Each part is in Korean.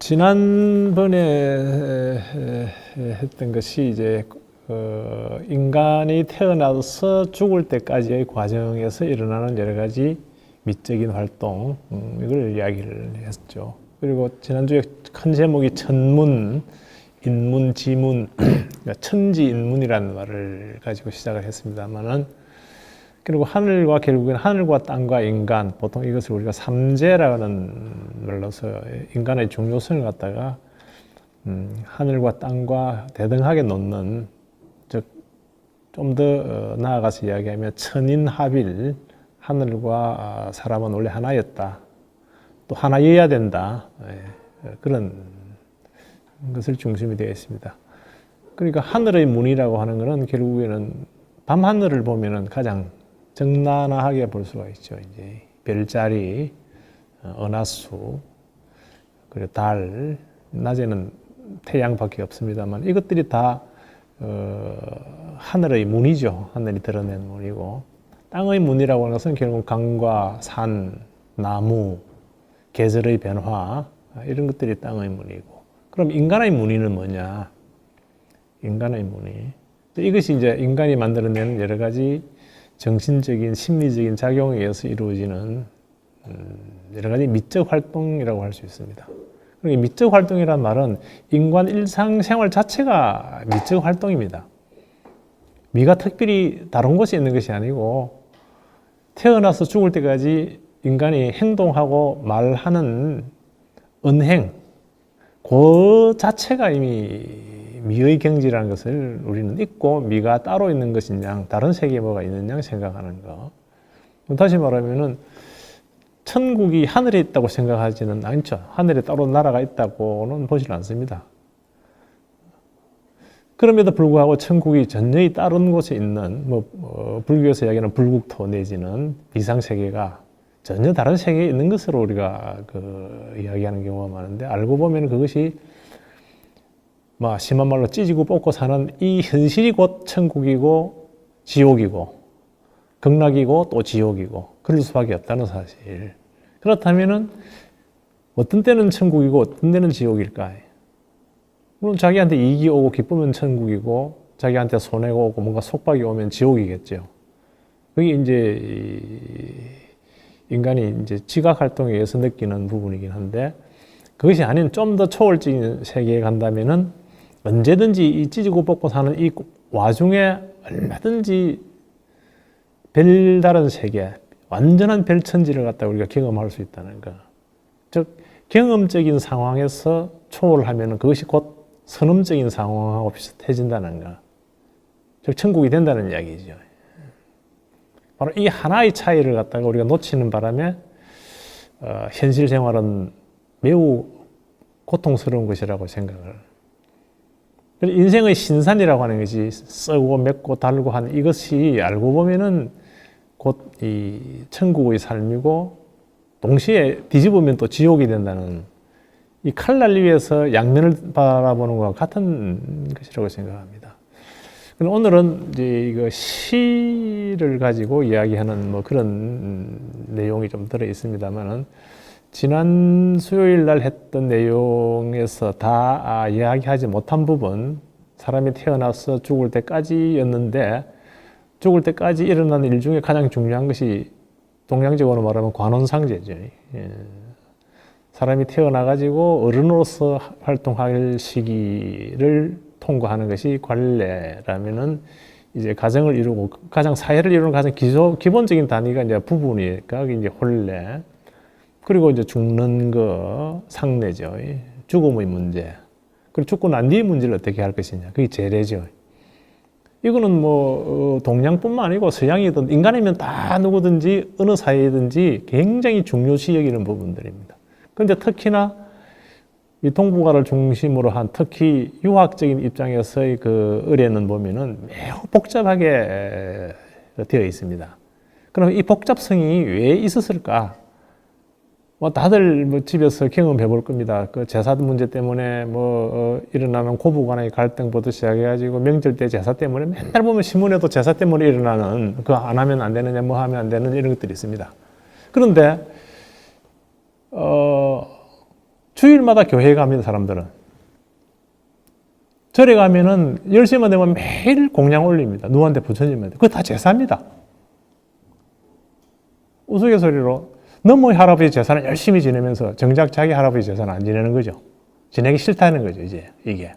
지난번에 했던 것이 이제 인간이 태어나서 죽을 때까지의 과정에서 일어나는 여러 가지 미적인 활동, 이걸 이야기를 했죠. 그리고 지난주에 큰 제목이 천문, 인문, 지문, 그러니까 천지인문이라는 말을 가지고 시작을 했습니다만은, 그리고 하늘과 결국엔 하늘과 땅과 인간, 보통 이것을 우리가 삼재라는 말로서 인간의 중요성을 갖다가 하늘과 땅과 대등하게 놓는, 즉 좀 더 나아가서 이야기하면 천인합일, 하늘과 사람은 원래 하나였다, 또 하나여야 된다, 그런 것을 중심이 되어 있습니다. 그러니까 하늘의 문이라고 하는 것은 결국에는 밤하늘을 보면은 가장 적나라하게 볼 수가 있죠. 이제 별자리, 은하수, 그리고 달, 낮에는 태양밖에 없습니다만 이것들이 다 하늘의 문이죠. 하늘이 드러낸 문이고, 땅의 문이라고 하는 것은 결국 강과 산, 나무, 계절의 변화, 이런 것들이 땅의 문이고, 그럼 인간의 문의는 뭐냐? 인간의 문의. 이것이 이제 인간이 만들어내는 여러 가지 정신적인, 심리적인 작용에 의해서 이루어지는 여러 가지 미적 활동이라고 할 수 있습니다. 그러니까 미적 활동이란 말은 인간 일상생활 자체가 미적 활동입니다. 미가 특별히 다른 곳에 있는 것이 아니고 태어나서 죽을 때까지 인간이 행동하고 말하는 언행, 그 자체가 이미 미의 경지라는 것을 우리는 잊고 미가 따로 있는 것이냐, 다른 세계에 뭐가 있느냐 생각하는 거. 다시 말하면은 천국이 하늘에 있다고 생각하지는 않죠. 하늘에 따로 나라가 있다고는 보지는 않습니다. 그럼에도 불구하고 천국이 전혀 다른 곳에 있는, 불교에서 이야기하는 불국토 내지는 비상세계가 전혀 다른 세계에 있는 것으로 우리가 이야기하는 경우가 많은데, 알고 보면 그것이 심한 말로 찌지고 뽑고 사는 이 현실이 곧 천국이고 지옥이고 극락이고 또 지옥이고 그럴 수밖에 없다는 사실. 그렇다면은 어떤 때는 천국이고 어떤 때는 지옥일까? 물론 자기한테 이익이 오고 기쁘면 천국이고 자기한테 손해가 오고 뭔가 속박이 오면 지옥이겠죠. 그게 이제 인간이 이제 지각 활동에 의해서 느끼는 부분이긴 한데, 그것이 아닌 좀 더 초월적인 세계에 간다면은 언제든지 이 찢고 뽑고 사는 이 와중에 얼마든지 별다른 세계, 완전한 별천지를 갖다 우리가 경험할 수 있다는 것. 즉 경험적인 상황에서 초월하면 그것이 곧 선험적인 상황하고 비슷해진다는 것. 즉 천국이 된다는 이야기죠. 바로 이 하나의 차이를 갖다가 우리가 놓치는 바람에 현실 생활은 매우 고통스러운 것이라고 생각을. 인생의 신산이라고 하는 것이 썩고 맵고 달고 하는 이것이 알고 보면은 곧 이 천국의 삶이고, 동시에 뒤집으면 또 지옥이 된다는, 이 칼날 위에서 양면을 바라보는 것과 같은 것이라고 생각합니다. 오늘은 이제 이거 시를 가지고 이야기하는 그런 내용이 좀 들어 있습니다만은, 지난 수요일 날 했던 내용에서 다 이야기하지 못한 부분, 사람이 태어나서 죽을 때까지였는데, 죽을 때까지 일어나는 일 중에 가장 중요한 것이 동양적으로 말하면 관혼상제죠. 사람이 태어나가지고 어른으로서 활동할 시기를 통과하는 것이 관례라면은, 이제 가정을 이루고 가장 사회를 이루는 가장 기본적인 단위가 이제 부부니까 이제 혼례, 그리고 이제 죽는 거 상례죠. 죽음의 문제. 그리고 죽고 난 뒤의 문제를 어떻게 할 것이냐. 그게 제례죠. 이거는 동양뿐만 아니고 서양이든 인간이면 다 누구든지 어느 사회든지 굉장히 중요시 여기는 부분들입니다. 그런데 특히나 이 동북아를 중심으로 한 특히 유학적인 입장에서의 의례는 보면은 매우 복잡하게 되어 있습니다. 그럼 이 복잡성이 왜 있었을까? 다들 집에서 경험해 볼 겁니다. 제사 문제 때문에 일어나는 고부간의 갈등부터 시작해가지고 명절 때 제사 때문에 맨날 보면 신문에도 제사 때문에 일어나는, 그거 안 하면 안 되느냐, 뭐 하면 안 되는 이런 것들이 있습니다. 그런데 주일마다 교회에 갑니다, 사람들은. 절에 가면은 10시만 되면 매일 공양 올립니다. 누구한테? 부처님한테. 그거 다 제사입니다. 우스갯소리로 너무 할아버지 제사는 열심히 지내면서 정작 자기 할아버지 제사는 안 지내는 거죠. 지내기 싫다는 거죠, 이제 이게.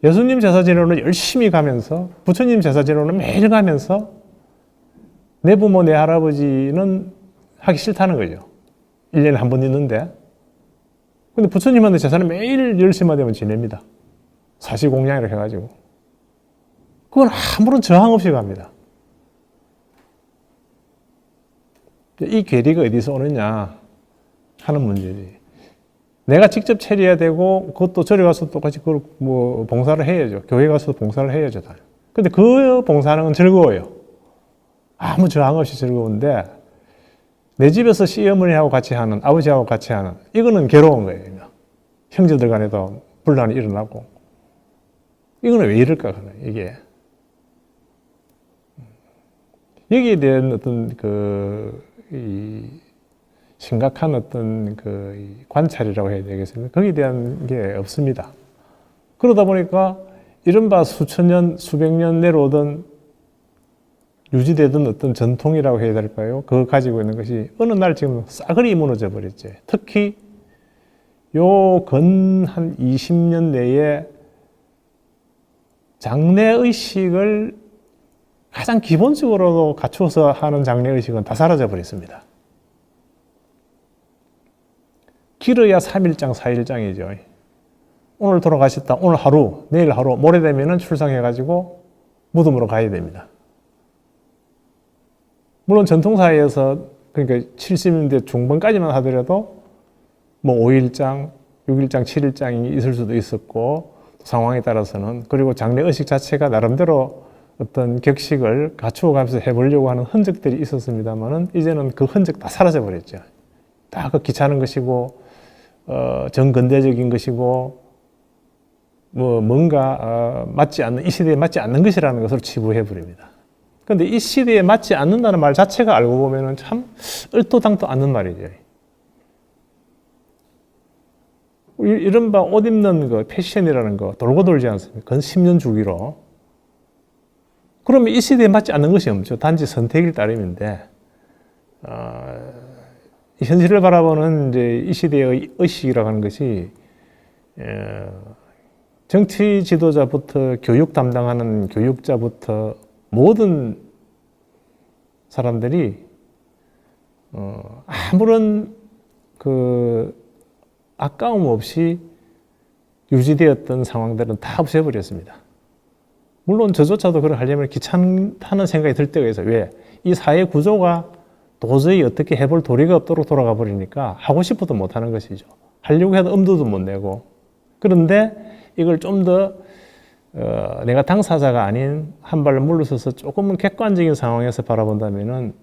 예수님 제사 지내러는 열심히 가면서, 부처님 제사 지내러는 매일 가면서 내 부모, 내 할아버지는 하기 싫다는 거죠. 1년에 한 번 있는데. 근데 부처님한테 제사는 매일 10시만 되면 지냅니다. 사시공양이라고 해가지고. 그건 아무런 저항 없이 갑니다. 이 괴리가 어디서 오느냐 하는 문제지. 내가 직접 차려야 되고, 그것도 절에 가서 똑같이 그걸 뭐 봉사를 해야죠. 교회 가서 봉사를 해야죠. 근데 그 봉사하는 건 즐거워요. 아무 저항 없이 즐거운데, 내 집에서 시어머니하고 같이 하는, 아버지하고 같이 하는, 이거는 괴로운 거예요. 형제들 간에도 분란이 일어나고. 이거는 왜 이럴까, 이게. 여기에 대한 어떤 심각한 어떤 관찰이라고 해야 되겠습니까? 거기에 대한 게 없습니다. 그러다 보니까 이른바 수천 년, 수백 년 내려오던 유지되던 어떤 전통이라고 해야 될까요? 그거 가지고 있는 것이 어느 날 지금 싸그리 무너져 버렸죠. 특히 요 근 한 20년 내에 장례의식을 가장 기본적으로도 갖추어서 하는 장례의식은 다 사라져 버렸습니다. 길어야 3일장, 4일장이죠. 오늘 돌아가셨다. 오늘 하루, 내일 하루, 모레 되면은 출상해가지고 무덤으로 가야 됩니다. 물론 전통사회에서 그러니까 70년대 중반까지만 하더라도 뭐 5일장, 6일장, 7일장이 있을 수도 있었고 상황에 따라서는 그리고 장례의식 자체가 나름대로 어떤 격식을 갖추어가면서 해보려고 하는 흔적들이 있었습니다만은 이제는 그 흔적 다 사라져 버렸죠. 다 그 귀찮은 것이고 정근대적인 것이고 뭐 뭔가 맞지 않는 이 시대에 맞지 않는 것이라는 것을 치부해 버립니다. 그런데 이 시대에 맞지 않는다는 말 자체가 알고 보면은 참 얼토당토 않는 말이죠. 이른바 옷 입는 거, 패션이라는 거 돌고 돌지 않습니까? 그건 10년 주기로. 그러면 이 시대에 맞지 않는 것이 없죠. 단지 선택일 따름인데, 현실을 바라보는 이제 이 시대의 의식이라고 하는 것이, 정치 지도자부터 교육 담당하는 교육자부터 모든 사람들이, 아무런 아까움 없이 유지되었던 상황들은 다 없애버렸습니다. 물론 저조차도 그걸 하려면 귀찮다는 생각이 들 때가 있어요. 왜? 이 사회 구조가 도저히 어떻게 해볼 도리가 없도록 돌아가 버리니까 하고 싶어도 못하는 것이죠. 하려고 해도 엄두도 못 내고. 그런데 이걸 좀 더 내가 당사자가 아닌 한 발로 물러서서 조금은 객관적인 상황에서 바라본다면은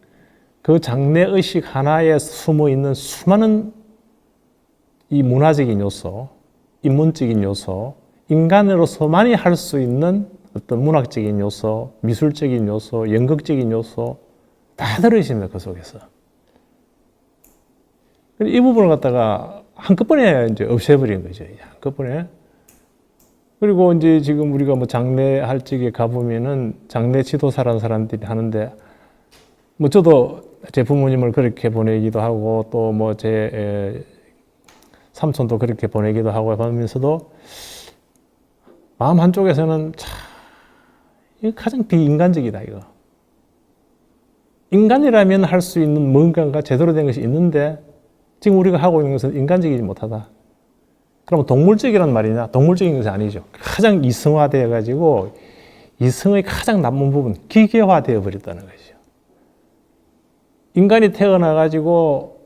그 장례의식 하나에 숨어 있는 수많은 이 문화적인 요소, 인문적인 요소, 인간으로서만이 할 수 있는 어떤 문학적인 요소, 미술적인 요소, 연극적인 요소 다 들어있습니다. 그 속에서. 이 부분을 갖다가 한꺼번에 이제 없애버린 거죠. 한꺼번에. 그리고 이제 지금 우리가 뭐 장례할 적에 가보면은 장례 지도사라는 사람들이 하는데 뭐 저도 제 부모님을 그렇게 보내기도 하고 또 뭐 제 삼촌도 그렇게 보내기도 하고 하면서도 마음 한쪽에서는 참 이거 가장 비인간적이다 이거. 인간이라면 할 수 있는 뭔가가 제대로 된 것이 있는데 지금 우리가 하고 있는 것은 인간적이지 못하다. 그러면 동물적이란 말이냐? 동물적인 것이 아니죠. 가장 이성화되어 가지고 이성의 가장 남은 부분, 기계화되어 버렸다는 것이죠. 인간이 태어나 가지고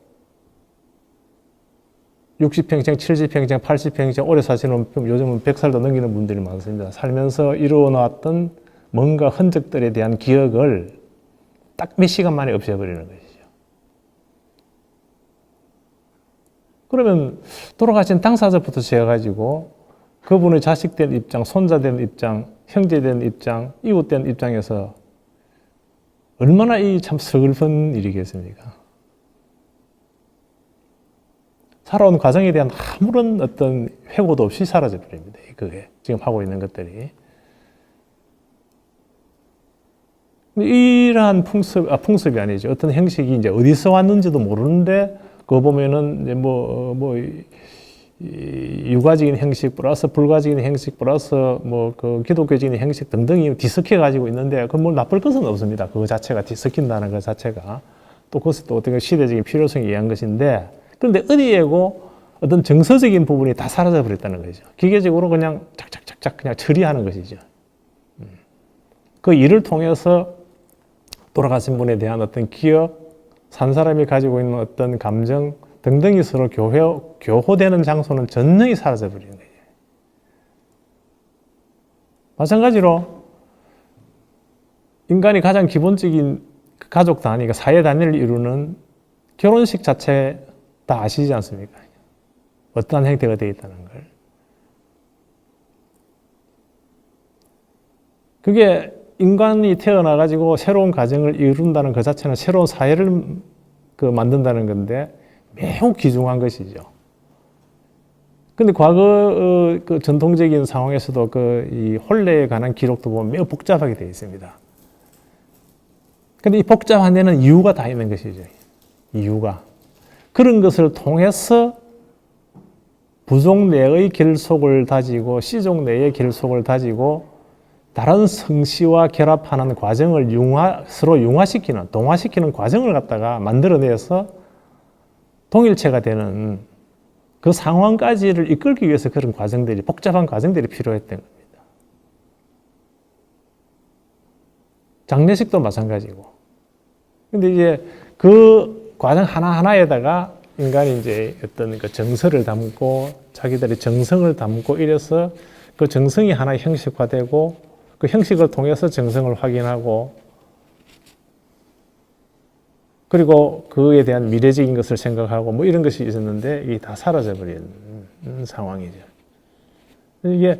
60평생, 70평생, 80평생 오래 사시는 요즘은 100살도 넘기는 분들이 많습니다. 살면서 이루어 나왔던 뭔가 흔적들에 대한 기억을 딱 몇 시간 만에 없애버리는 것이죠. 그러면 돌아가신 당사자부터 재가지고 그분의 자식된 입장, 손자된 입장, 형제된 입장, 이웃된 입장에서 얼마나 이 참 서글픈 일이겠습니까? 살아온 과정에 대한 아무런 어떤 회고도 없이 사라져 버립니다. 그게 지금 하고 있는 것들이. 이러한 풍습이 아니죠. 어떤 형식이 이제 어디서 왔는지도 모르는데, 그거 보면은 이제 유가적인 형식 플러스 불가적인 형식 플러스 그 기독교적인 형식 등등이 뒤섞여 가지고 있는데, 그 뭐 나쁠 것은 없습니다. 그거 자체가 뒤섞인다는 것 자체가. 또 그것이 또 어떤 시대적인 필요성에 의한 것인데, 그런데 어디에고 어떤 정서적인 부분이 다 사라져 버렸다는 거죠. 기계적으로 그냥 착착착착 그냥 처리하는 것이죠. 그 일을 통해서 돌아가신 분에 대한 어떤 기억, 산 사람이 가지고 있는 어떤 감정 등등이 서로 교호되는 장소는 전능히 사라져 버리는 거예요. 마찬가지로 인간이 가장 기본적인 가족 단위가 사회 단위를 이루는 결혼식 자체 다 아시지 않습니까? 어떠한 형태가 되어 있다는 걸. 그게 인간이 태어나가지고 새로운 가정을 이룬다는 그 자체는 새로운 사회를 만든다는 건데 매우 귀중한 것이죠. 근데 과거 그 전통적인 상황에서도 이 혼례에 관한 기록도 보면 매우 복잡하게 되어 있습니다. 근데 이 복잡한 데는 이유가 다 있는 것이죠. 이유가. 그런 것을 통해서 부족 내의 결속을 다지고 씨족 내의 결속을 다지고 다른 성씨와 결합하는 과정을 서로 융화시키는, 동화시키는 과정을 갖다가 만들어내서 동일체가 되는 그 상황까지를 이끌기 위해서 그런 과정들이, 복잡한 과정들이 필요했던 겁니다. 장례식도 마찬가지고. 근데 이제 그 과정 하나하나에다가 인간이 이제 어떤 그 정서를 담고 자기들의 정성을 담고 이래서 그 정성이 하나의 형식화되고 그 형식을 통해서 정성을 확인하고 그리고 그에 대한 미래적인 것을 생각하고 뭐 이런 것이 있었는데 이게 다 사라져버린 상황이죠. 이게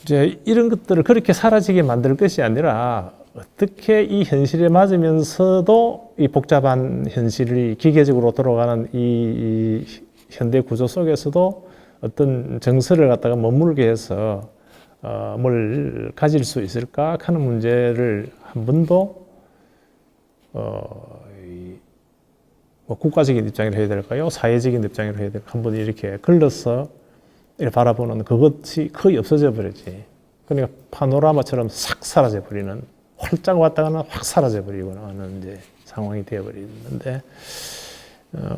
이제 이런 것들을 그렇게 사라지게 만들 것이 아니라 어떻게 이 현실에 맞으면서도 이 복잡한 현실이 기계적으로 돌아가는 이 현대 구조 속에서도 어떤 정서를 갖다가 머물게 해서 뭘 가질 수 있을까 하는 문제를 한 번도 뭐 국가적인 입장으로 해야 될까요? 사회적인 입장으로 해야 될까? 한 번 이렇게 걸러서 이렇게 바라보는 그것이 거의 없어져 버렸지. 그러니까 파노라마처럼 싹 사라져 버리는, 활짝 왔다가는 확 사라져 버리고 하는 이제 상황이 되어 버리는데,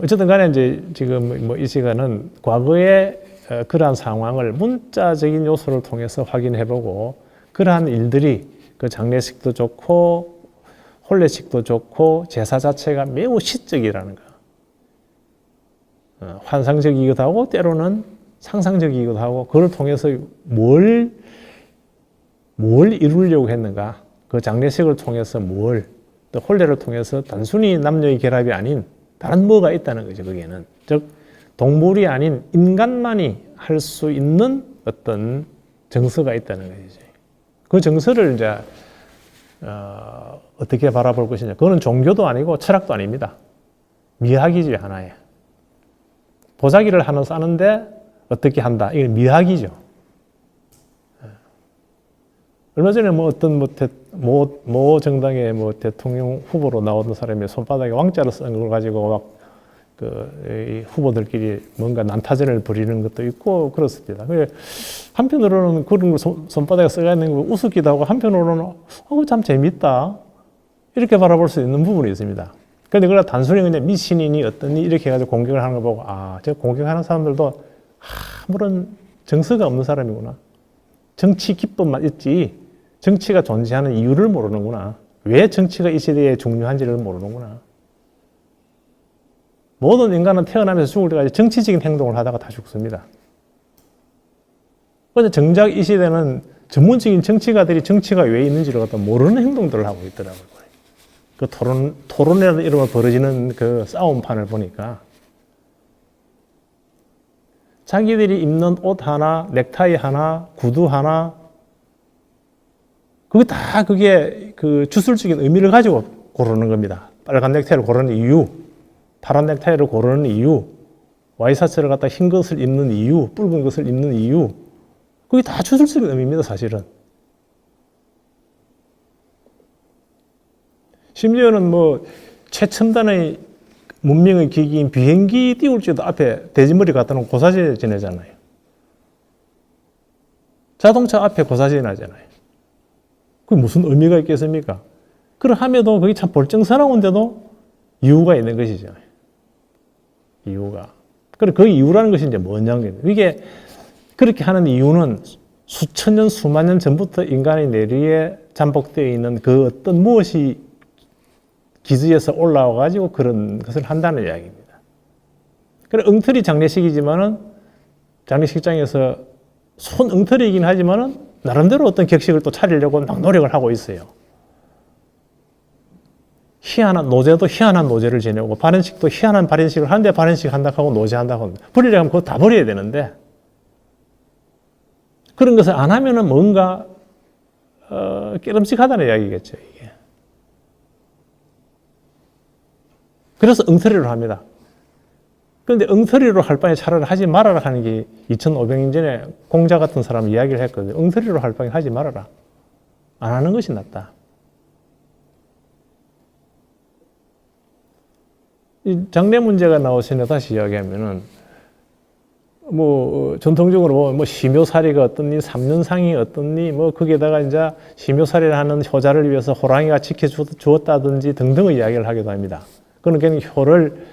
어쨌든 간에 이제 지금 뭐 이 시간은 과거에 그러한 상황을 문자적인 요소를 통해서 확인해보고 그러한 일들이 그 장례식도 좋고 혼례식도 좋고 제사 자체가 매우 시적이라는 거. 환상적이기도 하고 때로는 상상적이기도 하고 그걸 통해서 뭘 이루려고 했는가. 그 장례식을 통해서 또 혼례를 통해서 단순히 남녀의 결합이 아닌 다른 뭐가 있다는 거죠. 거기에는. 즉 동물이 아닌 인간만이 할 수 있는 어떤 정서가 있다는 것이죠. 그 정서를 이제 어떻게 바라볼 것이냐. 그거는 종교도 아니고 철학도 아닙니다. 미학이죠, 하나의. 보자기를 하나 싸는데 어떻게 한다. 이게 미학이죠. 얼마 전에 뭐 어떤 모 정당의 뭐 대통령 후보로 나오던 사람이 손바닥에 왕자를 쓴 걸 가지고 막 이 후보들끼리 뭔가 난타전을 벌이는 것도 있고 그렇습니다. 한편으로는 그런 걸 손바닥에 써가 있는 거 우습기도 하고 한편으로는 참 재밌다 이렇게 바라볼 수 있는 부분이 있습니다. 그런데 그걸 단순히 그냥 미신이니 어떠니 이렇게 해가지고 공격을 하는 거 보고 저 공격하는 사람들도 아무런 정서가 없는 사람이구나. 정치 기법만 있지 정치가 존재하는 이유를 모르는구나. 왜 정치가 이 시대에 중요한지를 모르는구나. 모든 인간은 태어나면서 죽을 때까지 정치적인 행동을 하다가 다 죽습니다. 그런데 정작 이 시대는 전문적인 정치가들이 정치가 왜 있는지를 갖다 모르는 행동들을 하고 있더라고요. 그 토론이라는 이름으로 벌어지는 그 싸움판을 보니까 자기들이 입는 옷 하나, 넥타이 하나, 구두 하나, 그게 그 주술적인 의미를 가지고 고르는 겁니다. 빨간 넥타이를 고르는 이유, 파란 넥타이를 고르는 이유, 와이셔츠를 갖다 흰 것을 입는 이유, 붉은 것을 입는 이유, 그게 다 주술적인 의미입니다, 사실은. 심지어는 뭐 최첨단의 문명의 기기인 비행기 띄울 때도 앞에 돼지머리 갖다 놓고 고사질 지내잖아요. 자동차 앞에 고사질 하잖아요. 그게 무슨 의미가 있겠습니까? 그러함에도 그게 참 볼정스러운데도 이유가 있는 것이잖아요. 이유가. 그래, 그 이유라는 것이 이제 뭐냐면, 이게 그렇게 하는 이유는 수천 년, 수만 년 전부터 인간의 뇌리에 잠복되어 있는 그 어떤 무엇이 기즈에서 올라와가지고 그런 것을 한다는 이야기입니다. 그래, 엉터리 장례식이지만은, 장례식장에서 손 엉터리이긴 하지만은, 나름대로 어떤 격식을 또 차리려고 막 노력을 하고 있어요. 희한한 노제도 희한한 노제를 지내고, 발연식도 희한한 발연식을 하는데 발연식 한다고 하고 노제한다고 하고, 버리려고 하면 그거 다 버려야 되는데, 그런 것을 안 하면은 뭔가, 깨름직하다는 이야기겠죠, 이게. 그래서 엉터리로 합니다. 그런데 엉터리로 할 바에 차라리 하지 말아라 하는 게 2500년 전에 공자 같은 사람 이야기를 했거든요. 엉터리로 할 바에 하지 말아라. 안 하는 것이 낫다. 이 장례 문제가 나오시네 다시 이야기하면은, 뭐, 전통적으로 뭐, 시묘살이가 어떻니, 삼년상이 어떻니, 뭐, 거기에다가 이제 시묘살이를 하는 효자를 위해서 호랑이가 지켜주었다든지 등등의 이야기를 하기도 합니다. 그는 그냥 효를,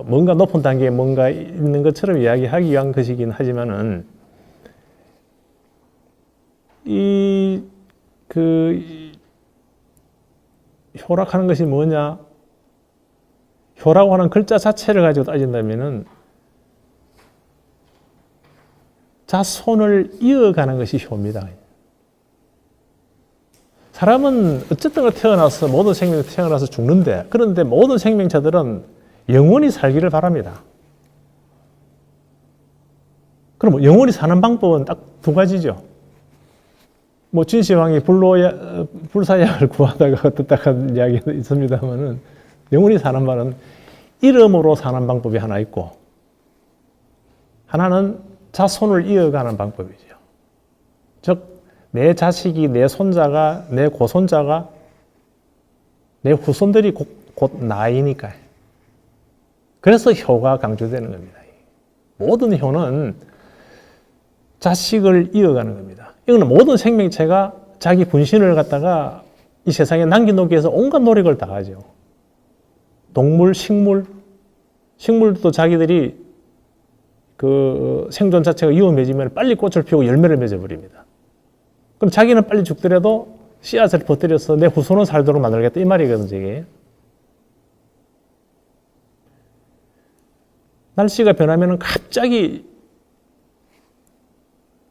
뭔가 높은 단계에 뭔가 있는 것처럼 이야기하기 위한 것이긴 하지만은, 효락하는 것이 뭐냐? 효라고 하는 글자 자체를 가지고 따진다면은 자손을 이어가는 것이 효입니다. 사람은 어쨌든 태어나서 모든 생명이 태어나서 죽는데, 그런데 모든 생명체들은 영원히 살기를 바랍니다. 그럼 영원히 사는 방법은 딱 두 가지죠. 뭐 진시황이 불사약을 구하다가 어떻다는 이야기도 있습니다만은, 영원히 사는 말은 이름으로 사는 방법이 하나 있고, 하나는 자손을 이어가는 방법이죠. 즉, 내 자식이, 내 손자가, 내 고손자가, 내 후손들이 곧 나이니까요. 그래서 효가 강조되는 겁니다. 모든 효는 자식을 이어가는 겁니다. 이거는 모든 생명체가 자기 분신을 갖다가 이 세상에 남겨놓기 위해서 온갖 노력을 다 하죠. 동물, 식물도 자기들이 그 생존 자체가 위험해지면 빨리 꽃을 피우고 열매를 맺어버립니다. 그럼 자기는 빨리 죽더라도 씨앗을 퍼뜨려서 내 후손은 살도록 만들겠다 이 말이거든요. 이게. 날씨가 변하면 갑자기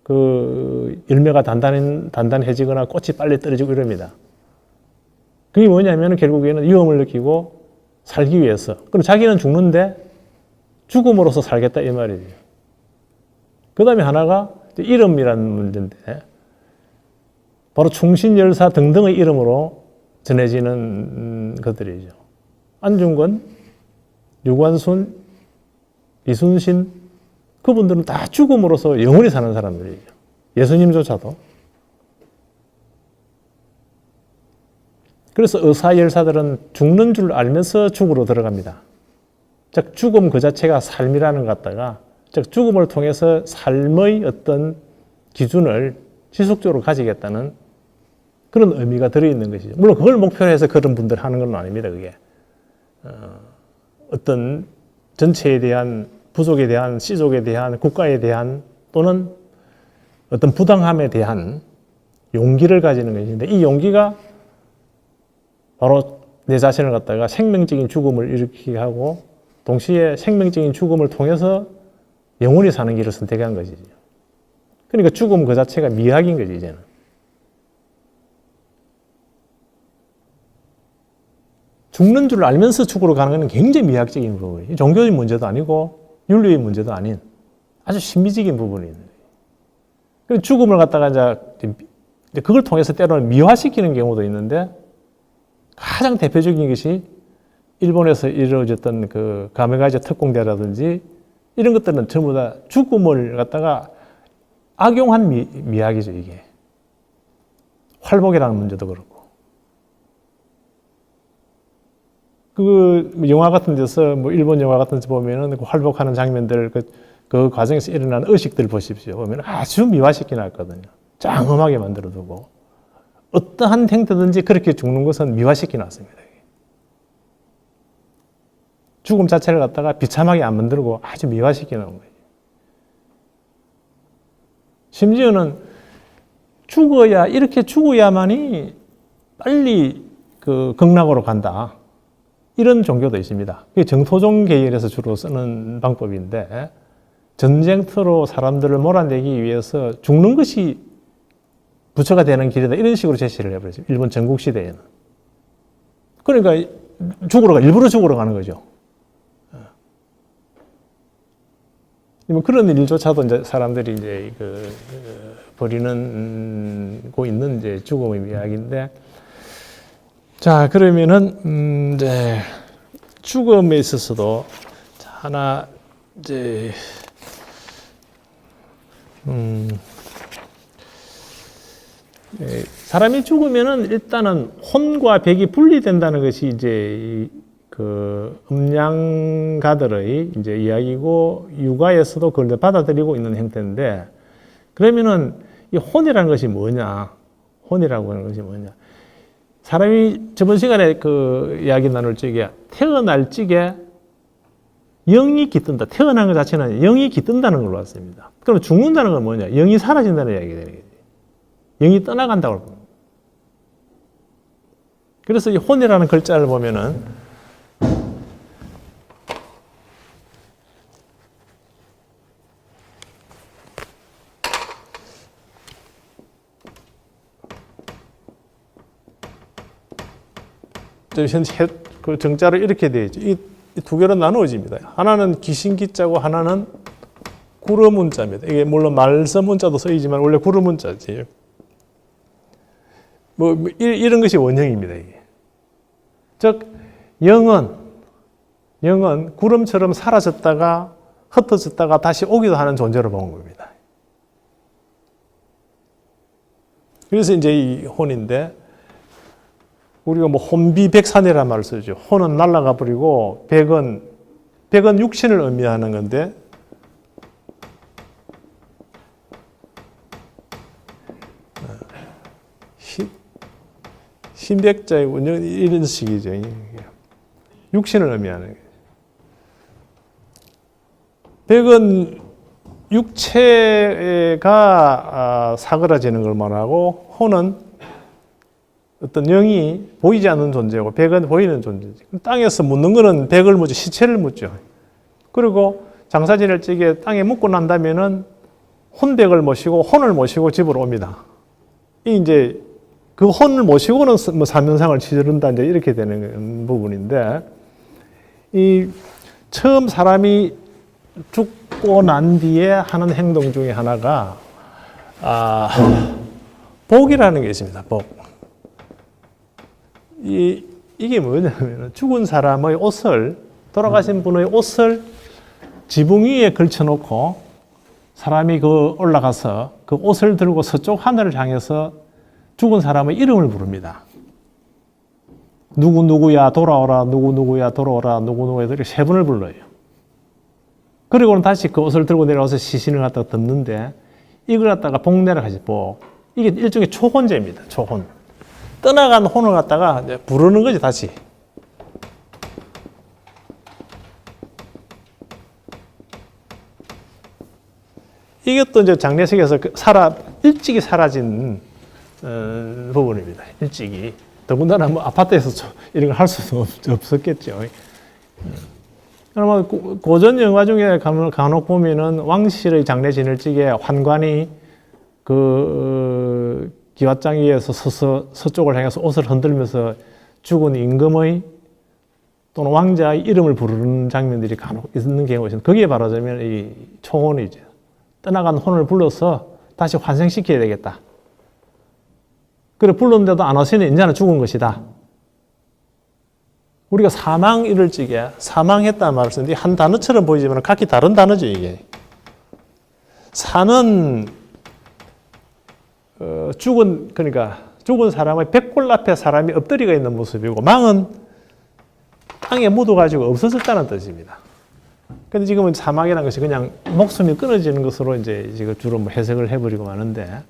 그 열매가 단단해지거나 꽃이 빨리 떨어지고 이럽니다. 그게 뭐냐면 결국에는 위험을 느끼고 살기 위해서. 그럼 자기는 죽는데 죽음으로써 살겠다 이 말이죠. 그 다음에 하나가 이름이라는 문제인데, 바로 충신열사 등등의 이름으로 전해지는 것들이죠. 안중근, 유관순, 이순신, 그분들은 다 죽음으로써 영원히 사는 사람들이죠. 예수님조차도. 그래서 의사열사들은 죽는 줄 알면서 죽으러 들어갑니다. 즉 죽음 그 자체가 삶이라는 것 같다가, 즉 죽음을 통해서 삶의 어떤 기준을 지속적으로 가지겠다는 그런 의미가 들어있는 것이죠. 물론 그걸 목표로 해서 그런 분들 하는 건 아닙니다. 그게 어떤 전체에 대한, 부족에 대한, 씨족에 대한, 국가에 대한 또는 어떤 부당함에 대한 용기를 가지는 것인데, 이 용기가 바로 내 자신을 갖다가 생명적인 죽음을 일으키게 하고 동시에 생명적인 죽음을 통해서 영원히 사는 길을 선택한 것이죠. 그러니까 죽음 그 자체가 미학인 거지, 이제는. 죽는 줄 알면서 죽으러 가는 것은 굉장히 미학적인 부분이에요. 종교의 문제도 아니고 윤리의 문제도 아닌 아주 신비적인 부분이 있는 거예요. 죽음을 갖다가 이제 그걸 통해서 때로는 미화시키는 경우도 있는데, 가장 대표적인 것이 일본에서 이루어졌던 그 가메가제 특공대라든지 이런 것들은 전부 다 죽음을 갖다가 악용한 미학이죠, 이게. 활복이라는 문제도 그렇고. 그 영화 같은 데서 뭐 일본 영화 같은 데서 보면은 그 활복하는 장면들 그 과정에서 일어나는 의식들 보십시오. 보면 아주 미화시켜 놨거든요. 짱음하게 만들어 두고 어떠한 행태든지 그렇게 죽는 것은 미화시켜 놨습니다. 죽음 자체를 갖다가 비참하게 안 만들고 아주 미화시켜 놓은 거예요. 심지어는 이렇게 죽어야만이 빨리 그 극락으로 간다. 이런 종교도 있습니다. 그게 정토종 계열에서 주로 쓰는 방법인데, 전쟁터로 사람들을 몰아내기 위해서 죽는 것이 부처가 되는 길이다. 이런 식으로 제시를 해버렸어요. 일본 전국시대에는. 그러니까 일부러 죽으러 가는 거죠. 그런 일조차도 이제 사람들이 이제 버리는 고 있는 이제 죽음의 이야기인데, 자, 그러면은 이제 죽음에 있어서도 하나 이제 사람이 죽으면은 일단은 혼과 백이 분리된다는 것이 이제 그 음양가들의 이제 이야기고, 육아에서도 그걸 받아들이고 있는 형태인데, 그러면은 이 혼이라는 것이 뭐냐? 혼이라고 하는 것이 뭐냐? 사람이 저번 시간에 그 이야기 나눌 적에 태어날 적에 영이 깃든다. 태어난 것 자체는 영이 깃든다는 걸로 왔습니다. 그럼 죽는다는 건 뭐냐? 영이 사라진다는 이야기가 되는 거지. 영이 떠나간다고. 그래서 이 혼이라는 글자를 보면은 그 정자로 이렇게 되어 있죠. 이 두 개로 나누어집니다. 하나는 기신기자고 하나는 구러문자입니다. 이게 물론 말서문자도 쓰이지만 원래 구러문자지. 이런 것이 원형입니다. 이게. 즉 영은 구름처럼 사라졌다가 흩어졌다가 다시 오기도 하는 존재로 보는 겁니다. 그래서 이제 이 혼인데, 우리가 뭐 혼비백산이라는 말을 쓰죠. 혼은 날아가 버리고 백은 육신을 의미하는 건데, 신백자의 운영 이런 식이죠. 육신을 의미하는 거예요. 백은 육체가 사그라지는 걸 말하고, 혼은 어떤 영이 보이지 않는 존재고 백은 보이는 존재지. 땅에서 묻는 거는 백을 묻죠. 시체를 묻죠. 그리고 장사 지낼 적에 땅에 묻고 난 다음에는 혼백을 모시고 혼을 모시고 집으로 옵니다. 이제 그 혼을 모시고는 뭐 사면상을 치른다, 이제 이렇게 되는 부분인데, 이 처음 사람이 죽고 난 뒤에 하는 행동 중에 하나가 복이라는 게 있습니다. 복. 이게 뭐냐면 죽은 사람의 옷을, 돌아가신 분의 옷을 지붕 위에 걸쳐놓고 사람이 올라가서 그 옷을 들고 서쪽 하늘을 향해서 죽은 사람의 이름을 부릅니다. 누구누구야 돌아오라, 누구누구야 돌아오라, 누구누구야 이렇게 세 번을 불러요. 그리고는 다시 그 옷을 들고 내려와서 시신을 갖다가 덮는데, 이걸 갖다가 복내라 하지. 복. 이게 일종의 초혼제입니다. 초혼. 떠나간 혼을 갖다가 이제 부르는 거지, 다시. 이것도 이제 장례식에서 일찍이 사라진 부분입니다. 일찍이. 더군다나 뭐 아파트에서 이런 걸 할 수도 없었겠죠. 그러면 고전 영화 중에 간혹 보면은 왕실의 장례 지낼 적에 환관이 기왓장 위에서 서서 서쪽을 향해서 옷을 흔들면서 죽은 임금의 또는 왕자의 이름을 부르는 장면들이 간혹 있는 경우가 있습니다. 거기에 말하자면 이 초혼이죠. 떠나간 혼을 불러서 다시 환생시켜야 되겠다. 그래 불렀는데도 안 오시니 이제는 죽은 것이다. 우리가 사망 이럴 적에 사망했다는 말을 쓰는데 한 단어처럼 보이지만 각기 다른 단어죠, 이게. 사는 그러니까 죽은 사람의 백골 앞에 사람이 엎드리가 있는 모습이고, 망은 땅에 묻어가지고 없어졌다는 뜻입니다. 근데 지금은 사망이라는 것이 그냥 목숨이 끊어지는 것으로 이제 주로 뭐 해석을 해버리고 마는데,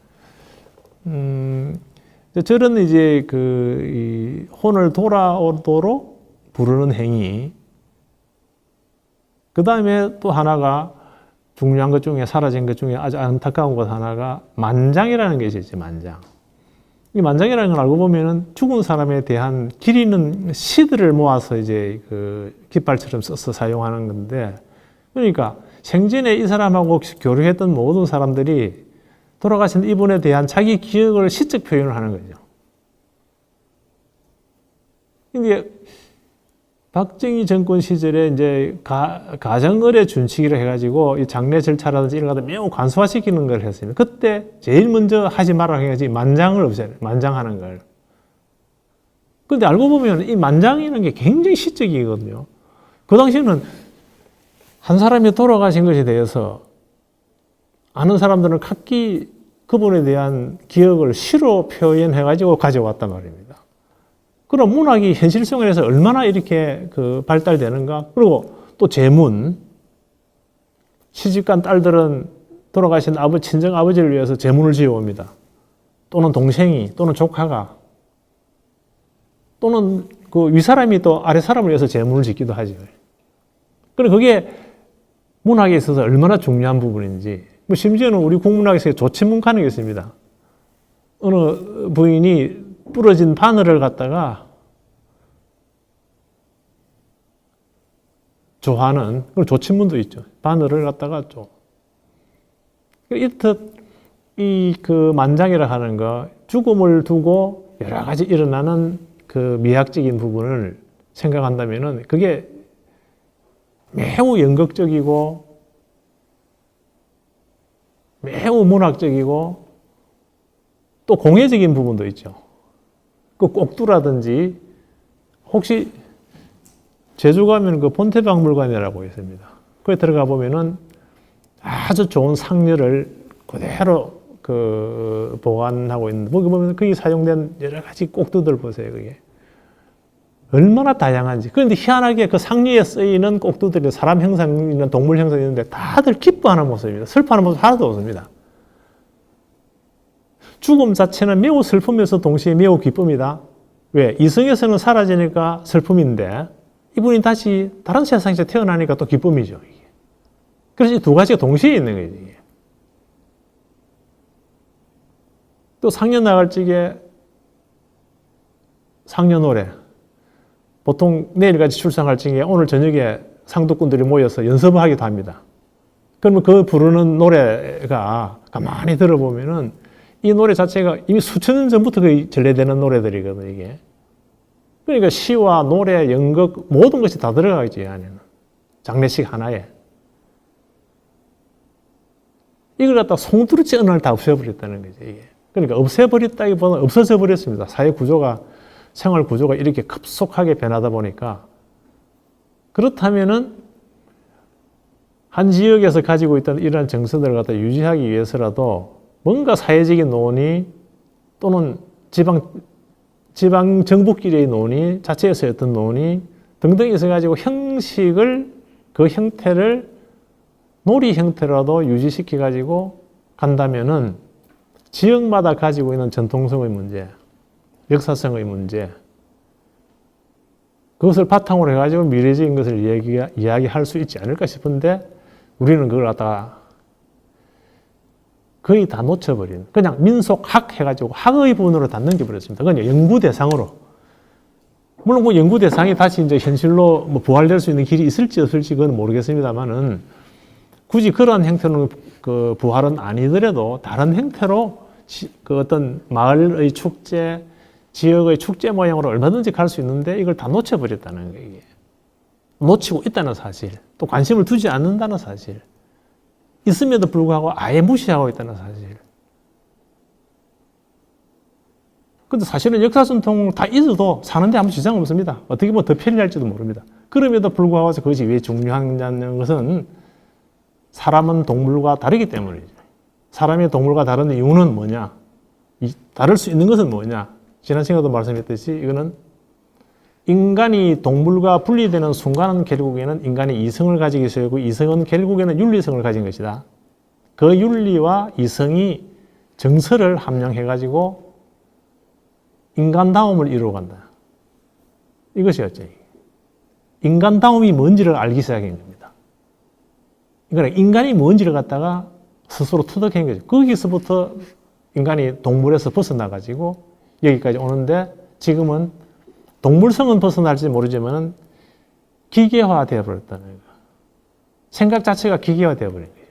저런 이제 이 혼을 돌아오도록 부르는 행위. 그 다음에 또 하나가 중요한 것 중에, 사라진 것 중에 아주 안타까운 것 하나가 만장이라는 것이 있지, 만장. 이 만장이라는 걸 알고 보면은 죽은 사람에 대한 기리는 시들을 모아서 이제 그 깃발처럼 써서 사용하는 건데, 그러니까 생전에 이 사람하고 교류했던 모든 사람들이 돌아가신 이분에 대한 자기 기억을 시적 표현을 하는 거죠. 이게 박정희 정권 시절에 이제 가정의례 준칙이라 해가지고 이 장례 절차라든지 이런 것들 매우 간소화시키는 걸 했습니다. 그때 제일 먼저 하지 말라 해가지고 만장을 없애요. 만장하는 걸. 그런데 알고 보면 이 만장이라는 게 굉장히 시적이거든요. 그 당시에는 한 사람이 돌아가신 것에 대해서 아는 사람들은 각기 그분에 대한 기억을 시로 표현해가지고 가져왔단 말입니다. 그럼 문학이 현실 생활에서 얼마나 이렇게 발달되는가? 그리고 또 제문, 시집간 딸들은 돌아가신 친정 아버지를 위해서 제문을 지어옵니다. 또는 동생이, 또는 조카가, 또는 그 윗사람이 또 아랫사람을 위해서 제문을 짓기도 하죠. 그리고 그게 문학에 있어서 얼마나 중요한 부분인지, 뭐 심지어는 우리 국문학에서 조치문가는 게 있습니다. 어느 부인이 부러진 바늘을 갖다가 조하는, 그리고 조친문도 있죠. 바늘을 갖다가 이렇듯 그 만장이라 하는 거, 죽음을 두고 여러 가지 일어나는 그 미학적인 부분을 생각한다면은 그게 매우 연극적이고 매우 문학적이고 또 공예적인 부분도 있죠. 그 꼭두라든지, 혹시 제주 가면 그 본태박물관이라고 있습니다. 거기 들어가 보면은 아주 좋은 상료를 그대로 보관하고 있는데, 거기 보면 거기 사용된 여러 가지 꼭두들 보세요, 그게. 얼마나 다양한지. 그런데 희한하게 그 상류에 쓰이는 꼭두들이 사람 형상 있는 동물 형상이 있는데 다들 기뻐하는 모습입니다. 슬퍼하는 모습 하나도 없습니다. 죽음 자체는 매우 슬픔에서 동시에 매우 기쁨이다. 왜? 이승에서는 사라지니까 슬픔인데 이분이 다시 다른 세상에서 태어나니까 또 기쁨이죠. 이게. 그래서 이 두 가지가 동시에 있는 거예요. 이게. 또 상년 나갈 적에 상년 노래. 보통 내일같이 출상할 적에 오늘 저녁에 상도꾼들이 모여서 연습을 하기도 합니다. 그러면 그 부르는 노래가 가만히 들어보면은 이 노래 자체가 이미 수천 년 전부터 전래되는 노래들이거든요, 이게. 그러니까 시와 노래, 연극, 모든 것이 다 들어가 있죠, 이 안에는. 장례식 하나에. 이걸 갖다 송두리째 어느 날 다 없애버렸다는 거죠, 이게. 그러니까 없애버렸다기보다는 없어져 버렸습니다. 사회 구조가, 생활 구조가 이렇게 급속하게 변하다 보니까. 그렇다면은 한 지역에서 가지고 있던 이러한 정서들을 갖다 유지하기 위해서라도 뭔가 사회적인 논의 또는 지방 정부끼리의 논의, 자체에서의 어떤 논의 등등이 있어가지고 형식을, 그 형태를 놀이 형태라도 유지시켜가지고 간다면은 지역마다 가지고 있는 전통성의 문제, 역사성의 문제, 그것을 바탕으로 해가지고 미래적인 것을 이야기할 수 있지 않을까 싶은데 우리는 그걸 갖다가 거의 다 놓쳐버린, 그냥 민속학 해가지고 학의 부분으로 다 넘겨버렸습니다. 그건 연구 대상으로. 물론 그 연구 대상이 다시 이제 현실로 뭐 부활될 수 있는 길이 있을지 없을지 그건 모르겠습니다만은 굳이 그러한 형태는 그 부활은 아니더라도 다른 형태로 그 어떤 마을의 축제, 지역의 축제 모양으로 얼마든지 갈 수 있는데 이걸 다 놓쳐버렸다는 거예요. 이게. 놓치고 있다는 사실, 또 관심을 두지 않는다는 사실. 있음에도 불구하고 아예 무시하고 있다는 사실. 근데 사실은 역사전통 다 있어도 사는데 아무 지장 없습니다. 어떻게 보면 더 편리할지도 모릅니다. 그럼에도 불구하고 그것이 왜 중요하냐는 것은 사람은 동물과 다르기 때문이죠. 사람이 동물과 다른 이유는 뭐냐? 다를 수 있는 것은 뭐냐? 지난 시간에도 말씀했듯이 이거는 인간이 동물과 분리되는 순간은 결국에는 인간이 이성을 가지기 위해서고 이성은 결국에는 윤리성을 가진 것이다. 그 윤리와 이성이 정서를 함량해가지고 인간다움을 이루어간다. 이것이었죠. 인간다움이 뭔지를 알기 시작한 겁니다. 그러니까 인간이 뭔지를 갖다가 스스로 터득한 거죠. 거기서부터 인간이 동물에서 벗어나가지고 여기까지 오는데 지금은 동물성은 벗어날지 모르지만 기계화 되어버렸다는 거예요. 생각 자체가 기계화 되어버린 거예요.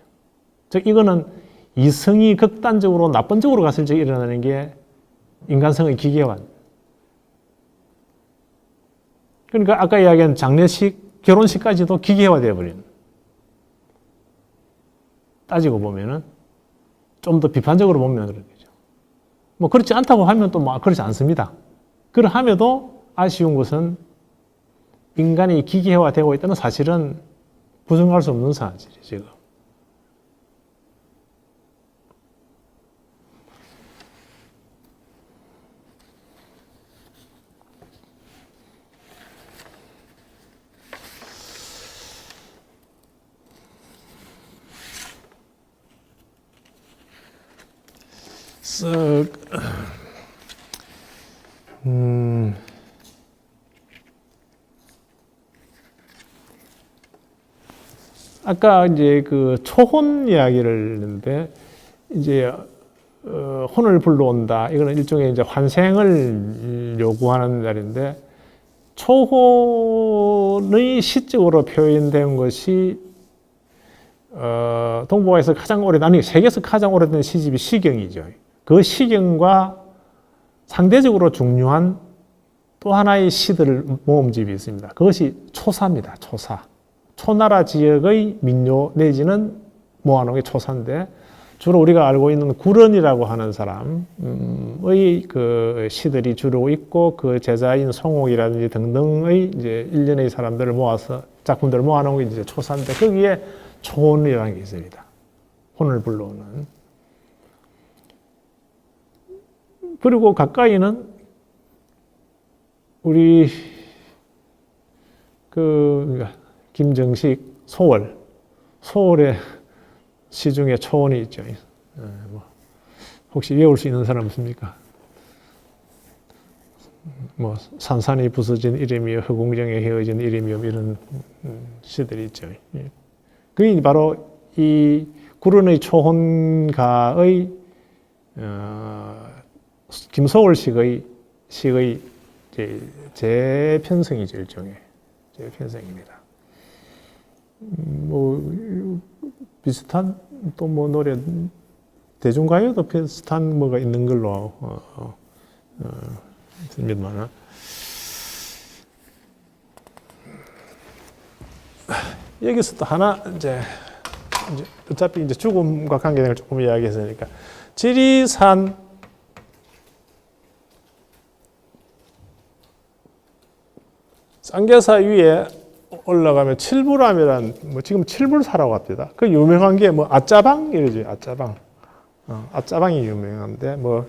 즉 이거는 이성이 극단적으로 나쁜 쪽으로 갔을 때 일어나는 게 인간성의 기계화. 그러니까 아까 이야기한 장례식, 결혼식까지도 기계화 되어버린. 따지고 보면은 좀 더 비판적으로 보면 그런 거죠. 뭐 그렇지 않다고 하면 또 뭐 그렇지 않습니다. 그러함에도 아쉬운 것은 인간이 기계화되고 있다는 사실은 부정할 수 없는 사실이죠, 지금. 아까 이제 그 초혼 이야기를 했는데 이제 혼을 불러온다. 이거는 일종의 이제 환생을 요구하는 날인데 초혼의 시적으로 표현된 것이 동북아에서 가장 오래된, 아니 세계에서 가장 오래된 시집이 시경이죠. 그 시경과 상대적으로 중요한 또 하나의 시들 모음집이 있습니다. 그것이 초사입니다. 초사. 초나라 지역의 민요 내지는 모아놓은 게 초사인데 주로 우리가 알고 있는 구런이라고 하는 사람의 그 시들이 주로 있고 그 제자인 송옥이라든지 등등의 이제 일련의 사람들을 모아서 작품들을 모아놓은 게 이제 초사인데 거기에 초혼이라는 게 있습니다. 혼을 불러오는. 그리고 가까이는 우리 그 김정식 소월의 시 중에 초혼이 있죠. 뭐 혹시 외울 수 있는 사람 있습니까? 뭐 산산이 부서진 이름이요, 허공정에 헤어진 이름이요, 이런 시들이 있죠. 그게 바로 이 구른의 초혼가의 김소월 시의 재편성이죠, 일종의 재편성입니다. 뭐 비슷한 또 뭐 노래 대중가요도 비슷한 뭐가 있는 걸로 있습니다만 여기서 또 하나 이제 어차피 이제 죽음과 관계된 걸 조금 이야기했으니까 지리산 쌍계사 위에 올라가면 칠불암이란 뭐 지금 칠불사라고 합니다. 그 유명한 게 뭐 아짜방 이러지. 아짜방. 아짜방이 유명한데 뭐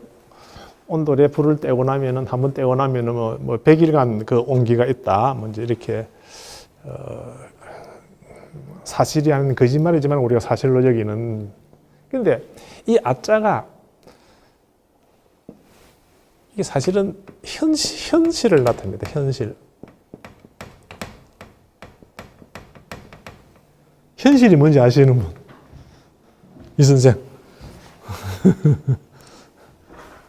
온돌에 불을 떼고 나면은 한번 떼고 나면은 뭐 100일간 그 온기가 있다. 뭐 이제 이렇게 사실이 아닌 거짓말이지만 우리가 사실로 여기는. 근데 이 아짜가 이게 사실은 현실을 나타냅니다. 현실. 현실이 뭔지 아시는 분? 이 선생.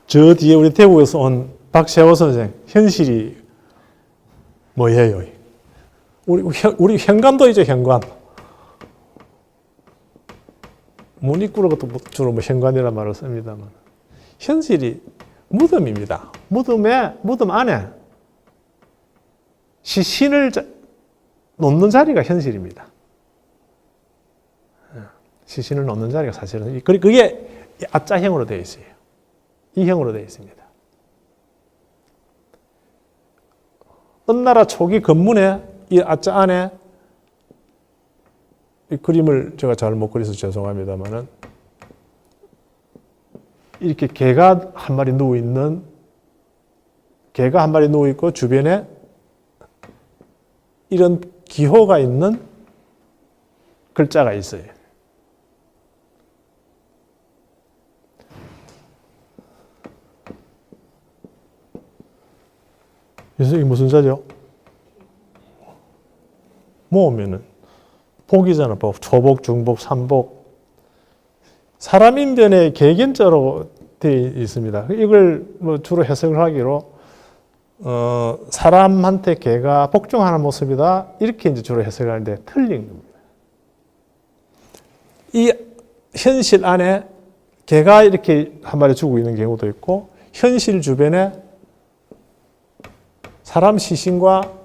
저 뒤에 우리 대구에서 온 박세호 선생. 현실이 뭐예요? 우리 현관도이죠, 현관. 문입구로 주로 뭐 현관이라는 말을 씁니다만. 현실이 무덤입니다. 무덤 안에 시신을 놓는 자리가 현실입니다. 시신을 놓는 자리가 사실은 그게 아짜형으로 되어 있어요. 이 형으로 되어 있습니다. 어느 나라 초기 건문에 이 아자 안에 이 그림을 제가 잘 못 그려서 죄송합니다만은 이렇게 개가 한 마리 누워 있고 주변에 이런 기호가 있는 글자가 있어요. 그래서 이게 무슨 자죠? 모으면은 복이잖아. 복. 초복, 중복, 삼복. 사람 인변에 개견자로 되어 있습니다. 이걸 뭐 주로 해석을 하기로 사람한테 개가 복종하는 모습이다. 이렇게 이제 주로 해석을 하는데 틀린 겁니다. 이 현실 안에 개가 이렇게 한 마리 죽고 있는 경우도 있고 현실 주변에 사람 시신과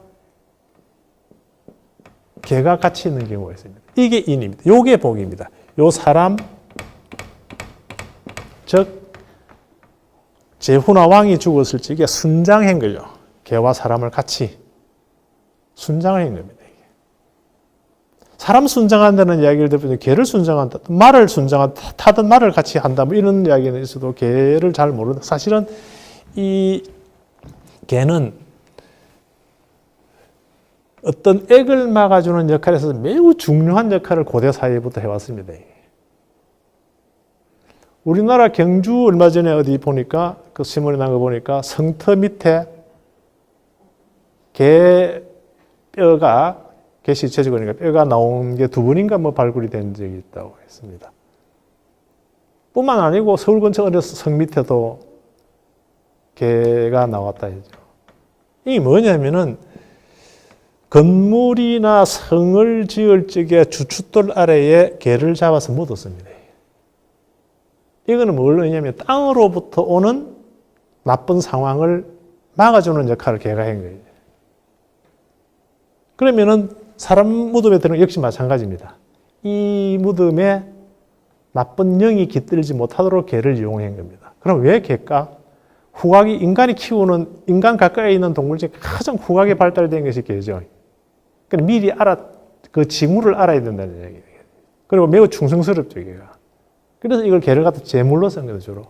개가 같이 있는 경우가 있습니다. 이게 인입니다. 요게 복입니다. 요 사람, 즉 제후나 왕이 죽었을 적에 순장한 거죠. 개와 사람을 같이 순장한 겁니다. 사람 순장한다는 이야기를 들으면 개를 순장한다, 말을 순장한다, 타던 말을 같이 한다, 뭐 이런 이야기는 있어도 개를 잘 모른다. 사실은 이 개는 어떤 액을 막아주는 역할에서 매우 중요한 역할을 고대 사회부터 해왔습니다. 우리나라 경주 얼마 전에 어디 보니까 그 신문에 나온 거 보니까 성터 밑에 개 뼈가 개시체적 거니까 뼈가 나온 게 2번인가 뭐 발굴이 된 적이 있다고 했습니다. 뿐만 아니고 서울 근처 어느 성 밑에도 개가 나왔다 했죠. 이게 뭐냐면은 건물이나 성을 지을 적에 주춧돌 아래에 개를 잡아서 묻었습니다. 이거는 뭘 의미하냐면 땅으로부터 오는 나쁜 상황을 막아주는 역할을 개가 한 거예요. 그러면은 사람 무덤에 들은 역시 마찬가지입니다. 이 무덤에 나쁜 영이 깃들지 못하도록 개를 이용한 겁니다. 그럼 왜 개일까? 후각이 인간이 키우는 인간 가까이 있는 동물 중에 가장 후각이 발달된 것이 개죠. 그러니까 미리 그 징후를 알아야 된다는 얘기예요. 그리고 매우 충성스럽죠, 개가. 그래서 이걸 개를 갖다 제물로 쓴 거죠, 주로.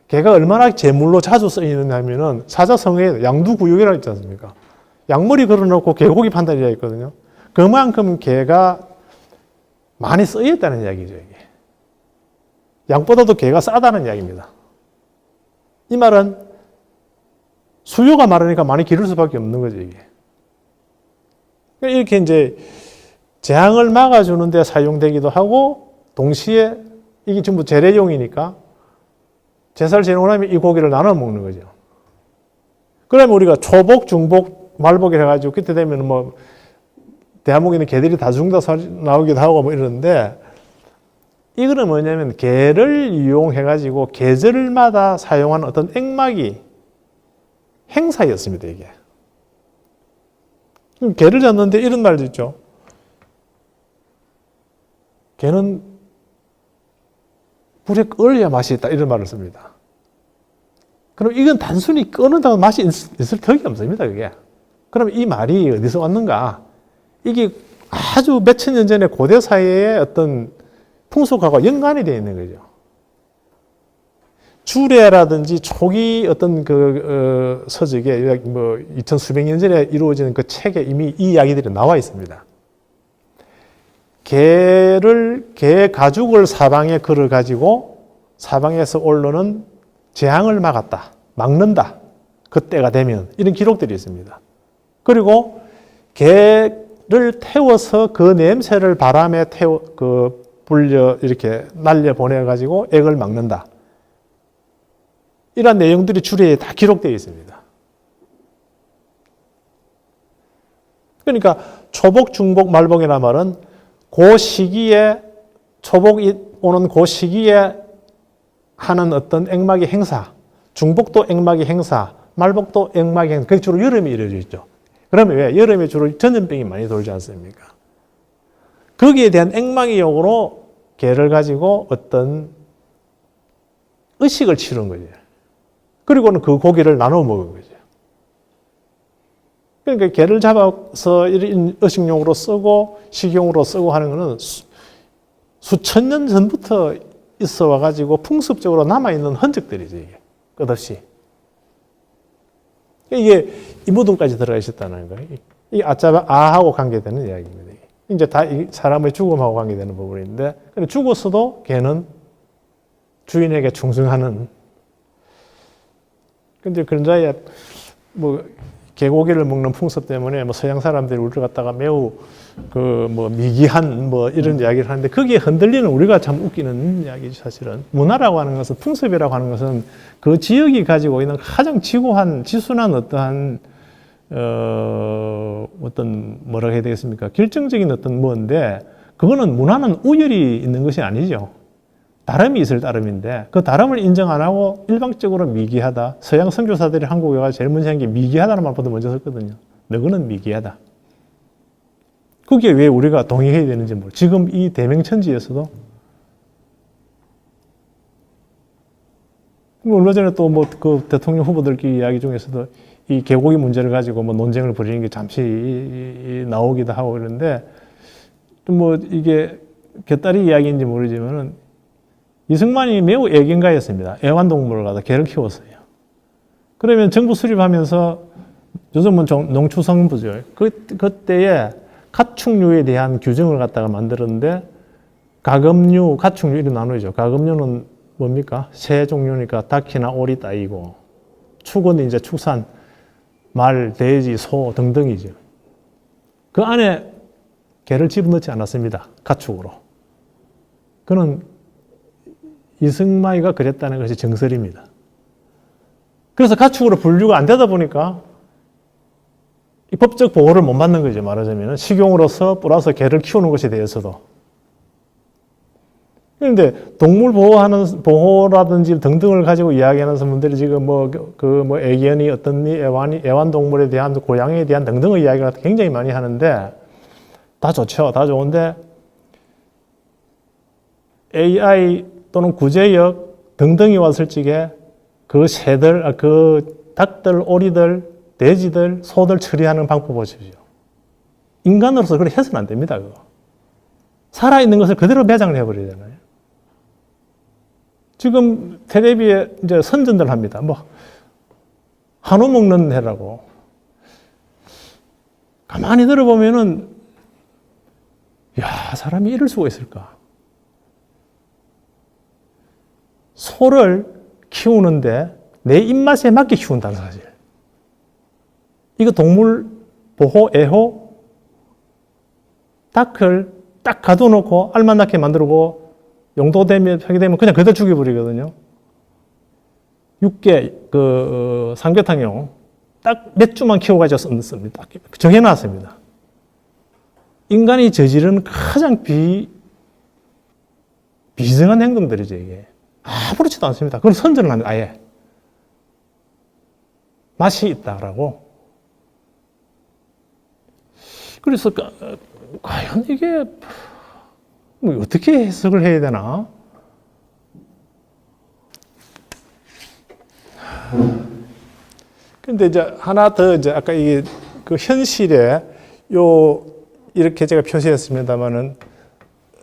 개가 얼마나 제물로 자주 쓰이느냐 하면은 사자성어에 양두구육이라고 있지 않습니까? 양머리 걸어놓고 개고기 판다는 이야기가 있거든요. 그만큼 개가 많이 쓰였다는 이야기죠, 이게. 양보다도 개가 싸다는 이야기입니다. 이 말은 수요가 많으니까 많이 기를 수밖에 없는 거죠, 이게. 이렇게 이제 재앙을 막아주는 데 사용되기도 하고, 동시에 이게 전부 재래용이니까 제사를 지내고 나면 이 고기를 나눠 먹는 거죠. 그러면 우리가 초복, 중복, 말복이 해가지고 그때 되면 뭐 대한민국에 개들이 다 죽는다 나오기도 하고 뭐 이러는데, 이거는 뭐냐면 개를 이용해가지고 계절마다 사용하는 어떤 액막이 행사였습니다, 이게. 개를 잡는데 이런 말도 있죠. 개는 불에 끓여야 맛이 있다, 이런 말을 씁니다. 그럼 이건 단순히 끓는다고 맛이 있을 턱이 없습니다, 그게. 그럼 이 말이 어디서 왔는가? 이게 아주 몇천 년 전에 고대 사회의 어떤 풍속하고 연관이 되어 있는 거죠. 주례라든지 초기 어떤 서적에 뭐 2000 수백 년 전에 이루어지는 그 책에 이미 이 이야기들이 나와 있습니다. 개 가죽을 사방에 걸어 가지고 사방에서 올라오는 재앙을 막는다. 그때가 되면 이런 기록들이 있습니다. 그리고 개를 태워서 그 냄새를 바람에 불려 이렇게 날려 보내 가지고 액을 막는다. 이런 내용들이 주례에 다 기록되어 있습니다. 그러니까 초복, 중복, 말복이라는 말은 그 시기에 초복이 오는 그 시기에 하는 어떤 액막의 행사, 중복도 액막의 행사, 말복도 액막의 행사, 그게 주로 여름에 이루어져 있죠. 그러면 왜? 여름에 주로 전염병이 많이 돌지 않습니까? 거기에 대한 액막의 용으로 개를 가지고 어떤 의식을 치른 거죠. 그리고는 그 고기를 나눠 먹은 거죠. 그러니까 개를 잡아서 의식용으로 쓰고 식용으로 쓰고 하는 것은 수천 년 전부터 있어 와가지고 풍습적으로 남아있는 흔적들이죠, 이게. 끝없이. 이게 이무덤까지 들어가 있었다는 거예요. 이 아하고 관계되는 이야기입니다. 이제 다 사람의 죽음하고 관계되는 부분인데, 근데 죽었어도 개는 주인에게 충성하는. 근데 그런 자에 뭐 개고기를 먹는 풍습 때문에 뭐 서양 사람들이 우리를 갖다가 매우 미기한 이런 이야기를 하는데, 거기에 흔들리는 우리가 참 웃기는 이야기죠, 사실은. 문화라고 하는 것은, 풍습이라고 하는 것은 그 지역이 가지고 있는 가장 지순한 어떠한 어떤 뭐라고 해야 되겠습니까? 결정적인 어떤 뭔데, 그거는 문화는 우열이 있는 것이 아니죠. 다름이 있을 따름인데, 그 다름을 인정 안 하고 일방적으로 미기하다. 서양 선교사들이 한국에 와서 제일 먼저 한 게 미기하다는 말보다 먼저 썼거든요. 너는 미기하다. 그게 왜 우리가 동의해야 되는지 모르겠어요. 지금 이 대명천지에서도 얼마 전에 또 그 대통령 후보들끼리 이야기 중에서도 이 개고기 문제를 가지고 논쟁을 벌이는 게 잠시 나오기도 하고 그러는데, 이게 개딸이 이야기인지 모르지만은 이승만이 매우 애견가였습니다. 애완동물을 갖다 개를 키웠어요. 그러면 정부 수립하면서 요즘은 농축산부죠. 그때에 가축류에 대한 규정을 갖다가 만들었는데, 가금류, 가축류 이렇게 나누죠. 가금류는 뭡니까? 새 종류니까 닭이나 오리, 따이고, 축은 이제 축산, 말, 돼지, 소 등등이죠. 그 안에 개를 집어넣지 않았습니다. 가축으로. 그는 이승만이가 그랬다는 것이 정설입니다. 그래서 가축으로 분류가 안 되다 보니까 이 법적 보호를 못 받는 거죠. 말하자면 식용으로서 플러스 개를 키우는 것에 대해서도. 그런데 동물 보호라든지 등등을 가지고 이야기하는 분들이 지금 애견이 어떤 애완동물에 대한, 고양이에 대한 등등의 이야기를 굉장히 많이 하는데, 다 좋죠. 다 좋은데 AI 또는 구제역 등등이 왔을 적에 그 새들, 그 닭들, 오리들, 돼지들, 소들 처리하는 방법 보십시오. 인간으로서 그렇게 해서는 안 됩니다, 그거. 살아있는 것을 그대로 매장을 해버리잖아요. 지금 텔레비에 이제 선전들 합니다. 한우 먹는 해라고. 가만히 들어보면은, 사람이 이럴 수가 있을까? 소를 키우는데 내 입맛에 맞게 키운다는 사실. 이거 동물 보호, 애호, 닭을 딱 가둬놓고 알만하게 만들고 용도되면, 폐기되면 그냥 그대로 죽여버리거든요. 육개, 삼계탕용 딱 몇 주만 키워가지고 씁니다. 정해놨습니다. 인간이 저지른 가장 비정한 행동들이죠, 이게. 아무렇지도 않습니다. 그걸 선전을 합니다, 아예. 맛이 있다라고. 그래서, 과연 이게, 어떻게 해석을 해야 되나? 근데 이제 하나 더, 아까 이게 현실에 이렇게 제가 표시했습니다만은,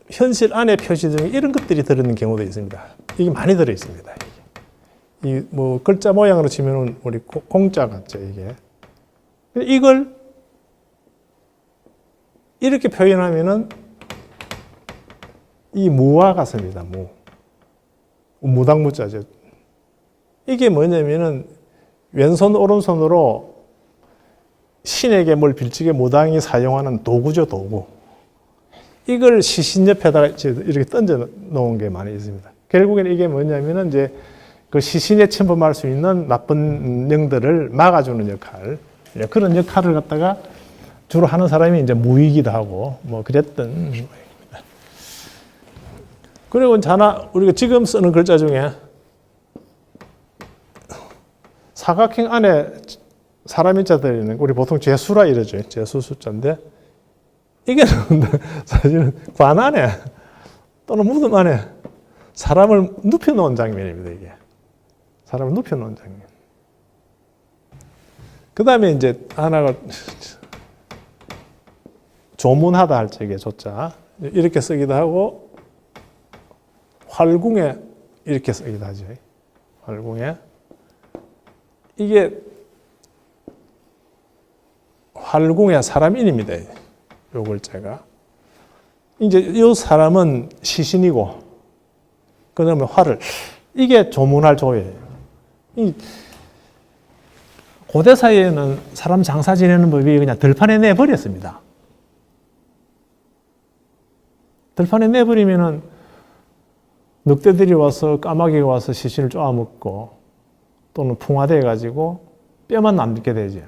현실 안에 표시 중에 이런 것들이 들어있는 경우도 있습니다. 이게 많이 들어있습니다. 이 글자 모양으로 치면은 우리 공자 같죠, 이게. 이걸 이렇게 표현하면은 이 무와 같습니다. 무당무자죠. 이게 뭐냐면은 왼손 오른손으로 신에게 뭘 빌지게 무당이 사용하는 도구죠, 도구. 이걸 시신 옆에다가 이렇게 던져 놓은 게 많이 있습니다. 결국에는 이게 뭐냐면은 이제 그 시신에 침범할 수 있는 나쁜 영들을 막아주는 역할, 그런 역할을 갖다가 주로 하는 사람이 이제 무이기도 하고 그랬던 모양입니다. 그리고 우리가 지금 쓰는 글자 중에 사각형 안에 사람 인자들이 있는, 우리 보통 제수라 이러죠. 제수 숫자인데, 이게 사실은 관 안에 또는 무덤 안에 사람을 눕혀놓은 장면입니다, 이게. 사람을 눕혀놓은 장면. 그 다음에 이제 하나가 조문하다 할 적에 조자 이렇게 쓰기도 하고 활궁에 이렇게 쓰기도 하죠. 활궁에 이게 활궁에 사람 인입니다. 요 글자가 이제 이 사람은 시신이고 그다음에 활을 이게 조문할 조예요. 이 고대 사이에는 사람 장사 지내는 법이 그냥 들판에 내버렸습니다. 들판에 내버리면은 늑대들이 와서 까마귀가 와서 시신을 쪼아먹고 또는 풍화돼 가지고 뼈만 남게 되죠.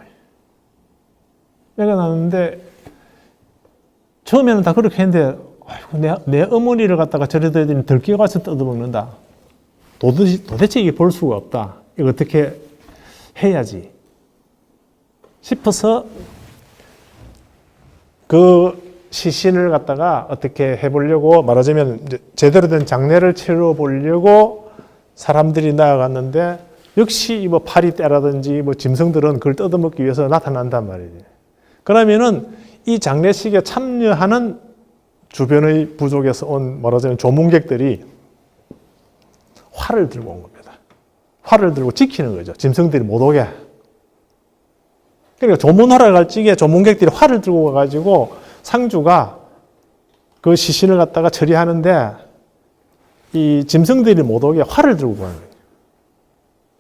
뼈가 남는데 처음에는 다 그렇게 했는데 아이고, 내 어머니를 갖다가 저래다 애들이 들깨가 와서 뜯어먹는다. 도대체 이게 볼 수가 없다. 이거 어떻게 해야지 싶어서 그 시신을 갖다가 어떻게 해보려고 말하자면 이제 제대로 된 장례를 치러 보려고 사람들이 나아갔는데 역시 뭐 파리떼라든지 뭐 짐승들은 그걸 뜯어먹기 위해서 나타난단 말이에요. 그러면은 이 장례식에 참여하는 주변의 부족에서 온 말하자면 조문객들이 활을 들고 온 겁니다. 활을 들고 지키는 거죠. 짐승들이 못 오게. 그러니까 조문하러 갈 적에 조문객들이 활을 들고 와가지고 상주가 그 시신을 갖다가 처리하는데 이 짐승들이 못 오게 활을 들고 가는 거예요.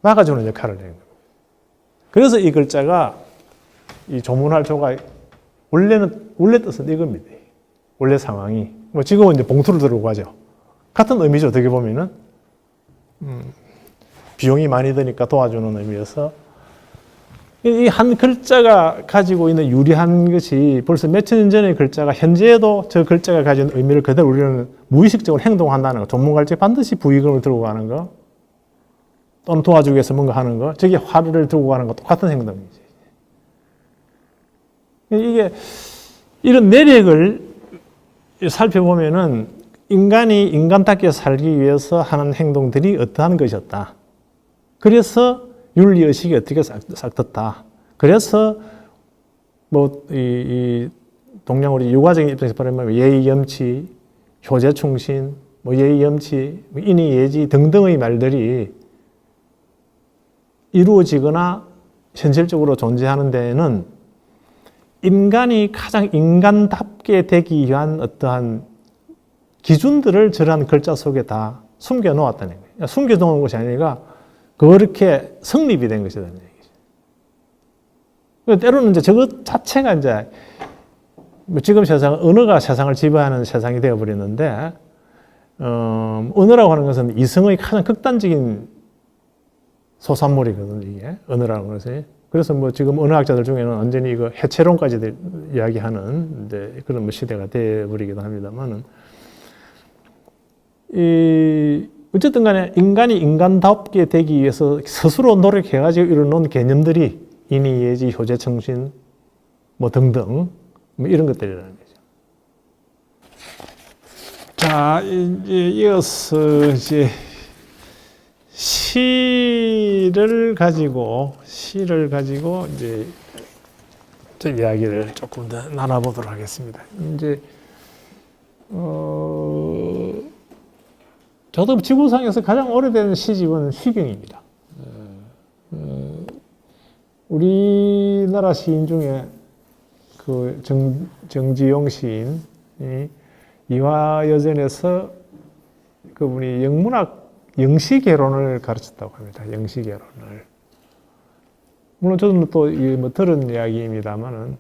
막아주는 역할을 하는 거예요. 그래서 이 글자가 이 조문할 조가 원래 뜻은 이겁니다. 원래 상황이 뭐 지금은 이제 봉투를 들고 가죠. 같은 의미죠. 어떻게 보면은 비용이 많이 드니까 도와주는 의미여서 이 한 글자가 가지고 있는 유리한 것이 벌써 몇천 년 전의 글자가 현재에도 저 글자가 가진 의미를 그대로 우리는 무의식적으로 행동한다는 거. 조문갈 때 반드시 부의금을 들고 가는 거 또는 도와주기 위해서 뭔가 하는 거. 저게 화를 들고 가는 거 똑같은 행동이지. 이게 이런 내력을 살펴보면은 인간이 인간답게 살기 위해서 하는 행동들이 어떠한 것이었다. 그래서 윤리의식이 어떻게 싹 떴다. 그래서 뭐 이 동양 우리 유가적인 입장에서 말하면 예의염치, 효제충신, 뭐 예의염치, 인의예지 등등의 말들이 이루어지거나 현실적으로 존재하는 데에는 인간이 가장 인간답게 되기 위한 어떠한 기준들을 저러한 글자 속에 다 숨겨 놓았다는 거예요. 숨겨 놓은 것이 아니라 그렇게 성립이 된 것이라는 얘기죠. 때로는 이제 저것 자체가 이제 지금 세상은 언어가 세상을 지배하는 세상이 되어버렸는데, 언어라고 하는 것은 이성의 가장 극단적인 소산물이거든요, 이게. 언어라는 것이. 그래서 뭐 지금 언어학자들 중에는 완전히 이거 해체론까지 이야기하는 그런 뭐 시대가 되어버리기도 합니다만은, 어쨌든 간에 인간이 인간답게 되기 위해서 스스로 노력해가지고 이뤄놓은 개념들이 인의, 예지, 효제, 청신 뭐 등등 뭐 이런 것들이라는 거죠. 자, 이제 이어서 이제 시를 가지고 이제 저 이야기를 조금 더 나눠보도록 하겠습니다. 이제 저도 지구상에서 가장 오래된 시집은 시경입니다. 우리나라 시인 중에 그 정지용 시인이 이화여전에서 그분이 영문학 영시개론을 가르쳤다고 합니다. 영시개론을. 물론 저는 또 뭐 들은 이야기입니다만은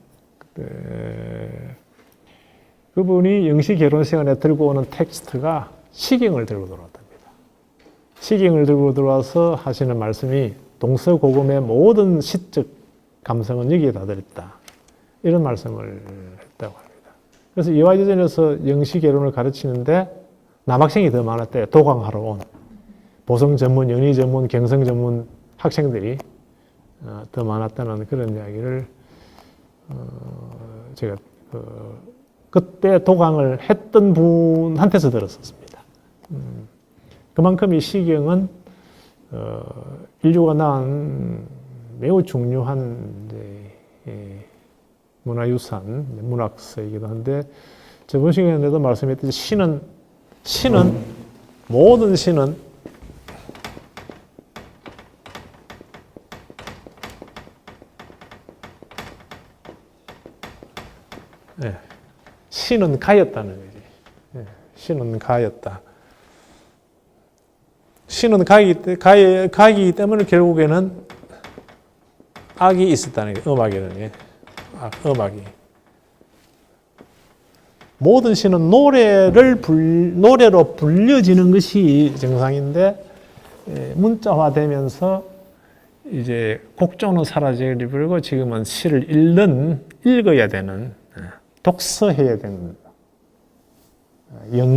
그분이 영시개론 시간에 들고 오는 텍스트가 시경을 들고 들어왔답니다. 시경을 들고 들어와서 하시는 말씀이 동서고금의 모든 시적 감성은 여기에 다 들었다. 이런 말씀을 했다고 합니다. 그래서 이화여전에서 영시개론을 가르치는데 남학생이 더 많았대요. 도강하러 온 보성 전문, 연희 전문, 경성 전문 학생들이 더 많았다는 그런 이야기를 제가 그때 도강을 했던 분한테서 들었었습니다. 그만큼 이 시경은 인류가 낳은 매우 중요한 이제 문화유산, 문학서이기도 한데 저번 시간에도 말씀했듯이 시는 모든 시는 시는 가였다는 거지. 시는 가였다. 시는 가이기 때문에 결국에는 악이 있었다는 거예요. 음악에는. 음악이. 모든 시는 노래로 불려지는 것이 정상인데 문자화되면서 이제 곡조는 사라져버리고 지금은 시를 읽어야 되는, 독서해야 되는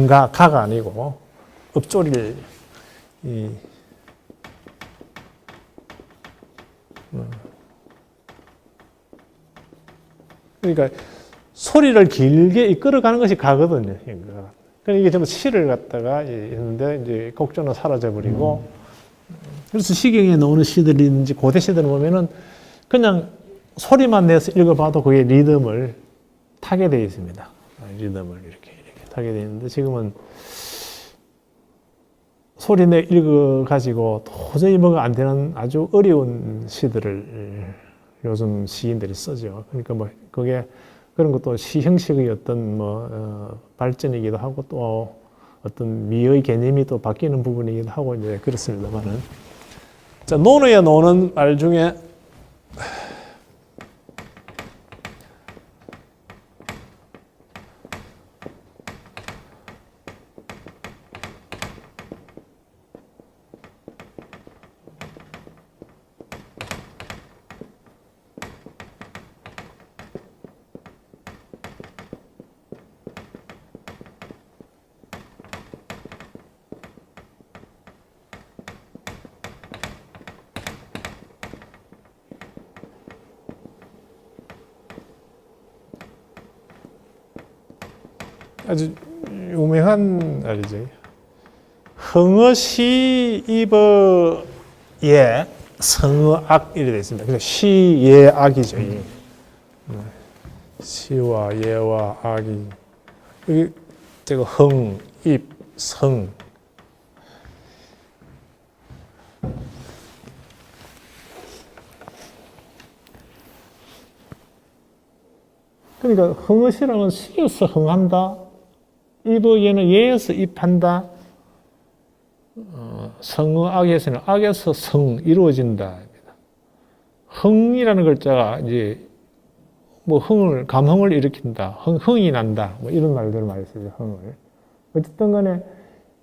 가가 아니고 읊조리를 그러니까 소리를 길게 이끌어가는 것이 가거든요. 그러니까 이게 전부 시를 갖다가 했는데 이제 곡조는 사라져버리고 그래서 시경에 나오는 시들이든지 고대 시들을 보면은 그냥 소리만 내서 읽어봐도 그게 리듬을 타게 되어 있습니다. 리듬을 이렇게 타게 되어 있는데 지금은 소리 내 읽어가지고 도저히 뭐가 안 되는 아주 어려운 시들을 요즘 시인들이 쓰죠. 그러니까 뭐 그게 그런 것도 시 형식의 어떤 발전이기도 하고 또 어떤 미의 개념이 또 바뀌는 부분이기도 하고 이제 그렇습니다만은. 자, 논어에 나오는 말 중에 아주 유명한 말이죠. 흥어시입어예 성어악 이렇게 되어 있습니다. 그래서 시예악이죠. 시와 예와 악이 여기 제가 흥, 입, 성 그러니까 흥어시라는 시에서 흥한다. 입어예는 예에서 입한다. 성어악에서는 악에서 성 이루어진다. 흥이라는 글자가 이제 뭐 감흥을 일으킨다. 흥이 난다. 뭐 이런 말들을 많이 쓰죠. 흥을. 어쨌든 간에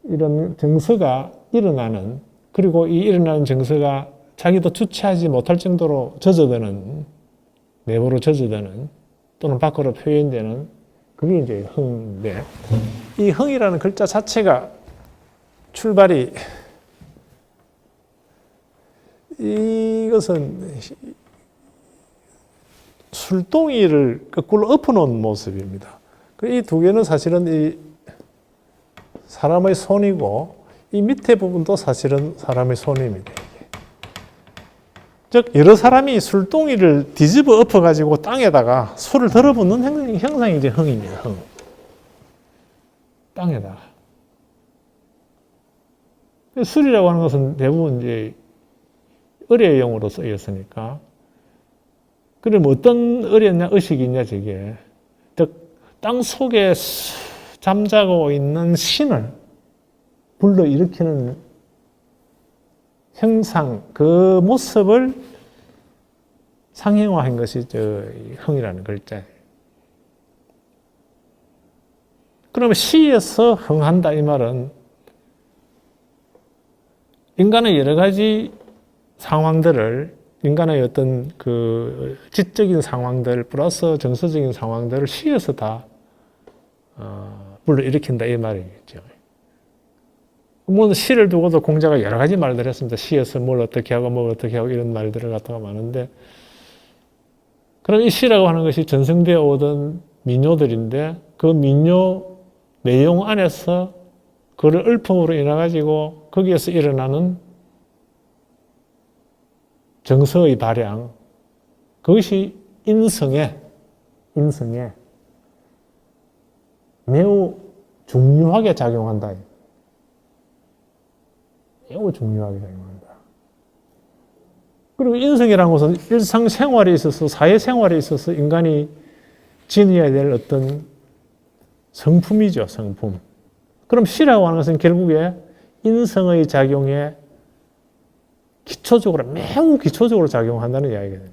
이런 정서가 일어나는, 그리고 이 일어나는 정서가 자기도 주체하지 못할 정도로 젖어드는, 내부로 젖어드는 또는 밖으로 표현되는 그게 이제 흥인데, 이 흥이라는 글자 자체가 출발이 이것은 술동이를 거꾸로 엎어놓은 모습입니다. 이 두 개는 사실은 이 사람의 손이고 이 밑에 부분도 사실은 사람의 손입니다. 즉 여러 사람이 술동이를 뒤집어 엎어가지고 땅에다가 술을 들어붓는 형상이 이제 흥입니다. 흥. 땅에다가. 술이라고 하는 것은 대부분 이제 의례용으로 쓰였으니까. 그럼 어떤 의례냐, 의식이냐, 저게. 즉, 땅 속에 잠자고 있는 신을 불러일으키는 형상, 그 모습을 상형화한 것이 흥이라는 글자예요. 그러면 시에서 흥한다 이 말은 인간의 여러 가지 상황들을, 인간의 어떤 그 지적인 상황들 플러스 정서적인 상황들을 시에서 다 불러일으킨다 이 말이겠죠. 물론 시를 두고도 공자가 여러 가지 말들을 했습니다. 시에서 뭘 어떻게 하고 뭘 어떻게 하고 이런 말들을 갖다가 많은데, 그럼 이 시라고 하는 것이 전승되어 오던 민요들인데 그 민요 내용 안에서 그를 읊음으로 인해 가지고 거기에서 일어나는 정서의 발양, 그것이 인성에 매우 중요하게 작용한다. 매우 중요하게 작용한다. 그리고 인성이라는 것은 일상생활에 있어서, 사회생활에 있어서 인간이 지녀야 될 어떤 성품이죠, 성품. 그럼 시라고 하는 것은 결국에 인성의 작용에 기초적으로, 매우 기초적으로 작용한다는 이야기거든요.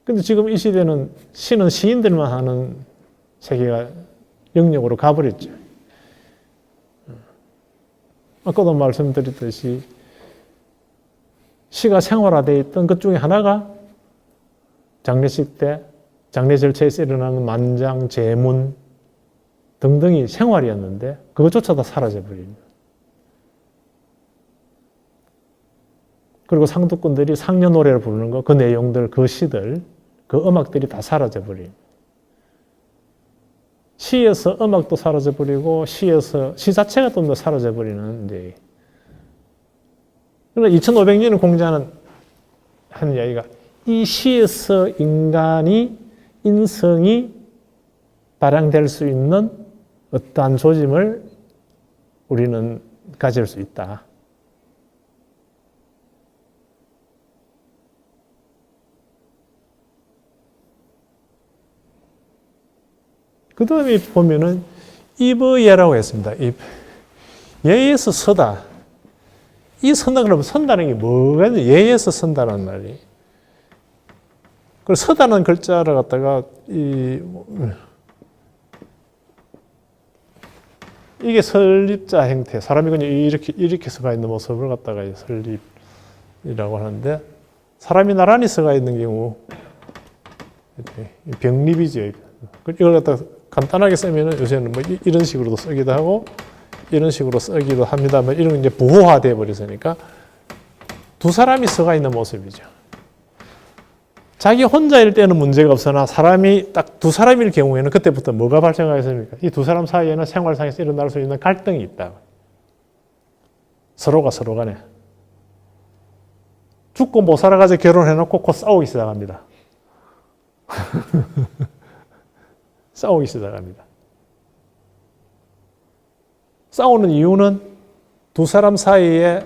근데 지금 이 시대는 시는 시인들만 하는 세계가 영역으로 가버렸죠. 아까도 말씀드렸듯이 시가 생활화되어 있던 것 중에 하나가 장례식 때, 장례 절차에서 일어나는 만장, 제문 등등이 생활이었는데 그것조차도 사라져버립니다. 그리고 상도꾼들이 상려 노래를 부르는 거, 그 내용들, 그 시들, 그 음악들이 다 사라져버립니다. 시에서 음악도 사라져버리고 시에서 시 자체가 좀 더 사라져버리는데, 그러나 2500년의 공자는 하는 이야기가 이 시에서 인성이 발양될 수 있는 어떠한 조짐을 우리는 가질 수 있다. 그 다음에 보면은 입의예라고 했습니다. 예에서 서다. 이 선다 그러면 선다는 게 뭐가 있는? 예에서 선다는 말이. 그리고 서다는 글자를 갖다가 이게 설립자 형태. 사람이 그냥 이렇게 서가 있는 모습을 갖다가 설립이라고 하는데, 사람이 나란히 서가 있는 경우 병립이죠. 이걸 갖다가 간단하게 쓰면은 요새는 뭐 이런 식으로도 쓰기도 하고 이런 식으로 쓰기도 합니다만, 이런 이제 부호화되어 버렸으니까 두 사람이 서가 있는 모습이죠. 자기 혼자일 때는 문제가 없으나 사람이 딱 두 사람일 경우에는 그때부터 뭐가 발생하겠습니까? 이 두 사람 사이에는 생활상에서 일어날 수 있는 갈등이 있다. 서로가 서로 간에. 죽고 못 살아가지고 결혼해놓고 곧 싸우기 시작합니다. 싸우기 시작합니다. 싸우는 이유는 두 사람 사이에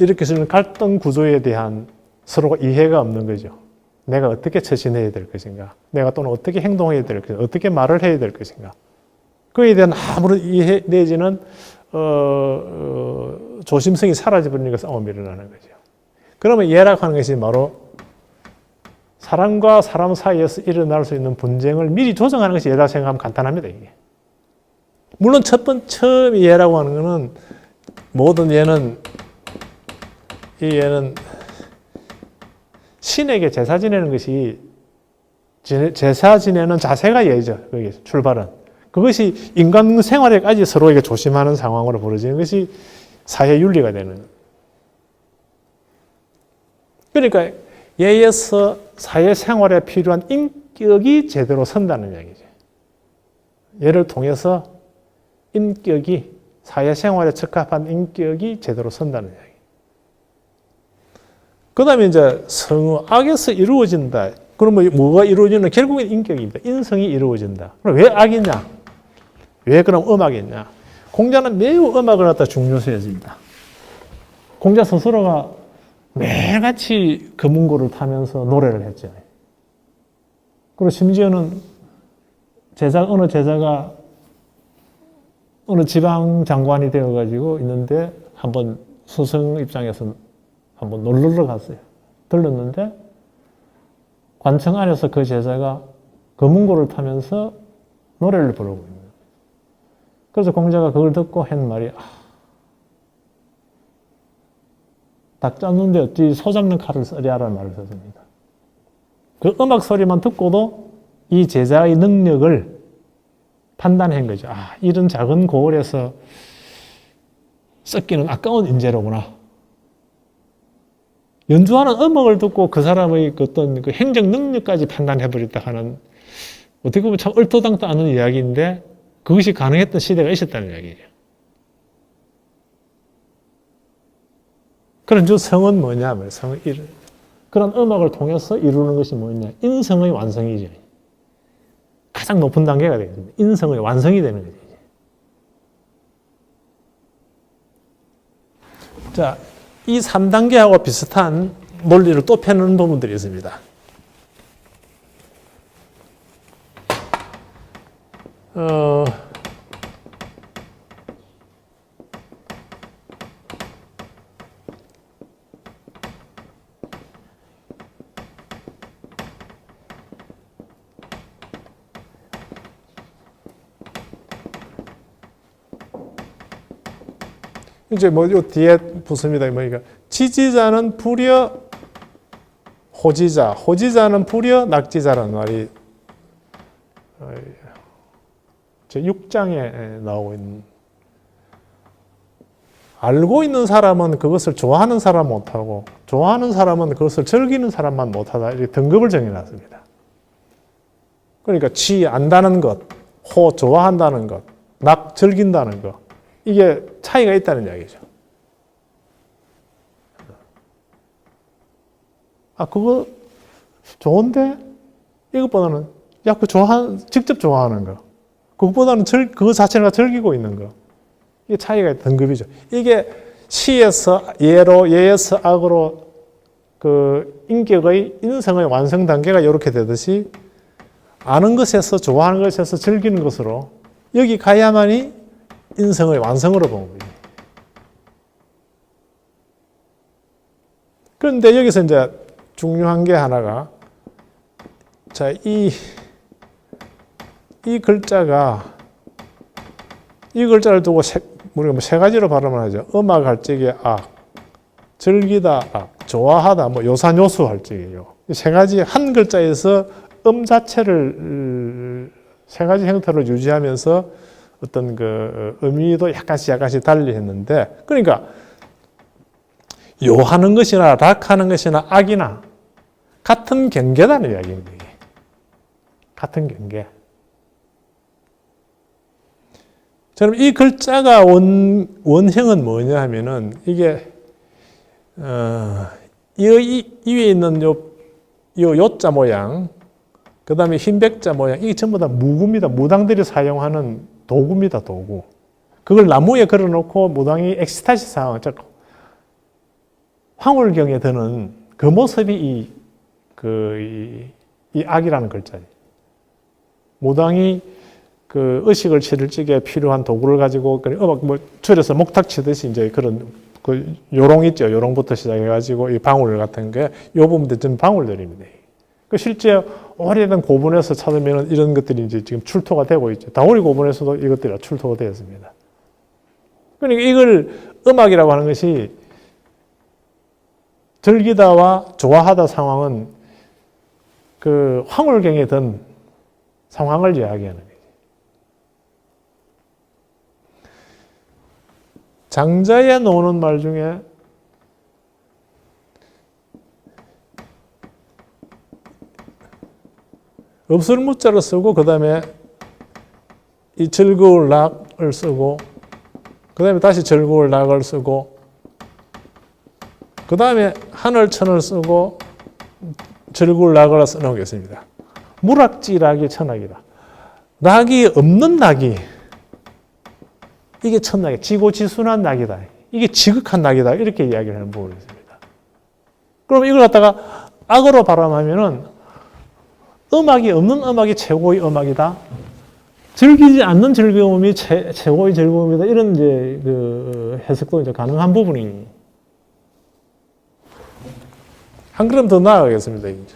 일으켜지는 갈등 구조에 대한 서로가 이해가 없는 거죠. 내가 어떻게 처신해야 될 것인가, 내가 또는 어떻게 행동해야 될 것인가, 어떻게 말을 해야 될 것인가, 그에 대한 아무런 이해 내지는 조심성이 사라져버리니까 싸움이 일어나는 거죠. 그러면 예라고 하는 것이 바로 사람과 사람 사이에서 일어날 수 있는 분쟁을 미리 조정하는 것이 예라고 생각하면 간단합니다, 이게. 물론 처음 예라고 하는 것은 모든 예는, 신에게 제사 지내는 것이, 제사 지내는 자세가 예죠. 그게 출발은. 그것이 인간 생활에까지 서로에게 조심하는 상황으로 벌어지는 것이 사회 윤리가 되는. 그러니까 예에서 사회 생활에 필요한 인격이 제대로 선다는 이야기죠. 예를 통해서 인격이, 사회 생활에 적합한 인격이 제대로 선다는 이야기. 그 다음에 이제 성의, 악에서 이루어진다. 그러면 뭐가 이루어지는? 결국엔 인격입니다. 인성이 이루어진다. 그럼 왜 악이냐? 왜 그럼 음악이냐? 공자는 매우 음악을 갖다 중요시 여깁니다. 공자 스스로가 매일같이 금운고를 타면서 노래를 했잖아요. 그리고 심지어는 어느 제자가 어느 지방 장관이 되어가지고 있는데 한번 스승 입장에서 한번 놀러 갔어요. 들렀는데 관청 안에서 그 제자가 금운고를 타면서 노래를 부르고 있는 거예요. 그래서 공자가 그걸 듣고 한 말이, 닭 잡는데 어찌 소 잡는 칼을 쓰랴라는 말을 썼습니다. 그 음악 소리만 듣고도 이 제자의 능력을 판단한 거죠. 이런 작은 고을에서 썩기는 아까운 인재로구나. 연주하는 음악을 듣고 그 사람의 어떤 그 행정 능력까지 판단해버렸다 하는, 어떻게 보면 참 얼토당토 않은 이야기인데, 그것이 가능했던 시대가 있었다는 이야기죠. 그런 성은 뭐냐? 성은 그런 음악을 통해서 이루는 것이 뭐냐? 인성의 완성이죠. 가장 높은 단계가 되겠습니다. 인성의 완성이 되는 거죠. 자, 이 3단계하고 비슷한 논리를 또 펴는 부분들이 있습니다. 이제 뭐 요 뒤에 붙습니다. 뭐니까 지지자는 불여 호지자, 호지자는 불여 낙지자라는 말이 제 6장에 나오고 있는. 알고 있는 사람은 그것을 좋아하는 사람 못하고 좋아하는 사람은 그것을 즐기는 사람만 못하다. 이렇게 등급을 정해놨습니다. 그러니까 지 안다는 것, 호 좋아한다는 것, 낙 즐긴다는 것, 이게 차이가 있다는 이야기죠. 그거 좋은데? 이것보다는, 직접 좋아하는 거. 그것보다는 그거 자체가 즐기고 있는 거. 이게 차이가 등급이죠. 이게 시에서 예로, 예에서 악으로 그 인격의, 인성의 완성 단계가 이렇게 되듯이 아는 것에서, 좋아하는 것에서 즐기는 것으로 여기 가야만이 인성의 완성으로 보는 거예요. 그런데 여기서 이제 중요한 게 하나가, 자, 이 글자가, 이 글자를 두고 우리가 뭐 세 가지로 발음을 하죠. 음악할 적에 악, 즐기다 악, 좋아하다 뭐 요산요수 할 적에요. 이 세 가지 한 글자에서 자체를 세 가지 형태로 유지하면서 어떤 그 의미도 약간씩 달리 했는데, 그러니까 요하는 것이나 락하는 것이나 악이나 같은 경계라는 이야기입니다. 이게. 같은 경계. 그럼 이 글자가 원형은 뭐냐 하면은 이게 이 위에 있는 요자 모양, 그 다음에 흰백자 모양, 이게 전부 다 무구입니다. 무당들이 사용하는 도구입니다. 도구. 그걸 나무에 걸어놓고 무당이 엑스타시 상황, 황홀경에 드는 그 모습이 이 악이라는 글자예요. 무당이 그 의식을 치를 적에 필요한 도구를 가지고 음악 뭐 줄여서 목탁 치듯이 이제 그런 그 요롱 있죠. 요롱부터 시작해가지고 이 방울 같은 게 요 부분들 전 방울들입니다. 그 실제 오래된 고분에서 찾으면 이런 것들이 이제 지금 출토가 되고 있죠. 다오리 고분에서도 이것들이 출토가 되었습니다. 그러니까 이걸 음악이라고 하는 것이 즐기다와 좋아하다 상황은 그 황홀경에 든 상황을 이야기하는 거예요. 장자에 나오는 말 중에 없을 무자를 쓰고 그 다음에 이 즐거울 낙을 쓰고 그 다음에 다시 즐거울 낙을 쓰고 그 다음에 하늘천을 쓰고 즐거울 낙을 써놓겠습니다. 무락지락이 천낙이다. 낙이 없는 낙이 이게 천낙이야. 지고지순한 낙이다. 이게 지극한 낙이다. 이렇게 이야기를 하는 부분이 있습니다. 그럼 이걸 갖다가 악으로 발음하면은 음악이 없는 음악이 최고의 음악이다. 즐기지 않는 즐거움이 최고의 즐거움이다. 이런 이제 그 해석도 이제 가능한 부분이. 한 걸음 더 나아가겠습니다. 이제.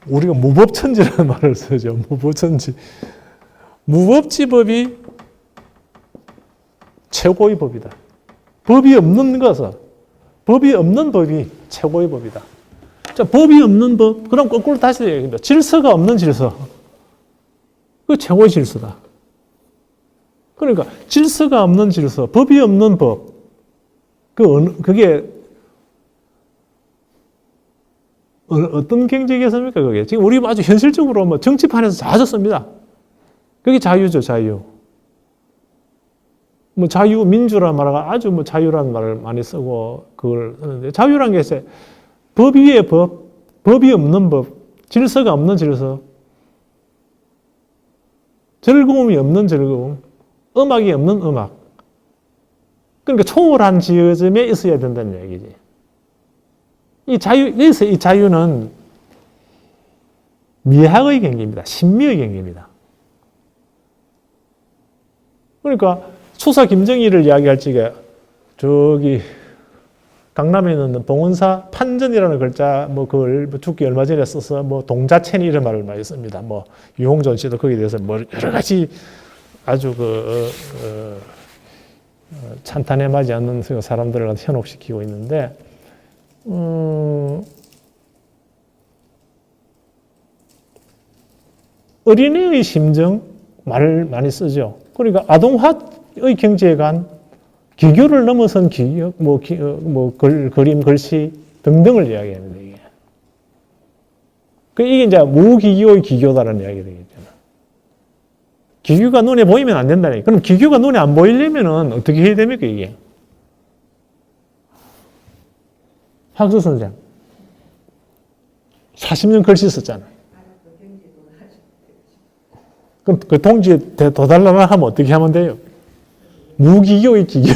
우리가 무법천지라는 말을 쓰죠. 무법천지. 무법지법이 최고의 법이다. 법이 없는 것은, 법이 없는 법이 최고의 법이다. 자, 법이 없는 법, 그럼 거꾸로 다시 얘기합니다. 질서가 없는 질서. 그 최고의 질서다. 그러니까 질서가 없는 질서, 법이 없는 법. 그게 어떤 경제겠습니까, 그게? 지금 우리 아주 현실적으로 뭐 정치판에서 자주 씁니다. 그게 자유죠, 자유. 뭐 자유, 민주란 말과 아주 뭐 자유라는 말을 많이 쓰고 그걸 쓰는데 자유란 게 있어요. 법 위에 법, 법이 없는 법, 질서가 없는 질서, 즐거움이 없는 즐거움, 음악이 없는 음악. 그러니까 초월한 지점에 있어야 된다는 얘기지. 이 자유, 그래서 이 자유는 미학의 경계입니다. 신미의 경계입니다. 그러니까 수사 김정일을 이야기할 적에 저기 강남에 있는 봉은사 판전이라는 글자 뭐 그걸 죽기 얼마 전에 써서 뭐 동자첸 이런 말을 많이 씁니다. 뭐 유홍전 씨도 거기에 대해서 뭐 여러 가지 아주 찬탄에 맞지 않는 사람들을 현혹시키고 있는데 어린애의 심정 말을 많이 쓰죠. 그러니까 아동화의 경지에 간 기교를 넘어선 기교, 그림, 글씨 등등을 이야기합니다. 이게. 이게 이제 무기교의 기교다라는 이야기가 되겠잖아. 기교가 눈에 보이면 안 된다니. 그럼 기교가 눈에 안 보이려면은 어떻게 해야 됩니까, 이게? 학수 선생. 40년 글씨 썼잖아요. 그럼 그 동지에 더 달라나 하면 어떻게 하면 돼요? 무기교의 기교.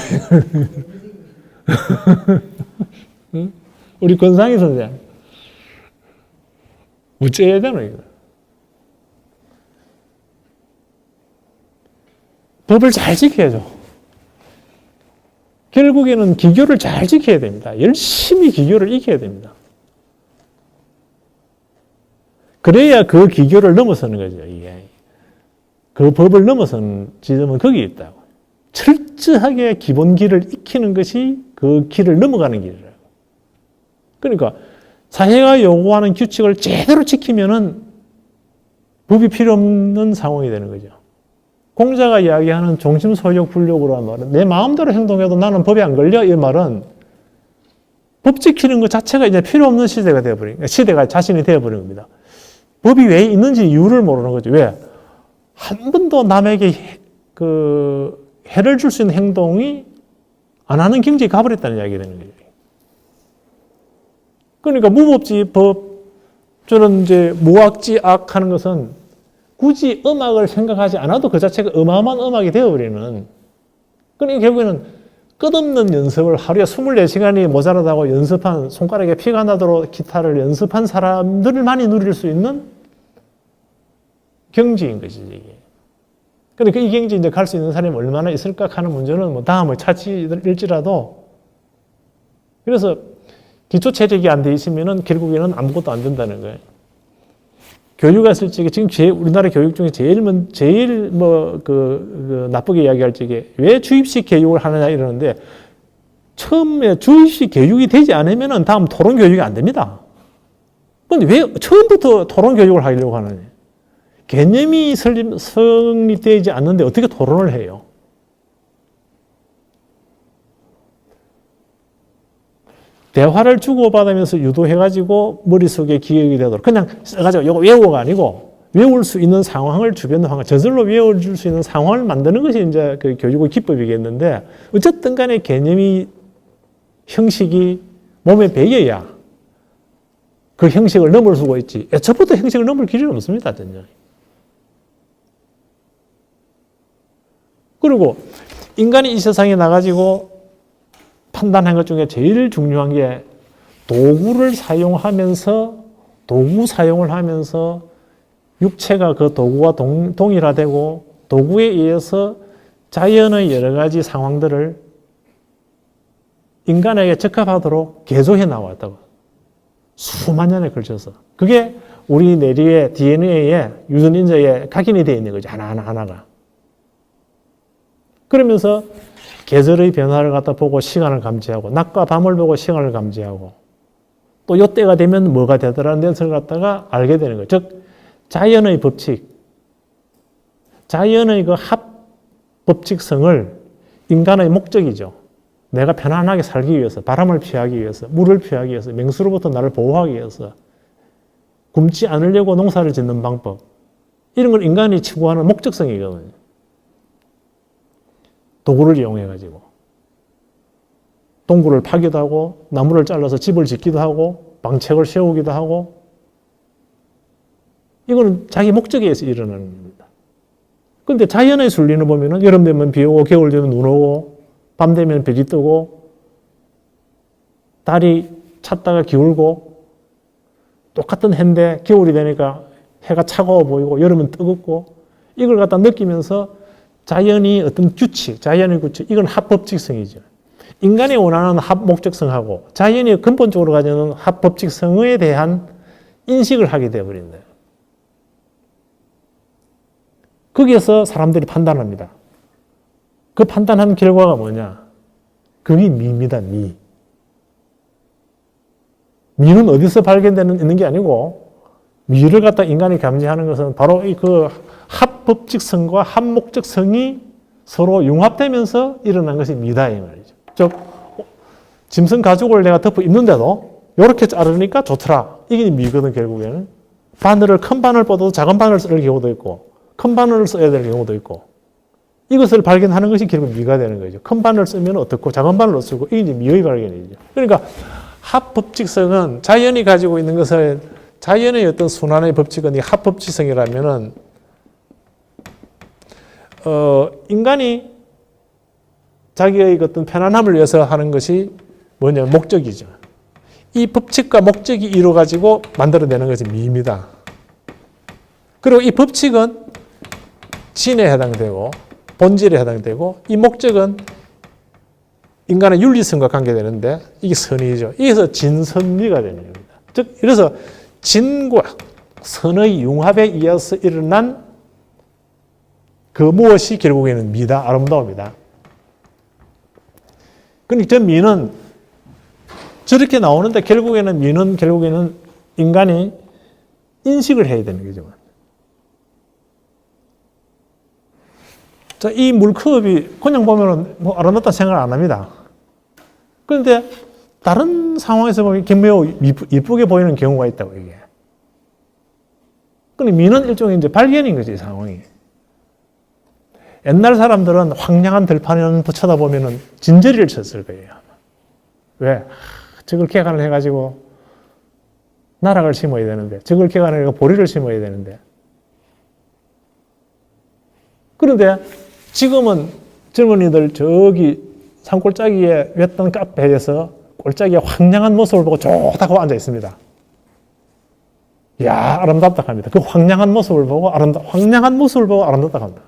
응? 우리 권상희 선생. 어째야 되나, 이거? 법을 잘 지켜야죠. 결국에는 기교를 잘 지켜야 됩니다. 열심히 기교를 익혀야 됩니다. 그래야 그 기교를 넘어서는 거죠, 이게. 그 법을 넘어선 지점은 거기에 있다고. 철저하게 기본 길을 익히는 것이 그 길을 넘어가는 길이라고. 그러니까 사회가 요구하는 규칙을 제대로 지키면은 법이 필요 없는 상황이 되는 거죠. 공자가 이야기하는 종심소욕 불욕으로 한 말은 내 마음대로 행동해도 나는 법에 안 걸려 이 말은 법 지키는 것 자체가 이제 필요 없는 시대가 되어버린 시대가 자신이 되어버린 겁니다. 법이 왜 있는지 이유를 모르는 거죠. 왜? 한 번도 남에게 해를 줄 수 있는 행동이 안 하는 경지에 가버렸다는 이야기가 되는 거예요. 그러니까 무법지법, 저는 이제 무악지악 하는 것은 굳이 음악을 생각하지 않아도 그 자체가 어마어마한 음악이 되어버리는. 그러니까 결국에는 끝없는 연습을 하루에 24시간이 모자라다고 연습한, 손가락에 피가 나도록 기타를 연습한 사람들만이 누릴 수 있는 경지인 것이지, 이게. 근데 이 경지에 이제 갈 수 있는 사람이 얼마나 있을까 하는 문제는 뭐 다음을 차치일지라도, 그래서 기초 체력이 안 돼 있으면은 결국에는 아무것도 안 된다는 거예요. 교육을 했을 적에 지금 우리나라 교육 중에 제일 나쁘게 이야기할 적에 왜 주입식 교육을 하느냐 이러는데 처음에 주입식 교육이 되지 않으면은 다음 토론 교육이 안 됩니다. 근데 왜 처음부터 토론 교육을 하려고 하느냐? 개념이 성립되지 않는데 어떻게 토론을 해요? 대화를 주고받으면서 유도해가지고 머릿속에 기억이 되도록 그냥 써가지고 이거 외우고가 아니고 외울 수 있는 상황을 주변 상황, 저절로 외워줄 수 있는 상황을 만드는 것이 이제 그 교육의 기법이겠는데 어쨌든 간에 개념이 형식이 몸에 배겨야 그 형식을 넘을 수가 있지. 애초부터 형식을 넘을 길이 없습니다. 전혀. 그리고 인간이 이 세상에 나가지고 판단한 것 중에 제일 중요한 게 도구 사용을 하면서 육체가 그 도구와 동일화되고 도구에 의해서 자연의 여러 가지 상황들을 인간에게 적합하도록 개조해 나왔다고. 수만 년에 걸쳐서. 그게 우리 내리의 DNA에 유전인자에 각인이 되어 있는 거죠. 하나가. 그러면서 계절의 변화를 갖다 보고 시간을 감지하고 낮과 밤을 보고 시간을 감지하고 또 이때가 되면 뭐가 되더라는 것을 갖다가 알게 되는 거예요. 즉 자연의 법칙, 자연의 그 합법칙성을 인간의 목적이죠. 내가 편안하게 살기 위해서, 바람을 피하기 위해서, 물을 피하기 위해서, 맹수로부터 나를 보호하기 위해서 굶지 않으려고 농사를 짓는 방법. 이런 걸 인간이 추구하는 목적성이거든요. 도구를 이용해가지고. 동굴을 파기도 하고, 나무를 잘라서 집을 짓기도 하고, 방책을 세우기도 하고, 이거는 자기 목적에 의해서 일어나는 겁니다. 그런데 자연의 순리를 보면은 여름 되면 비 오고, 겨울 되면 눈 오고, 밤 되면 별이 뜨고, 달이 찼다가 기울고, 똑같은 해인데 겨울이 되니까 해가 차가워 보이고, 여름은 뜨겁고, 이걸 갖다 느끼면서 자연이 어떤 규칙, 자연의 규칙, 이건 합법칙성이죠. 인간이 원하는 합목적성하고 자연이 근본적으로 가지는 합법칙성에 대한 인식을 하게 되어버린다. 거기에서 사람들이 판단합니다. 그 판단한 결과가 뭐냐? 그게 미입니다, 미. 미는 어디서 발견되는 게 아니고, 미를 갖다 인간이 감지하는 것은 바로 그 합법칙성과 합목적성이 서로 융합되면서 일어난 것이 미다, 이 말이죠. 즉, 짐승 가죽을 내가 덮어 입는데도 이렇게 자르니까 좋더라. 이게 미거든, 결국에는. 바늘을, 큰 바늘 뻗어도 작은 바늘을 쓸 경우도 있고, 큰 바늘을 써야 될 경우도 있고, 이것을 발견하는 것이 결국 미가 되는 거죠. 큰 바늘을 쓰면 어떻고, 작은 바늘을 쓰고, 이게 이제 미의 발견이죠. 그러니까, 합법칙성은 자연이 가지고 있는 것은 자연의 어떤 순환의 법칙은 이 합법칙성이라면은, 인간이 자기의 어떤 편안함을 위해서 하는 것이 뭐냐면 목적이죠. 이 법칙과 목적이 이루어가지고 만들어내는 것이 미입니다. 그리고 이 법칙은 진에 해당되고 본질에 해당되고 이 목적은 인간의 윤리성과 관계되는데 이게 선이죠. 이게서 진선미가 되는 겁니다. 즉, 그래서 진과 선의 융합에 의해서 일어난 그 무엇이 결국에는 미다, 아름다움이다. 그러니까 저 미는 저렇게 나오는데 결국에는 인간이 인식을 해야 되는 거죠. 자, 이 물컵이 그냥 보면은 뭐 아름답다 생각 안 합니다. 그런데 다른 상황에서 보면 매우 이쁘게 보이는 경우가 있다고, 이게. 근데 미는 일종의 이제 발견인 거지, 이 상황이. 옛날 사람들은 황량한 들판을 쳐다보면은 진저리를 쳤을 거예요. 왜? 저걸 개간을 해가지고 나락을 심어야 되는데, 저걸 개간을 해서 보리를 심어야 되는데. 그런데 지금은 젊은이들 저기 산골짜기에 외딴 카페에서 골짜기의 황량한 모습을 보고 좋다고 앉아 있습니다. 이야, 아름답다 합니다. 그 황량한 모습을 보고 아름답다 합니다.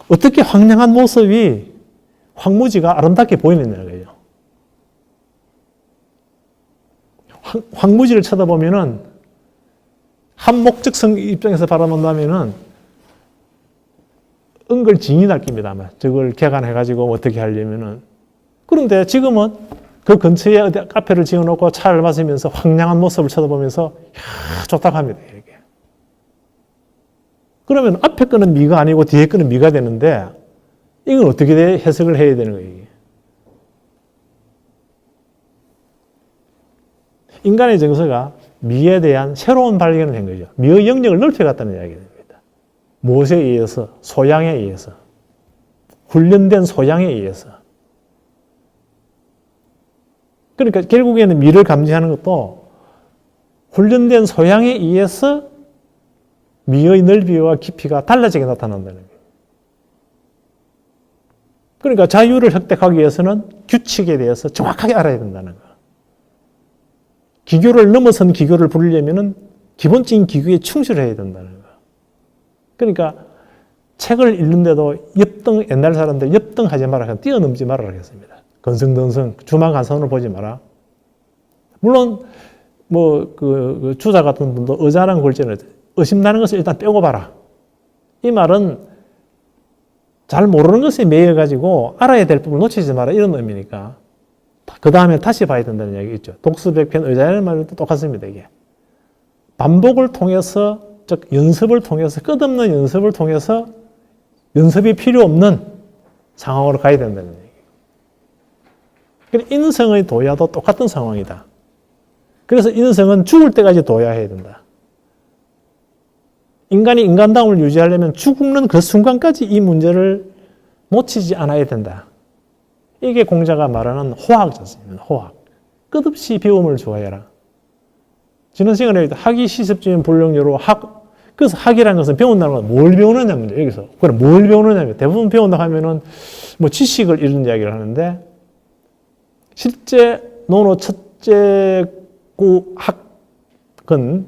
어떻게 황량한 모습이 황무지가 아름답게 보이느냐는 거예요. 황무지를 쳐다보면은 한목적성 입장에서 바라본다면은 은근 진이 날 겁니다. 아마 저걸 개간해가지고 어떻게 하려면은. 그런데 지금은 그 근처에 어디 카페를 지어놓고 차를 마시면서 황량한 모습을 쳐다보면서 이야, 좋다고 합니다. 이렇게. 그러면 앞에 거는 미가 아니고 뒤에 거는 미가 되는데 이건 어떻게 해석을 해야 되는 거예요? 인간의 정서가 미에 대한 새로운 발견을 한 거죠. 미의 영역을 넓혀갔다는 이야기가 됩니다. 무엇에 의해서? 소양에 의해서. 훈련된 소양에 의해서. 그러니까 결국에는 미를 감지하는 것도 훈련된 소양에 의해서 미의 넓이와 깊이가 달라지게 나타난다는 거예요. 그러니까 자유를 획득하기 위해서는 규칙에 대해서 정확하게 알아야 된다는 거. 기교를 넘어선 기교를 부리려면 기본적인 기교에 충실해야 된다는 거. 그러니까 책을 읽는데도 옛날 사람들 엽등하지 마라, 뛰어넘지 말아라 했습니다. 건성던성, 주망간선을 보지 마라. 물론 그 주자 같은 분도 의자라는 글자는 의심나는 것을 일단 빼고 봐라. 이 말은 잘 모르는 것에 매여가지고 알아야 될 부분을 놓치지 마라, 이런 의미니까. 그 다음에 다시 봐야 된다는 이야기 있죠. 독수백편 의자라는 말도 똑같습니다, 이게. 반복을 통해서, 즉 연습을 통해서, 끝없는 연습을 통해서 연습이 필요 없는 상황으로 가야 된다는 얘기예요. 인성의 도야도 똑같은 상황이다. 그래서 인성은 죽을 때까지 둬야 된다. 인간이 인간다움을 유지하려면 죽는 그 순간까지 이 문제를 놓치지 않아야 된다. 이게 공자가 말하는 호학자입니다. 호학. 끝없이 배움을 좋아해라. 지난 시간에 학이 시습지면 불령여로 학. 그래서 학이라는 것은 배운다는 건 뭘 배우느냐입니다. 여기서. 그럼 뭘 배우느냐면 대부분 배운다 하면은 뭐 지식을 이런 이야기를 하는데 실제 논어 첫째 구 학은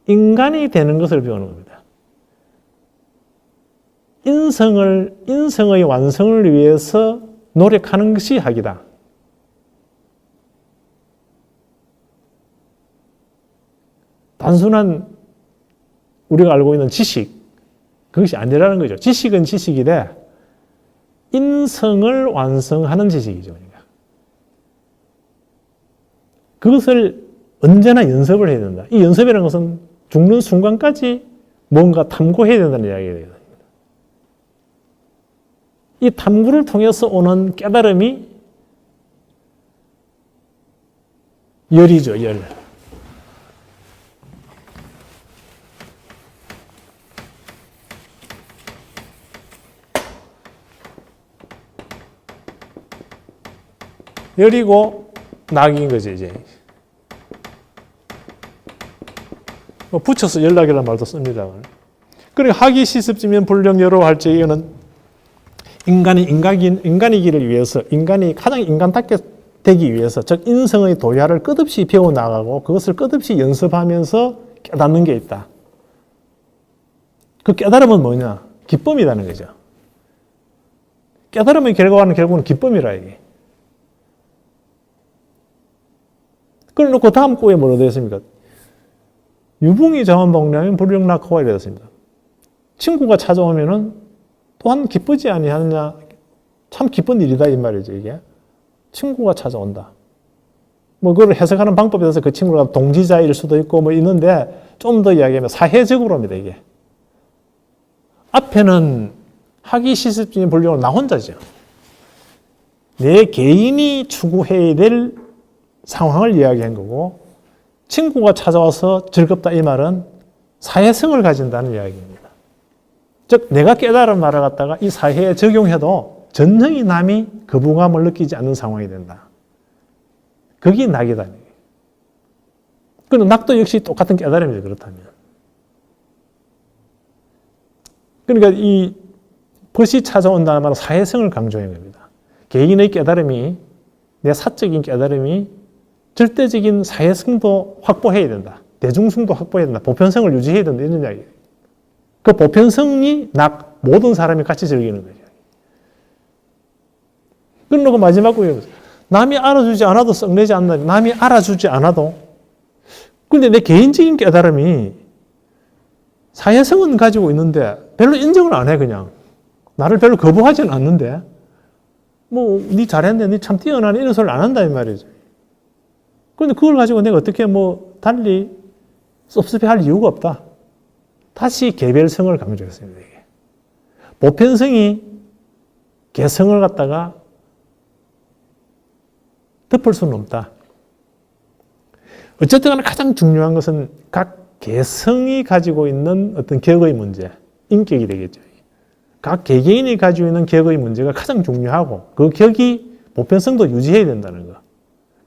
인간이 되는 것을 배우는 겁니다. 인성의 완성을 위해서 노력하는 것이 학이다. 단순한 우리가 알고 있는 지식, 그것이 아니라는 거죠. 지식은 지식이래. 인성을 완성하는 지식이죠. 그러니까. 그것을 언제나 연습을 해야 된다. 이 연습이라는 것은 죽는 순간까지 뭔가 탐구해야 된다는 이야기예요. 이 탐구를 통해서 오는 깨달음이 열이죠, 열. 열이고 낙인 거지, 이제. 붙여서 연락이라는 말도 씁니다. 그러니까 학이 시습지면 불령여로 할지 이거는 인간이기를 위해서, 인간이 가장 인간답게 되기 위해서, 즉 인성의 도야를 끝없이 배워나가고 그것을 끝없이 연습하면서 깨닫는 게 있다. 그 깨달음은 뭐냐? 기쁨이라는 거죠. 깨달음의 결과는 결국은 기쁨이라 이게. 그래 놓고 다음 구에 뭐로 되어 있습니까? 유붕이 자원복량인 불령락호가 되어 있습니다. 친구가 찾아오면은 또한 기쁘지 아니하느냐. 참 기쁜 일이다 이 말이죠 이게. 친구가 찾아온다. 뭐 그걸 해석하는 방법에 대해서 그 친구가 동지자일 수도 있고 뭐 있는데 좀 더 이야기하면 사회적으로 합니다 이게. 앞에는 학이 시습적인 불령은 나 혼자죠. 내 개인이 추구해야 될 상황을 이야기한 거고 친구가 찾아와서 즐겁다 이 말은 사회성을 가진다는 이야기입니다. 즉 내가 깨달은 말을 갖다가 이 사회에 적용해도 전혀 남이 거부감을 느끼지 않는 상황이 된다. 그게 낙이다. 그런데 낙도 역시 똑같은 깨달음이죠. 그렇다면. 그러니까 이 벗이 찾아온다는 말은 사회성을 강조한 겁니다. 개인의 깨달음이 내 사적인 깨달음이 절대적인 사회성도 확보해야 된다. 대중성도 확보해야 된다. 보편성을 유지해야 된다. 이런 이야기예요. 그 보편성이 모든 사람이 같이 즐기는 거죠. 그러고 마지막 구에 남이 알아주지 않아도 썩내지 않는다. 남이 알아주지 않아도. 그런데 내 개인적인 깨달음이 사회성은 가지고 있는데 별로 인정을 안 해 그냥. 나를 별로 거부하지는 않는데 뭐 네 잘했네, 네 참 뛰어나네 이런 소리를 안 한다 이 말이죠. 그런데 그걸 가지고 내가 어떻게 뭐 달리 섭섭해할 이유가 없다. 다시 개별성을 강조했습니다. 이게. 보편성이 개성을 갖다가 덮을 수는 없다. 어쨌든 간에 가장 중요한 것은 각 개성이 가지고 있는 어떤 격의 문제, 인격이 되겠죠. 각 개개인이 가지고 있는 격의 문제가 가장 중요하고 그 격이 보편성도 유지해야 된다는 거.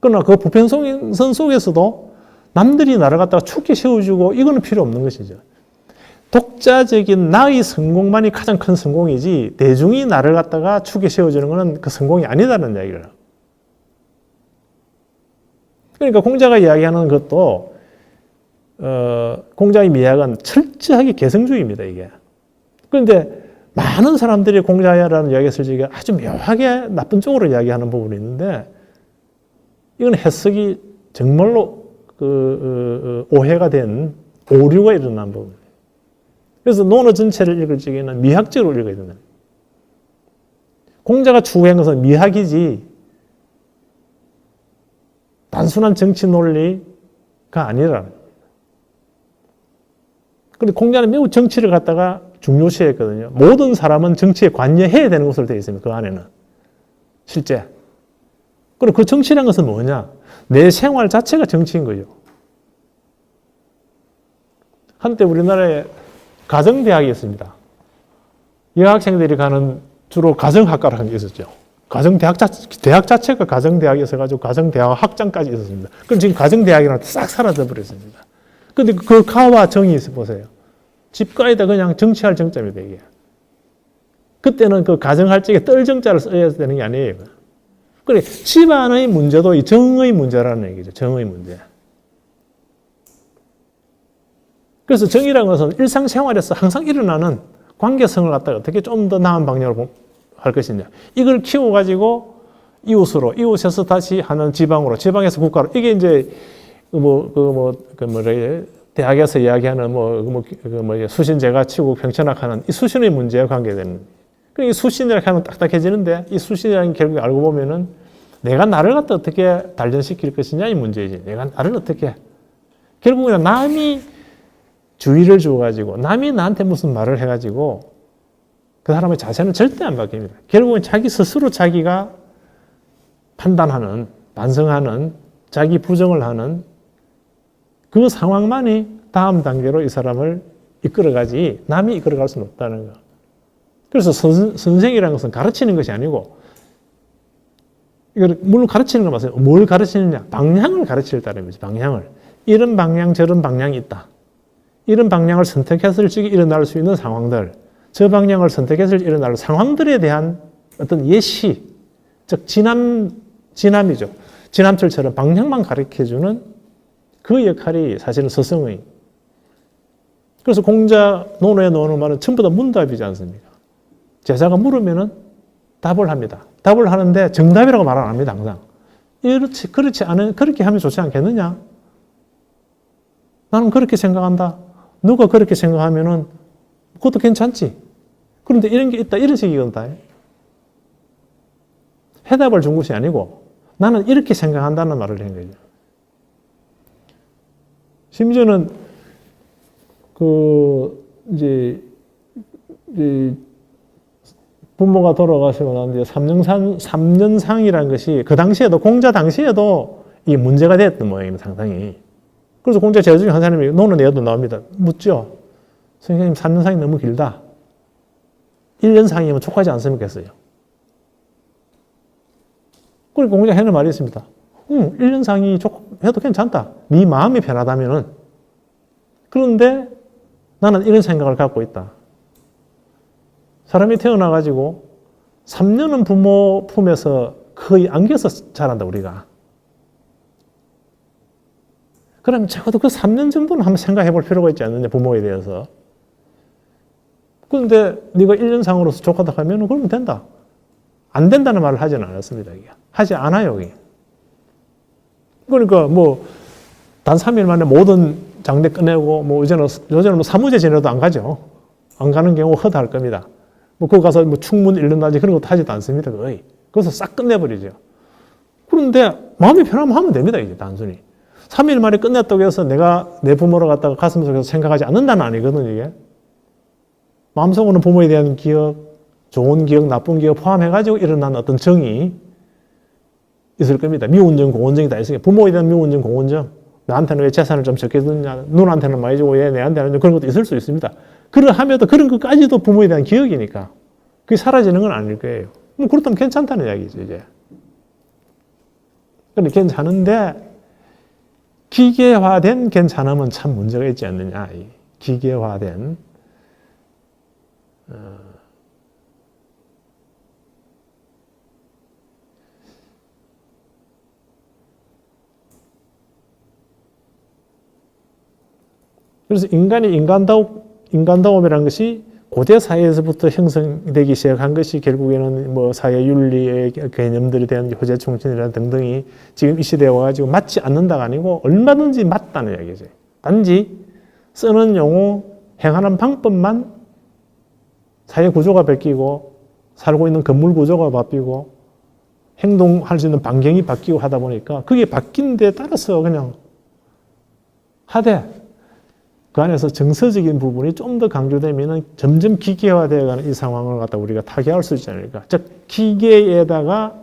그러나 그 보편성 속에서도 남들이 나를 갖다가 축게 세워주고 이거는 필요 없는 것이죠. 독자적인 나의 성공만이 가장 큰 성공이지 대중이 나를 갖다가 축에 세워주는 것은 그 성공이 아니다는 이야기를 하고. 그러니까 공자가 이야기하는 것도 공자의 미학은 철저하게 개성주의입니다. 이게. 그런데 많은 사람들이 공자라는 이야기를 쓸 때 아주 묘하게 나쁜 쪽으로 이야기하는 부분이 있는데 이건 해석이 정말로 오해가 된 오류가 일어난 부분. 그래서 논어 전체를 읽을 적에는 미학적으로 읽어야 된다. 공자가 추구한 것은 미학이지 단순한 정치 논리가 아니라는 겁니다. 그런데 공자는 매우 정치를 갖다가 중요시했거든요. 모든 사람은 정치에 관여해야 되는 것으로 되어 있습니다. 그 안에는. 실제. 그리고 그 정치라는 것은 뭐냐? 내 생활 자체가 정치인 거죠. 한때 우리나라에 가정대학이 있습니다. 여학생들이 가는 주로 가정학과라는 게 있었죠. 대학 자체가 가정대학이 있어가지고 가정대학 학장까지 있었습니다. 그럼 지금 가정대학이랑 싹 사라져 버렸습니다. 근데 그 가와 정이 있어 보세요. 집가에다 그냥 정치할 정자입니다, 이게. 그때는 그 가정할 적에 떨정자를 써야 되는 게 아니에요. 그래, 집안의 문제도 이 정의 문제라는 얘기죠. 정의 문제. 그래서 정의라는 것은 일상생활에서 항상 일어나는 관계성을 갖다가 어떻게 좀 더 나은 방향으로 할 것이냐. 이걸 키워가지고 이웃으로, 이웃에서 다시 하는 지방으로, 지방에서 국가로. 이게 이제 대학에서 이야기하는 수신제가 치고 평천학하는 이 수신의 문제에 관계되는. 이 수신이라고 하면 딱딱해지는데 이 수신이라는 게 결국 알고 보면은 내가 나를 갖다 어떻게 단련시킬 것이냐 이 문제이지. 내가 나를 어떻게. 결국은 남이 주의를 줘가지고 남이 나한테 무슨 말을 해가지고 그 사람의 자세는 절대 안 바뀝니다. 결국은 자기 스스로 자기가 판단하는, 반성하는, 자기 부정을 하는 그 상황만이 다음 단계로 이 사람을 이끌어가지 남이 이끌어갈 수는 없다는 거. 그래서 선생이라는 것은 가르치는 것이 아니고 이걸 물론 가르치는 거 맞아요. 뭘 가르치느냐? 방향을 가르칠 따름이죠. 방향을. 이런 방향, 저런 방향이 있다. 이런 방향을 선택했을 적에 일어날 수 있는 상황들, 저 방향을 선택했을 때 일어날 상황들에 대한 어떤 예시, 즉 진함이죠. 진함철처럼 방향만 가르쳐주는 그 역할이 사실은 스승의. 그래서 공자 논어에 나오는 말은 전부 다 문답이지 않습니까? 제자가 물으면은 답을 합니다. 답을 하는데 정답이라고 말 안 합니다, 항상. 그렇지 않은, 그렇게 하면 좋지 않겠느냐? 나는 그렇게 생각한다. 누가 그렇게 생각하면은 그것도 괜찮지. 그런데 이런 게 있다, 이런 식이거든. 해답을 준 것이 아니고 나는 이렇게 생각한다는 말을 한 거죠. 심지어는 이제 부모가 돌아가시고 난 뒤에 3년상이라는 것이 그 당시에도, 공자 당시에도 이 문제가 됐던 모양입니다, 상당히. 그래서 공자 제자 중에 한 사람이 논어내도 나옵니다. 묻죠. 선생님, 3년상이 너무 길다. 1년상이면 촉하지 않습니까? 했어요. 그러니까 공자 하는 말이 있습니다. 1년상이 해도 괜찮다. 네 마음이 편하다면은. 그런데 나는 이런 생각을 갖고 있다. 사람이 태어나가지고 3년은 부모 품에서 거의 안겨서 자란다, 우리가. 그럼 적어도 그 3년 정도는 한번 생각해 볼 필요가 있지 않느냐, 부모에 대해서. 그런데 네가 1년상으로서 족하다 하면 그러면 된다. 안 된다는 말을 하지는 않았습니다. 이게. 하지 않아요. 이게. 그러니까 단 3일 만에 모든 장례 끝내고 요새는 사무제 지내도 안 가죠. 안 가는 경우가 허다할 겁니다. 거기 가서 충문 읽는다든지 그런 것도 하지도 않습니다. 거의. 그래서 싹 끝내버리죠. 그런데 마음이 편하면 하면 됩니다. 이제 단순히. 3일 만에 끝냈다고 해서 내가 내 부모를 갖다가 가슴속에서 생각하지 않는다는 아니거든, 이게. 마음속으로는 부모에 대한 기억, 좋은 기억, 나쁜 기억 포함해가지고 일어난 어떤 정이 있을 겁니다. 미운정, 공운정이 다 있으니까. 부모에 대한 미운정, 공운정. 나한테는 왜 재산을 좀 적게 줬냐, 누나한테는 많이 주고 왜 내한테는 그런 것도 있을 수 있습니다. 그러하면도 그런 것까지도 부모에 대한 기억이니까 그게 사라지는 건 아닐 거예요. 그렇다면 괜찮다는 이야기죠, 이제. 그런데 괜찮은데 기계화된 괜찮음은 참 문제가 있지 않느냐. 기계화된 그래서 인간이 인간다움이라는 것이 고대 사회에서부터 형성되기 시작한 것이 결국에는 사회 윤리의 개념들에 대한 호재 충신이라는 등등이 지금 이 시대에 와가지고 맞지 않는다가 아니고 얼마든지 맞다는 이야기죠. 단지 쓰는 용어, 행하는 방법만 사회 구조가 바뀌고 살고 있는 건물 구조가 바뀌고 행동할 수 있는 반경이 바뀌고 하다 보니까 그게 바뀐 데 따라서 그냥 하되 그 안에서 정서적인 부분이 좀 더 강조되면 점점 기계화되어가는 이 상황을 갖다 우리가 타개할 수 있지 않을까. 즉 기계에다가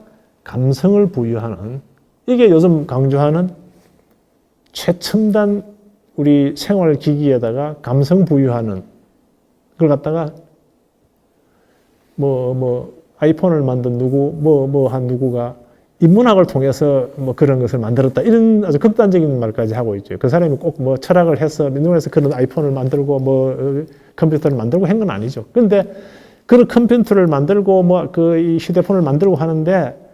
감성을 부여하는, 이게 요즘 강조하는 최첨단 우리 생활기기에다가 감성 부여하는 그걸 갖다가 아이폰을 만든 누구가 인문학을 통해서 그런 것을 만들었다. 이런 아주 극단적인 말까지 하고 있죠. 그 사람이 꼭 철학을 해서 민중에서 그런 아이폰을 만들고 컴퓨터를 만들고 한 건 아니죠. 그런데 그런 컴퓨터를 만들고 이 휴대폰을 만들고 하는데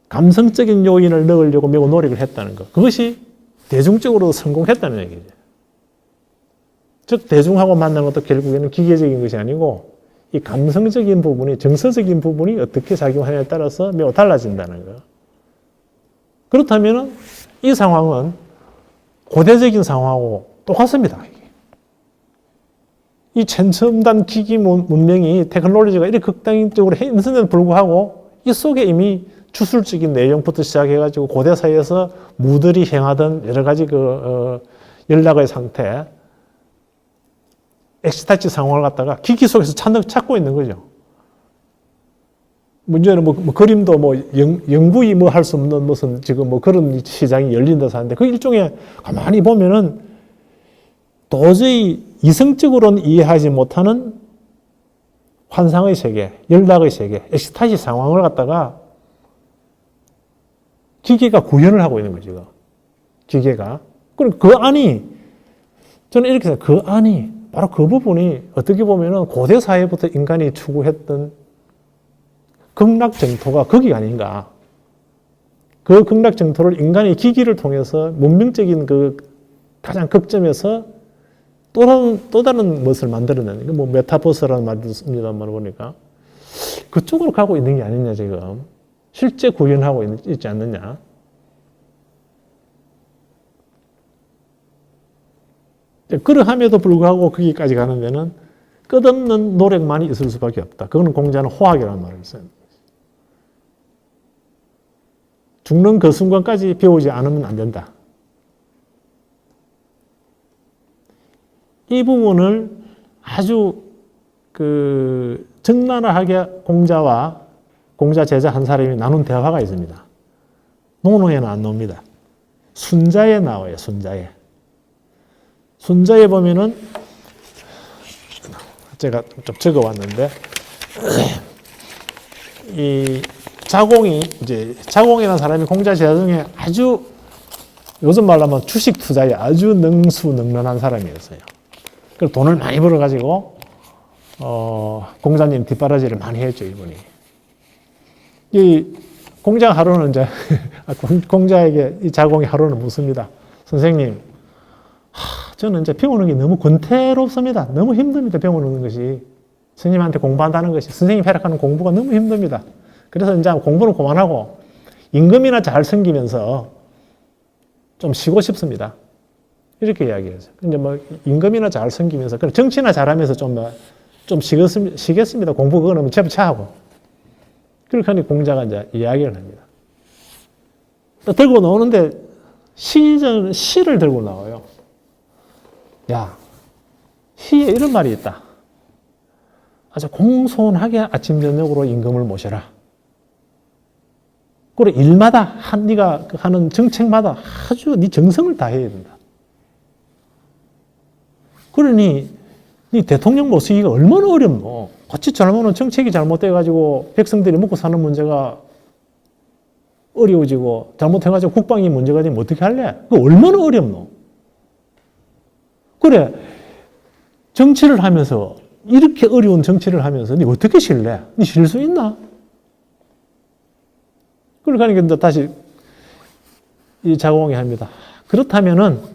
감성적인 요인을 넣으려고 매우 노력을 했다는 것. 그것이 대중적으로 성공했다는 얘기죠. 즉 대중하고 만나는 것도 결국에는 기계적인 것이 아니고 이 감성적인 부분이, 정서적인 부분이 어떻게 작용하냐에 따라서 매우 달라진다는 거. 그렇다면 이 상황은 고대적인 상황하고 똑같습니다. 이 최첨단 기기 문명이, 테크놀로지가 이렇게 극단적으로 있는데도 불구하고 이 속에 이미 주술적인 내용부터 시작해가지고 고대 사회에서 무들이 행하던 여러 가지 연락의 상태, 엑스타치 상황을 갖다가 기기 속에서 찾고 있는 거죠. 문제는 그림도 영구히 할 수 없는 무슨 지금 그런 시장이 열린다서 하는데 그 일종의 가만히 보면은 도저히 이성적으로는 이해하지 못하는 환상의 세계, 연락의 세계, 엑스타시 상황을 갖다가 기계가 구현을 하고 있는 거죠. 기계가. 그럼 그 안이, 저는 이렇게 생각해요. 그 안이, 바로 그 부분이 어떻게 보면은 고대 사회부터 인간이 추구했던 극락 정토가 거기 아닌가. 그 극락 정토를 인간의 기기를 통해서 문명적인 그 가장 극점에서 또 다른 것을 만들어내는, 메타버스라는 말도 씁니다만 보니까. 그쪽으로 가고 있는 게 아니냐, 지금. 실제 구현하고 있지 않느냐. 그러함에도 불구하고 거기까지 가는 데는 끝없는 노력만이 있을 수밖에 없다. 그거는 공자는 호학이라는 말을 써요. 죽는 그 순간까지 배우지 않으면 안 된다. 이 부분을 아주 적나라하게 공자 제자 한 사람이 나눈 대화가 있습니다. 논어에는 안 나옵니다. 순자에 나와요, 순자에. 순자에 보면은 제가 좀 적어왔는데 이 자공이라는 사람이 공자 제자 중에 아주 요즘 말로 하면 주식 투자에 아주 능수능란한 사람이었어요. 그래서 돈을 많이 벌어가지고 공자님 뒷바라지를 많이 했죠, 이분이. 이 공자 하루는 이제 공자에게 이 자공이 하루는 묻습니다. 선생님, 저는 이제 배우는 게 너무 권태롭습니다. 너무 힘듭니다. 배우는 것이. 스님한테 공부한다는 것이, 선생님 해락하는 공부가 너무 힘듭니다. 그래서 이제 공부는 그만하고 임금이나 잘 섬기면서 좀 쉬고 싶습니다. 이렇게 이야기했어요. 이제 임금이나 잘 섬기면서, 그럼 정치나 잘하면서 좀 쉬겠습니다. 공부 그거는 제부차하고. 그렇게 하니 공자가 이제 이야기를 합니다. 들고 나오는데 시를 들고 나와요. 야, 시에 이런 말이 있다. 아주 공손하게 아침 저녁으로 임금을 모셔라. 그리고 일마다 네가 하는 정책마다 아주 네 정성을 다해야 된다. 그러니 네 대통령 모시기가 얼마나 어렵노. 같이 잘못하면 정책이 잘못돼가지고 백성들이 먹고 사는 문제가 어려워지고 잘못해가지고 국방이 문제가 되면 어떻게 할래? 그거 얼마나 어렵노. 그래, 정치를 하면서 이렇게 어려운 정치를 하면서 네 어떻게 쉴래? 네 쉴 수 있나? 그러니까 이제 다시 이 자공이 합니다. 그렇다면은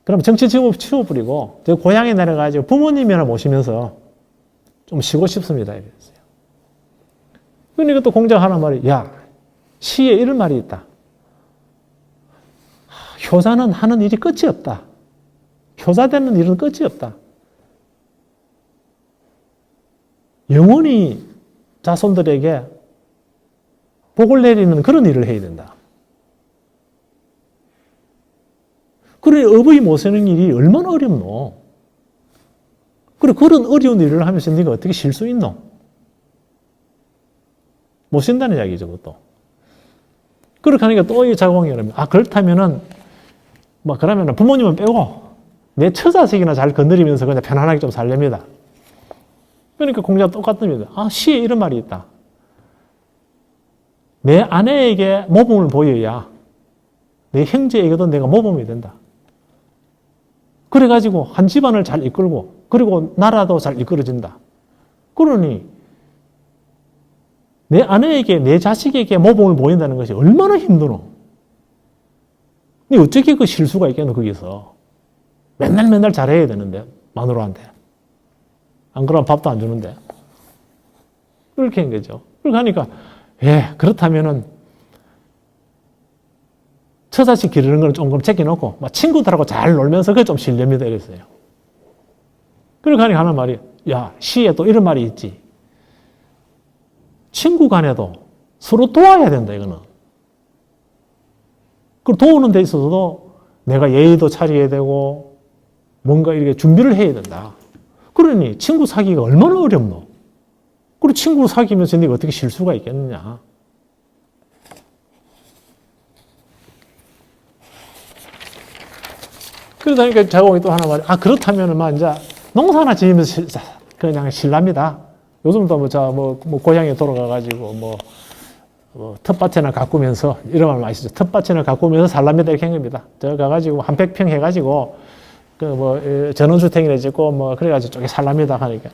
그럼 정치 치워버리고 저 고향에 내려가지고 부모님이나 모시면서 좀 쉬고 싶습니다. 이랬어요. 그러니까 또 공자가 하는 말이, 야, 시에 이런 말이 있다. 효자는 하는 일이 끝이 없다. 효자 되는 일은 끝이 없다. 영원히 자손들에게 복을 내리는 그런 일을 해야 된다. 그래, 어버이 모시는 일이 얼마나 어렵노? 그래, 그런 어려운 일을 하면서 네가 어떻게 쉴 수 있노? 못 쉰다는 이야기죠, 그것도. 그렇게 하니까 또 이 자공이 그러면, 그렇다면은 뭐 그러면 부모님은 빼고 내 처자식이나 잘 건드리면서 그냥 편안하게 좀 살렵니다. 그러니까 공자가 똑같습니다. 시에 이런 말이 있다. 내 아내에게 모범을 보여야 내 형제에게도 내가 모범이 된다. 그래가지고 한 집안을 잘 이끌고 그리고 나라도 잘 이끌어진다. 그러니 내 아내에게 내 자식에게 모범을 보인다는 것이 얼마나 힘드노. 근데 어떻게 그 실수가 있겠노 거기서. 맨날 잘해야 되는데 마누라한테. 안 그러면 밥도 안 주는데. 그렇게 한 거죠. 그렇게 하니까 그렇다면은 처자식 기르는 걸 조금 제껴놓고 친구들하고 잘 놀면서 그게 좀 실력이 되겠어요. 그렇게 하니까 하는 말이 시에 또 이런 말이 있지. 친구 간에도 서로 도와야 된다 이거는. 그 도우는 데 있어서도 내가 예의도 차려야 되고 뭔가 이렇게 준비를 해야 된다. 그러니 친구 사귀기가 얼마나 어렵노. 그리고 친구를 사귀면서 네가 어떻게 실수가 있겠느냐. 그러다니까 자공이 또 하나 말이 그렇다면은 이제 농사나 지으면서 그냥 실랍니다. 요즘도 뭐 고향에 돌아가가지고 뭐 텃밭이나 가꾸면서 이런 말 많이 쓰죠. 텃밭이나 가꾸면서 살랍니다 이렇게 한 겁니다. 저 가가지고 한 100평 해가지고 전원주택이나 짓고 그래가지고 저기 살랍니다 하니까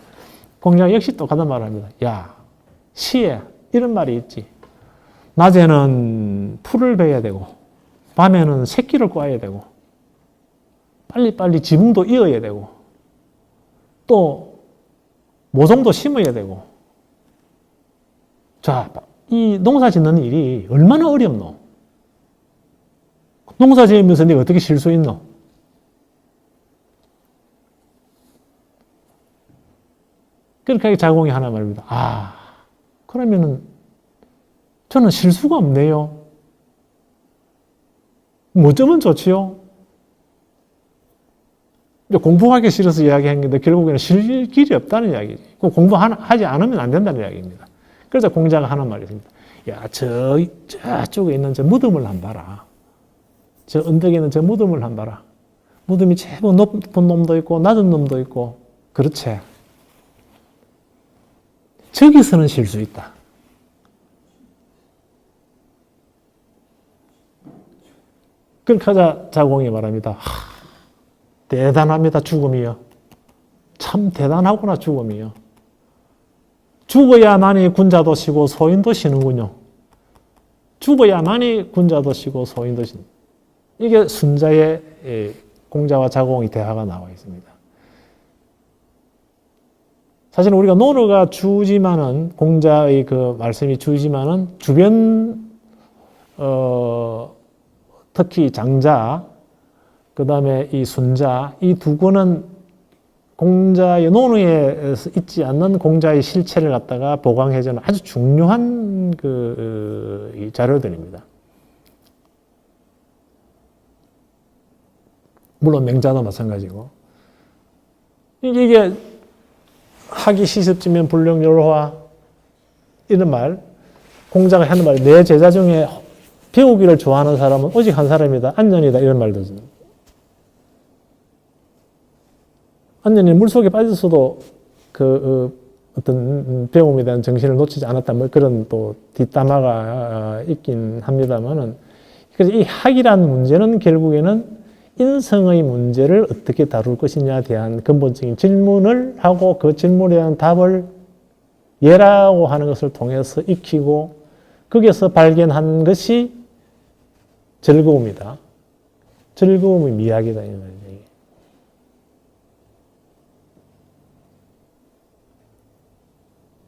공자가 역시 똑같은 말을 합니다. 시에 이런 말이 있지. 낮에는 풀을 베야 되고 밤에는 새끼를 꽈야 되고 빨리빨리 지붕도 이어야 되고 또 모종도 심어야 되고 이 농사 짓는 일이 얼마나 어렵노? 농사 지으면서 네가 어떻게 쉴 수 있노? 그렇게 자공이 하나 말입니다. 그러면은 저는 쉴 수가 없네요. 뭐 어쩌면 좋지요? 공부하기 싫어서 이야기한 건데 결국에는 쉴 길이 없다는 이야기지. 공부하지 않으면 안 된다는 이야기입니다. 그래서 공자가 하는 말이 있습니다. 저쪽에 있는 저 무덤을 한번 봐라. 저 언덕에 있는 저 무덤을 한번 봐라. 무덤이 제법 높은 놈도 있고 낮은 놈도 있고 그렇지. 저기서는 쉴 수 있다. 그렇게 자공이 말합니다. 대단합니다. 죽음이요. 참 대단하구나 죽음이요. 죽어야만이 군자도 쉬고 소인도 쉬는군요. 죽어야만이 군자도 쉬고 소인도 쉬는. 이게 순자의 공자와 자공의 대화가 나와 있습니다. 사실 우리가 논어가 주지만은 공자의 그 말씀이 주지만은 주변 특히 장자 그 다음에 이 순자 이 두 권은 공자의 논어에 있지 않는 공자의 실체를 갖다가 보강해주는 아주 중요한 이 자료들입니다. 물론 맹자도 마찬가지고 이게 하기 시습지면 불령요로화 이런 말 공자가 하는 말 내 제자 중에 배우기를 좋아하는 사람은 오직 한 사람이다. 안년이다. 이런 말도 있습니다. 안년이 물속에 빠졌어도 어떤 배움에 대한 정신을 놓치지 않았다. 그런 또 뒷담화가 있긴 합니다만은 그래서 이 학이라는 문제는 결국에는 인성의 문제를 어떻게 다룰 것이냐에 대한 근본적인 질문을 하고 그 질문에 대한 답을 예라고 하는 것을 통해서 익히고 거기에서 발견한 것이 즐거움이다. 즐거움의 미학이다. 이 말이죠.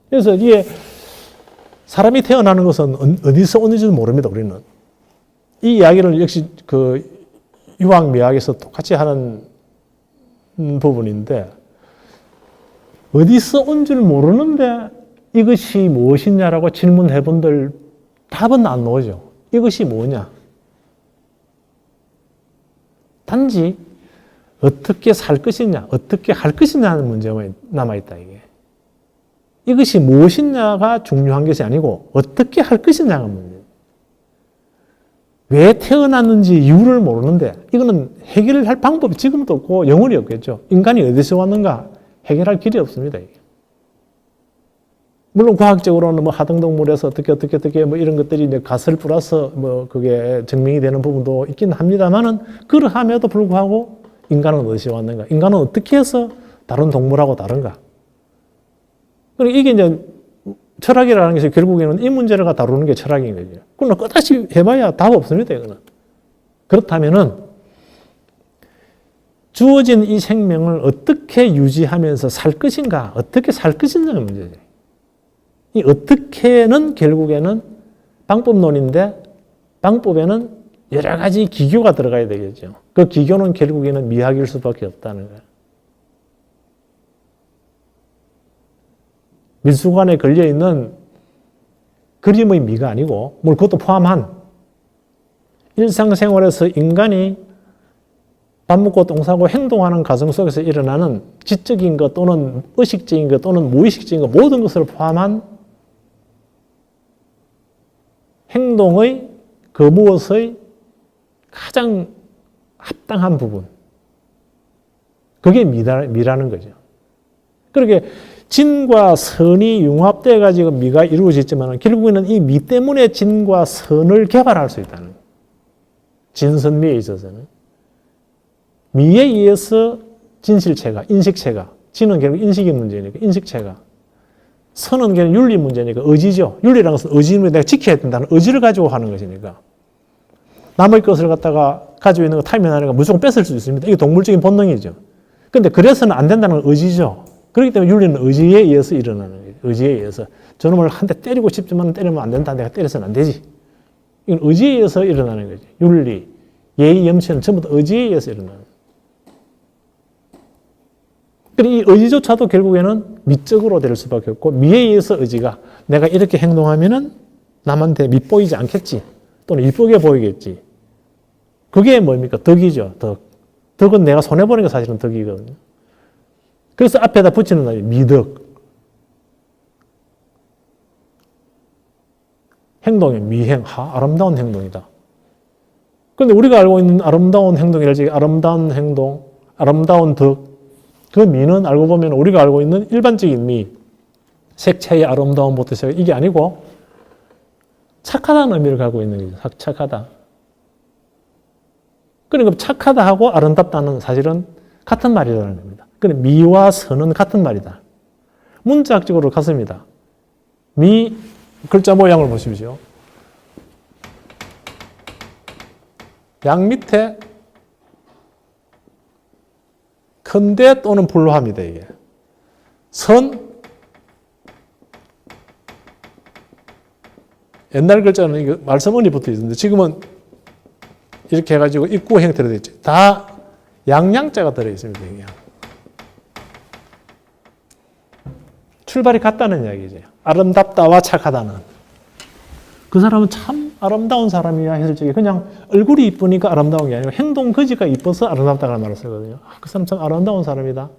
그래서 이게 사람이 태어나는 것은 어디서 오는지도 모릅니다. 우리는. 이 이야기를 역시 유학미학에서 똑같이 하는 부분인데 어디서 온 줄 모르는데 이것이 무엇이냐라고 질문해 본들 답은 안 나오죠. 이것이 뭐냐? 단지 어떻게 살 것이냐, 어떻게 할 것이냐는 문제가 남아있다, 이게. 이것이 무엇이냐가 중요한 것이 아니고 어떻게 할 것이냐가 문제예요. 왜 태어났는지 이유를 모르는데 이거는 해결할 방법이 지금도 없고 영원히 없겠죠. 인간이 어디서 왔는가 해결할 길이 없습니다. 이게. 물론 과학적으로는 뭐 하등동물에서 어떻게 뭐 이런 것들이 이제 가설 플러스 뭐 그게 증명이 되는 부분도 있긴 합니다만은 그러함에도 불구하고 인간은 어디서 왔는가? 인간은 어떻게 해서 다른 동물하고 다른가? 그러니까 이게 이제 철학이라는 것이 결국에는 이 문제를 다루는 게 철학인 거죠. 그러나 끝까지 해봐야 답 없습니다, 이거는. 그렇다면은 주어진 이 생명을 어떻게 유지하면서 살 것인가, 어떻게 살 것인가가 문제죠. 이 어떻게는 결국에는 방법론인데 방법에는 여러 가지 기교가 들어가야 되겠죠. 그 기교는 결국에는 미학일 수밖에 없다는 거예요. 미술관에 걸려있는 그림의 미가 아니고, 뭘 그것도 포함한 일상생활에서 인간이 밥 먹고 똥 싸고 행동하는 과정 속에서 일어나는 지적인 것 또는 의식적인 것 또는 무의식적인 것 모든 것을 포함한 행동의 그 무엇의 가장 합당한 부분. 그게 미라는 거죠. 그렇게 진과 선이 융합되어 가지고 미가 이루어졌지만 결국에는 이 미 때문에 진과 선을 개발할 수 있다는 거예요. 진선미에 있어서는. 미에 의해서 진실체가, 인식체가, 진은 결국 인식의 문제니까 인식체가, 선은 결국 윤리 문제니까 의지죠. 윤리라는 것은 의지는 내가 지켜야 된다는 의지를 가지고 하는 것이니까. 남의 것을 갖다가 가지고 있는 거 타면하는 거 무조건 뺏을 수 있습니다. 이게 동물적인 본능이죠. 그런데 그래서는 안 된다는 건 의지죠. 그렇기 때문에 윤리는 의지에 의해서 일어나는 거예요. 의지에 의해서. 저놈을 한 대 때리고 싶지만 때리면 안 된다. 내가 때려서는 안 되지. 이건 의지에 의해서 일어나는 거죠. 윤리, 예의, 염치는 전부 다 의지에 의해서 일어나는 거예요. 이 의지조차도 결국에는 미적으로 될 수밖에 없고 미에 의해서 의지가 내가 이렇게 행동하면은 남한테 밉보이지 않겠지. 또는 이쁘게 보이겠지. 그게 뭡니까? 덕이죠. 덕. 덕은 내가 손해보는 게 사실은 덕이거든요. 그래서 앞에다 붙이는 말이 미덕. 행동이 미행, 아름다운 행동이다. 그런데 우리가 알고 있는 아름다운 행동이랄지 아름다운 행동, 아름다운 덕, 그 미는 알고 보면 우리가 알고 있는 일반적인 미, 색채의 아름다움부터 시작해 이게 아니고 착하다는 의미를 갖고 있는 거죠. 착하다. 그러니까 착하다하고 아름답다는 사실은 같은 말이라는 겁니다. 그러니까 미와 선은 같은 말이다. 문자학적으로 같습니다. 미, 글자 모양을 보십시오. 양 밑에 큰데 또는 불로합니다, 이게. 선, 옛날 글자는 이거 말서문이 붙어 있는데 지금은 이렇게 해가지고 입구 형태로 되어 있죠. 다 양양자가 들어있습니다. 그냥. 출발이 같다는 이야기죠. 아름답다와 착하다는. 그 사람은 참 아름다운 사람이야 했을 적에 그냥 얼굴이 이쁘니까 아름다운 게 아니고 행동 거지가 이뻐서 아름답다는 말을 쓰거든요. 그 사람 참 아름다운 사람이다.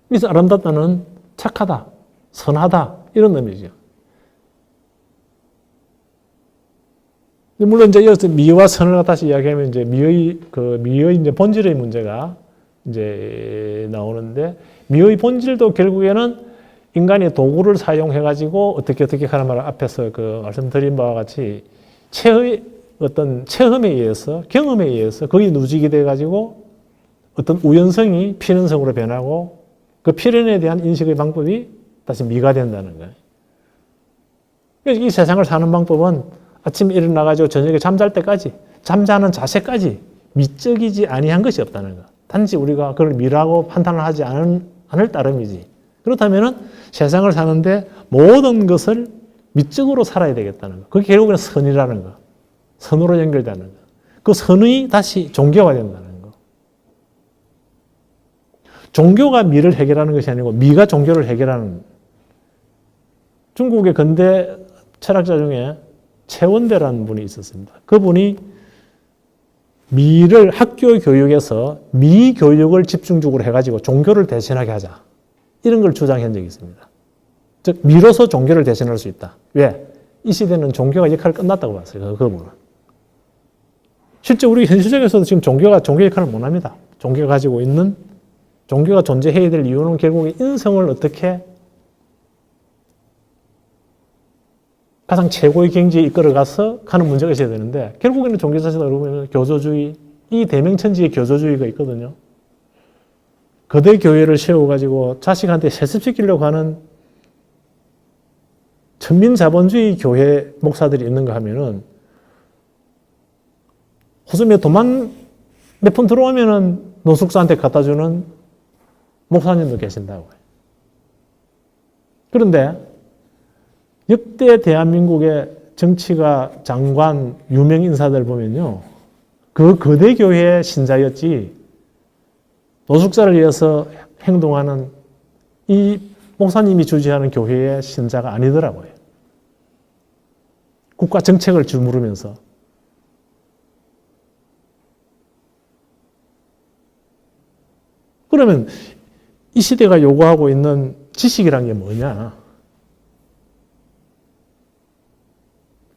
그래서 아름답다는 착하다, 선하다 이런 의미죠. 물론 이제 여기서 미와 선을 다시 이야기하면 이제 미의 이제 본질의 문제가 이제 나오는데 미의 본질도 결국에는 인간이 도구를 사용해가지고 어떻게 하는 말을 앞에서 그 말씀드린 바와 같이 어떤 체험에 의해서 경험에 의해서 거기 누직이 돼가지고 어떤 우연성이 필연성으로 변하고 그 필연에 대한 인식의 방법이 다시 미가 된다는 거예요. 이 세상을 사는 방법은 아침에 일어나가지고 저녁에 잠잘 때까지 잠자는 자세까지 미적이지 아니한 것이 없다는 거. 단지 우리가 그걸 미라고 판단을 하지 않을 따름이지. 그렇다면 세상을 사는데 모든 것을 미적으로 살아야 되겠다는 거. 그게 결국은 선이라는 거. 선으로 연결되는 거. 그 선이 다시 종교가 된다는 거. 종교가 미를 해결하는 것이 아니고 미가 종교를 해결하는. 중국의 근대 철학자 중에 최원대라는 분이 있었습니다. 그분이 미를 학교 교육에서 미 교육을 집중적으로 해가지고 종교를 대신하게 하자. 이런 걸 주장한 적이 있습니다. 즉 미로서 종교를 대신할 수 있다. 왜? 이 시대는 종교가 역할이 끝났다고 봤어요. 그 부분은. 실제 우리 현실적에서도 지금 종교 역할을 못 합니다. 종교가 가지고 있는, 종교가 존재해야 될 이유는 결국에 인성을 어떻게 가장 최고의 경지에 이끌어가서 가는 문제가 있어야 되는데, 결국에는 종교 자체가 보면 교조주의, 이 대명천지의 교조주의가 있거든요. 거대 교회를 세워가지고 자식한테 세습시키려고 하는 천민자본주의 교회 목사들이 있는가 하면은, 호수에 돈만 몇 푼 들어오면은 노숙자한테 갖다 주는 목사님도 계신다고 해요. 그런데 역대 대한민국의 정치가 장관, 유명 인사들 보면요, 그 거대 교회의 신자였지 노숙자를 위해서 행동하는 이 목사님이 주재하는 교회의 신자가 아니더라고요. 국가 정책을 주무르면서. 그러면 이 시대가 요구하고 있는 지식이란 게 뭐냐?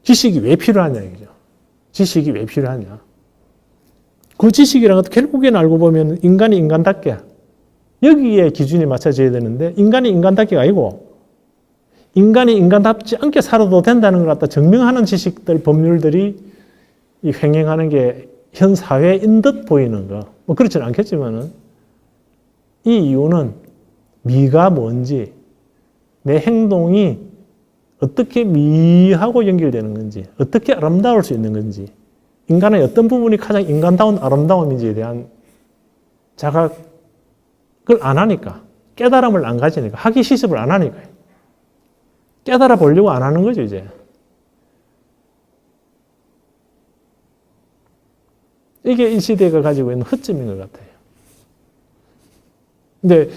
지식이 왜 필요하냐 이거죠. 지식이 왜 필요하냐? 그 지식이란 것도 결국에는 알고 보면 인간이 인간답게, 여기에 기준이 맞춰져야 되는데, 인간이 인간답게가 아니고 인간이 인간답지 않게 살아도 된다는 걸 갖다 증명하는 지식들, 법률들이 횡행하는 게 현 사회인 듯 보이는 거. 뭐 그렇지는 않겠지만은, 이 이유는 미가 뭔지, 내 행동이 어떻게 미하고 연결되는 건지, 어떻게 아름다울 수 있는 건지, 인간의 어떤 부분이 가장 인간다운 아름다움인지에 대한 자각을 안 하니까, 깨달음을 안 가지니까, 학위 시습을 안 하니까, 깨달아 보려고 안 하는 거죠, 이제. 이게 이 시대가 가지고 있는 허점인 것 같아요. 근데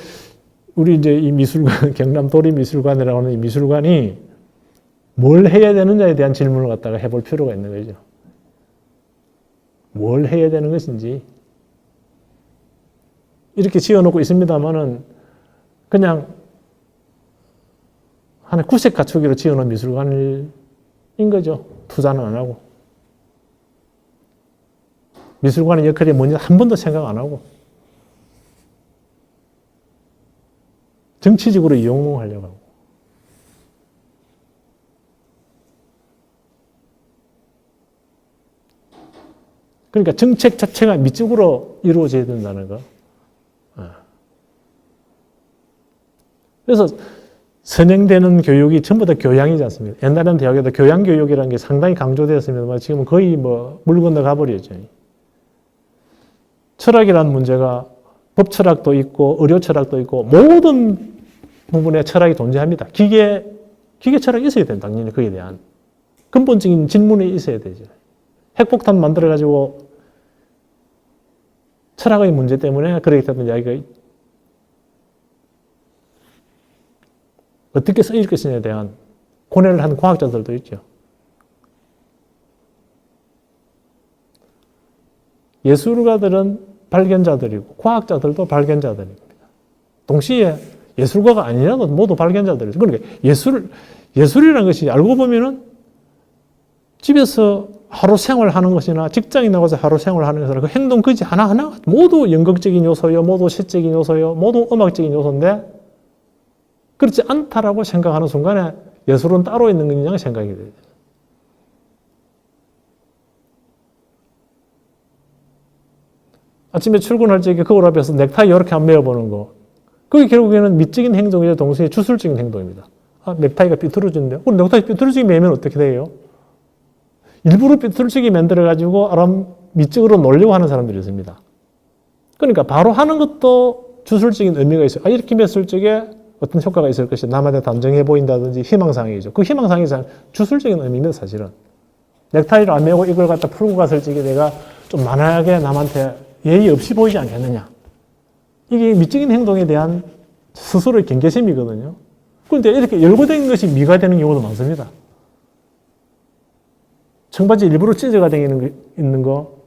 우리 이제 이 미술관, 경남 도립미술관이라고 하는 이 미술관이 뭘 해야 되느냐에 대한 질문을 갖다가 해볼 필요가 있는 거죠. 뭘 해야 되는 것인지. 이렇게 지어놓고 있습니다만은 그냥 하나의 구색 갖추기로 지어놓은 미술관인 거죠. 투자는 안 하고. 미술관의 역할이 뭔지 한 번도 생각 안 하고. 정치적으로 이용하려고 하고. 그러니까 정책 자체가 미적으로 이루어져야 된다는 거. 그래서 선행되는 교육이 전부 다 교양이지 않습니까? 옛날에는 대학에도 교양교육이라는 게 상당히 강조되었습니다만 지금은 거의 뭐 물 건너 가버렸죠. 철학이라는 문제가 법철학도 있고 의료철학도 있고 모든 부분에 철학이 존재합니다. 기계 철학이 있어야 된다. 당연히 그에 대한 근본적인 질문이 있어야 되죠. 핵폭탄 만들어가지고 철학의 문제 때문에 그렇게 됐던 이야기가 어떻게 쓰일 것이냐에 대한 고뇌를 한 과학자들도 있죠. 예술가들은 발견자들이고 과학자들도 발견자들입니다. 동시에 예술가가 아니라도 모두 발견자들이죠. 그러니까 예술이라는 것이 알고 보면은 집에서 하루 생활하는 것이나 직장에 나가서 하루 생활하는 것이나 그 행동 그지 하나하나 모두 연극적인 요소요, 모두 시적인 요소요, 모두 음악적인 요소인데 그렇지 않다라고 생각하는 순간에 예술은 따로 있는 거냐 생각이 돼요. 아침에 출근할 적에 거울 앞에서 넥타이 이렇게 안 메어보는 거. 그게 결국에는 미적인 행동이자 동시에 주술적인 행동입니다. 넥타이가 삐뚤어지는데, 그럼 넥타이 삐뚤어지게 매면 어떻게 돼요? 일부러 삐뚤어지게 만들어가지고 미적으로 놀려고 하는 사람들이 있습니다. 그러니까 바로 하는 것도 주술적인 의미가 있어요. 이렇게 맸을 적에 어떤 효과가 있을 것이다. 남한테 단정해 보인다든지 희망사항이죠. 그 희망사항이 주술적인 의미입니다, 사실은. 넥타이를 안 매고 이걸 갖다 풀고 갔을 적에 내가 좀 만약에 남한테 예의 없이 보이지 않겠느냐. 이게 미적인 행동에 대한 스스로의 경계심이거든요. 그런데 이렇게 열고된 것이 미가 되는 경우도 많습니다. 청바지 일부러 찢어가 있는 거.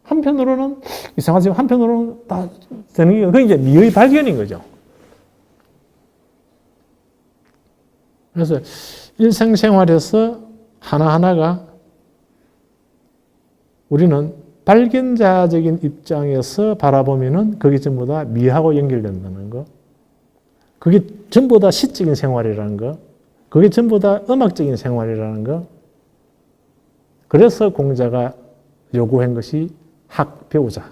한편으로는 이상하지만 한편으로는 다 되는 게 그게 이제 미의 발견인 거죠. 그래서 일상생활에서 하나하나가 우리는 발견자적인 입장에서 바라보면은 그게 전부 다 미하고 연결된다는 거. 그게 전부 다 시적인 생활이라는 거. 그게 전부 다 음악적인 생활이라는 거. 그래서 공자가 요구한 것이 배우자.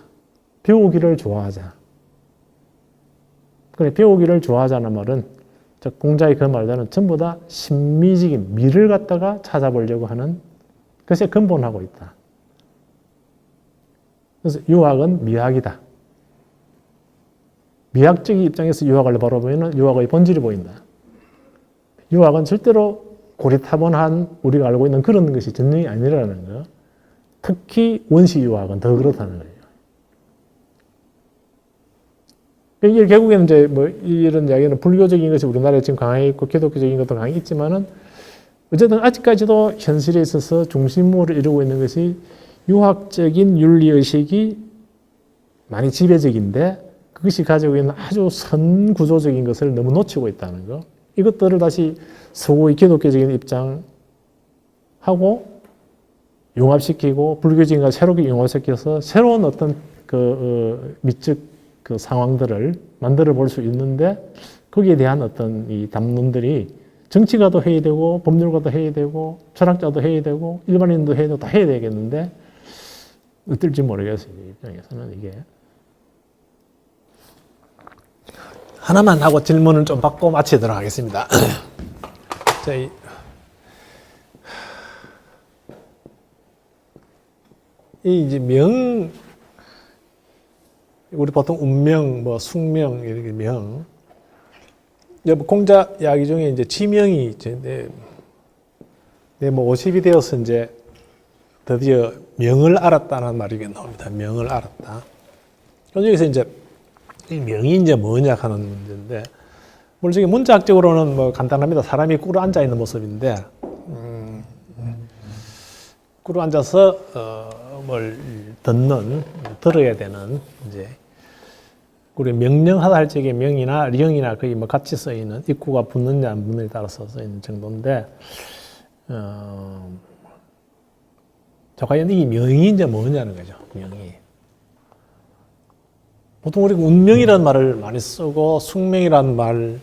배우기를 좋아하자. 그래, 배우기를 좋아하자는 말은 공자의 그 말들은 전부 다 심미적인 미를 갖다가 찾아보려고 하는 것에 근본하고 있다. 그래서 유학은 미학이다. 미학적인 입장에서 유학을 바라보면 유학의 본질이 보인다. 유학은 절대로 고리타분한 우리가 알고 있는 그런 것이 전형이 아니라는 거. 특히 원시 유학은 더 그렇다는 거예요. 이게 결국에는 이제 뭐 이런 이야기는 불교적인 것이 우리나라에 지금 강하게 있고 기독교적인 것도 강하게 있지만은 어쨌든 아직까지도 현실에 있어서 중심으로 이루고 있는 것이 유학적인 윤리의식이 많이 지배적인데 그것이 가지고 있는 아주 선구조적인 것을 너무 놓치고 있다는 거. 이것들을 다시 서구의 기독교적인 입장하고 융합시키고 불교적인 걸 새롭게 융합시켜서 새로운 어떤 미적 상황들을 만들어 볼 수 있는데 거기에 대한 어떤 이 담론들이 정치가도 해야 되고 법률가도 해야 되고 철학자도 해야 되고 일반인도 해야 되고 다 해야 되겠는데 어떨지 모르겠어요. 이 입장에서는 이게. 하나만 하고 질문을 좀 받고 마치도록 하겠습니다. 자, 이제 우리 보통 운명, 뭐 숙명 이렇게 명. 공자 이야기 중에 이제 지명이 이제 뭐 50이 되어서 이제 드디어 명을 알았다는 말이 나옵니다. 명을 알았다. 여기서 이제 이 명이 이제 뭐냐 하는 문제인데, 물론 문자학적으로는 뭐 간단합니다. 사람이 꿇어 앉아 있는 모습인데, 꿇어 앉아서 뭘 들어야 되는 이제 우리 명령하다 할 적에 명이나 령이나 거의 뭐 같이 써 있는 입구가 붙느냐 안 붙느냐에 따라서 써 있는 정도인데, 자, 과연 이 명이 이제 뭐냐는 거죠. 명이. 보통 우리가 운명이라는 말을 많이 쓰고 숙명이라는 말,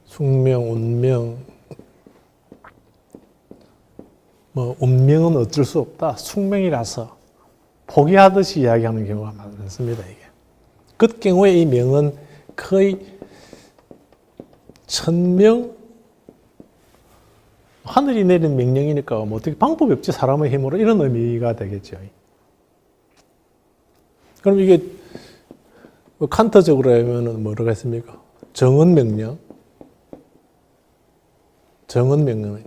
숙명, 운명, 뭐 운명은 어쩔 수 없다. 숙명이라서 포기하듯이 이야기하는 경우가 많습니다. 이게. 그 경우에 이 명은 거의 천명, 하늘이 내린 명령이니까 뭐 어떻게 방법이 없지 사람의 힘으로 이런 의미가 되겠죠. 그럼 이게 뭐 칸트적으로 하면은 뭐라고 했습니까? 정언명령, 정언명령.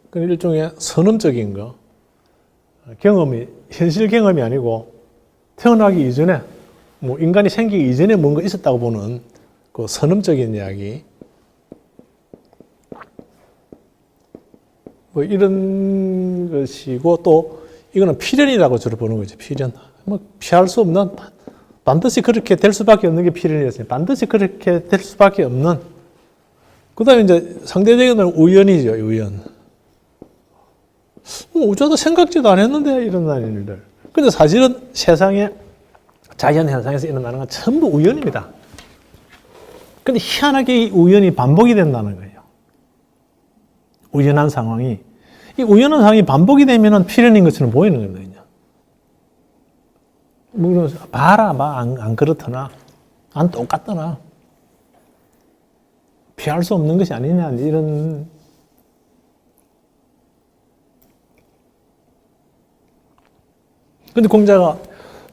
그 일종의 선언적인 거, 경험이 현실 경험이 아니고 태어나기 이전에 뭐 인간이 생기기 이전에 뭔가 있었다고 보는 그 선언적인 이야기. 뭐 이런 것이고 또 이거는 필연이라고 주로 보는 거죠. 필연. 뭐 피할 수 없는 반드시 그렇게 될 수밖에 없는 게 필연이었어요. 반드시 그렇게 될 수밖에 없는. 그다음에 이제 상대적인 건 우연이죠. 우연. 어쩌다 생각지도 안 했는데 일어나는 일들. 근데 사실은 세상에 자연 현상에서 일어나는 건 전부 우연입니다. 근데 희한하게 이 우연이 반복이 된다는 거예요. 우연한 상황이. 이 우연한 상황이 반복이 되면은 필연인 것처럼 보이는 거거든요. 뭐, 봐라, 안 그렇더나. 안 똑같더나. 피할 수 없는 것이 아니냐, 이런. 근데 공자가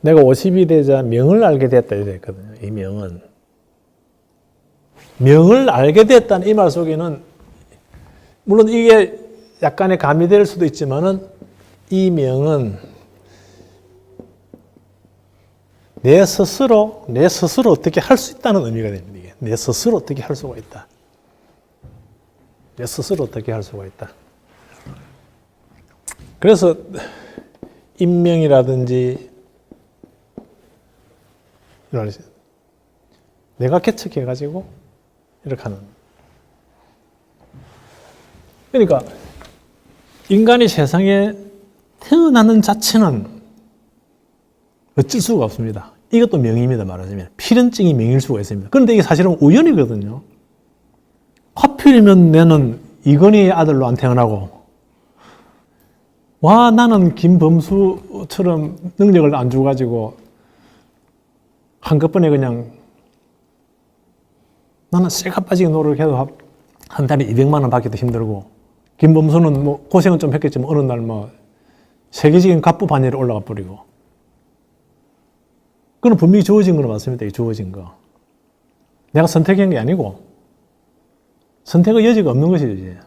내가 50이 되자 명을 알게 됐다, 이랬거든요. 이 명은. 명을 알게 됐다는 이 말 속에는 물론 이게 약간의 가미될 수도 있지만은 이 명은 내 스스로 어떻게 할 수 있다는 의미가 됩니다. 이게. 내 스스로 어떻게 할 수가 있다. 내 스스로 어떻게 할 수가 있다. 그래서 임명이라든지 내가 개척해가지고 이렇게 하는. 그러니까 인간이 세상에 태어나는 자체는 어쩔 수가 없습니다. 이것도 명입니다. 말하자면 필연적인 명일 수가 있습니다. 그런데 이게 사실은 우연이거든요. 하필이면 나는 이건희의 아들로 안 태어나고 와 나는 김범수처럼 능력을 안 줘가지고 한꺼번에 그냥 나는 쇠가 빠지게 노력해도 한 달에 200만 원 받기도 힘들고 김범수는 뭐 고생은 좀 했겠지만 어느 날 뭐 세계적인 갑부 반열에 올라가 버리고 그건 분명히 주어진 거는 맞습니다. 주어진 거. 내가 선택한 게 아니고 선택의 여지가 없는 것이죠. 이제.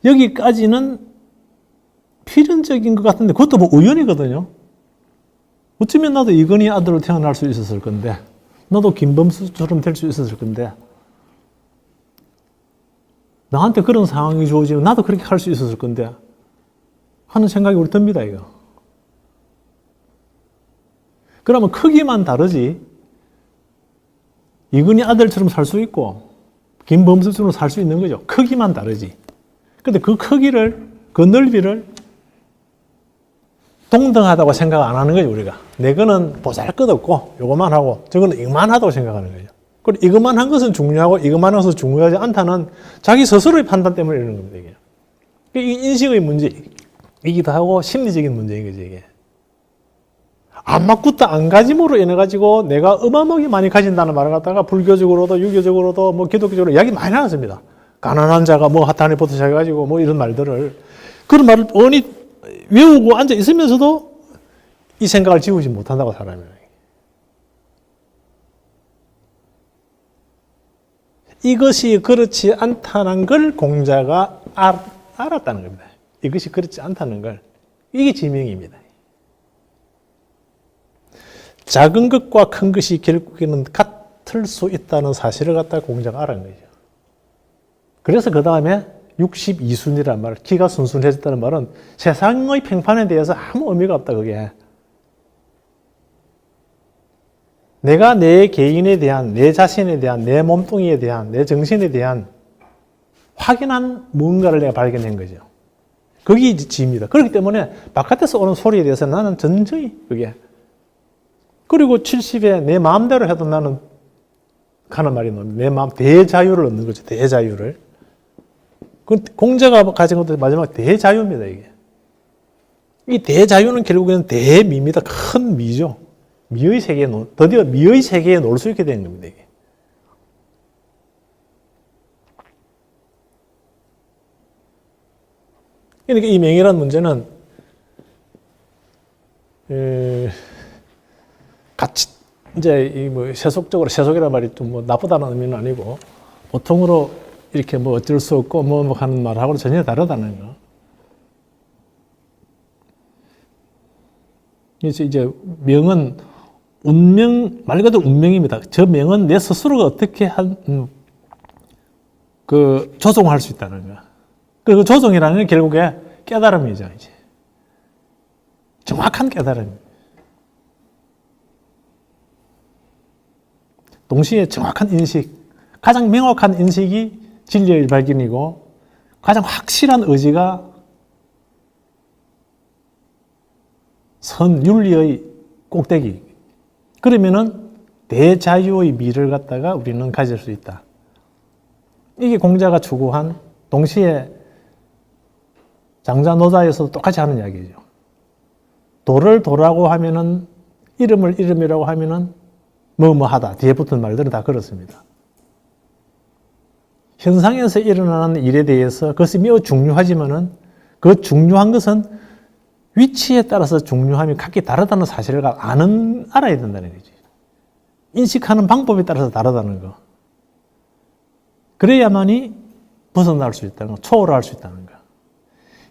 여기까지는 필연적인 것 같은데 그것도 뭐 우연이거든요. 어쩌면 나도 이건희 아들로 태어날 수 있었을 건데 나도 김범수처럼 될 수 있었을 건데 나한테 그런 상황이 주어지면 나도 그렇게 할 수 있었을 건데 하는 생각이 우리 듭니다. 이거. 그러면 크기만 다르지 이건희 아들처럼 살 수 있고 김범수처럼 살 수 있는 거죠. 크기만 다르지. 근데 그 크기를 그 넓이를 동등하다고 생각 안 하는 거죠. 우리가. 내 거는 보잘것없고 요것만 하고 저거는 이만하다고 생각하는 거죠. 그리고 이것만 한 것은 중요하고 이것만 한 것은 중요하지 않다는 자기 스스로의 판단 때문에 이러는 겁니다. 이게. 이게 인식의 문제이기도 하고 심리적인 문제인 거죠. 이게. 안 맞고도 안 가짐으로 인해 가지고 내가 어마어마하게 많이 가진다는 말을 갖다가 불교적으로도 유교적으로도 뭐 기독교적으로 이야기 많이 나눴습니다. 가난한 자가 뭐 하탄에 붙어 시작해가지고 뭐 이런 말들을 그런 말을 뻔히 외우고 앉아 있으면서도 이 생각을 지우지 못한다고 사람이. 이것이 그렇지 않다는 걸 공자가 알았다는 겁니다. 이것이 그렇지 않다는 걸. 이게 지명입니다. 작은 것과 큰 것이 결국에는 같을 수 있다는 사실을 갖다 공자가 알은 거죠. 그래서 그 다음에 62순이라는 말, 기가 순순해졌다는 말은 세상의 평판에 대해서 아무 의미가 없다, 그게. 내가 내 개인에 대한, 내 자신에 대한, 내 몸뚱이에 대한, 내 정신에 대한 확인한 무언가를 내가 발견한 거죠. 그게 지입니다. 그렇기 때문에 바깥에서 오는 소리에 대해서 나는 전적이 그게. 그리고 70에 내 마음대로 해도 나는 가는 말이 나옵니다. 내 마음, 대자유를 얻는 거죠. 대자유를. 그 공자가 가진 것도 마지막 대자유입니다, 이게. 이 대자유는 결국에는 대미입니다. 큰 미죠. 미의 세계에 드디어 미의 세계에 놀 수 있게 된 겁니다, 이게. 그러니까 이 명예라는 문제는 같이 이제 이 뭐 세속적으로 세속이라는 말이 좀 뭐 나쁘다는 의미는 아니고 보통으로 이렇게 뭐 어쩔 수 없고 뭐 하는 말하고는 전혀 다르다는 거. 그래서 이제 명은 운명, 말 그대로 운명입니다. 저 명은 내 스스로가 어떻게 조종할 수 있다는 거. 그리고 조종이라는 게 결국에 깨달음이죠, 이제. 정확한 깨달음. 동시에 정확한 인식, 가장 명확한 인식이 진리의 발견이고 가장 확실한 의지가 윤리의 꼭대기. 그러면은 대자유의 미를 갖다가 우리는 가질 수 있다. 이게 공자가 추구한 동시에 장자노자에서도 똑같이 하는 이야기죠. 도를 도라고 하면은 이름을 이름이라고 하면은 뭐뭐하다. 뒤에 붙은 말들은 다 그렇습니다. 현상에서 일어나는 일에 대해서 그것이 매우 중요하지만은 그 중요한 것은 위치에 따라서 중요함이 각기 다르다는 사실을 알아야 된다는 거지. 인식하는 방법에 따라서 다르다는 거. 그래야만이 벗어날 수 있다는 거, 초월할 수 있다는 거.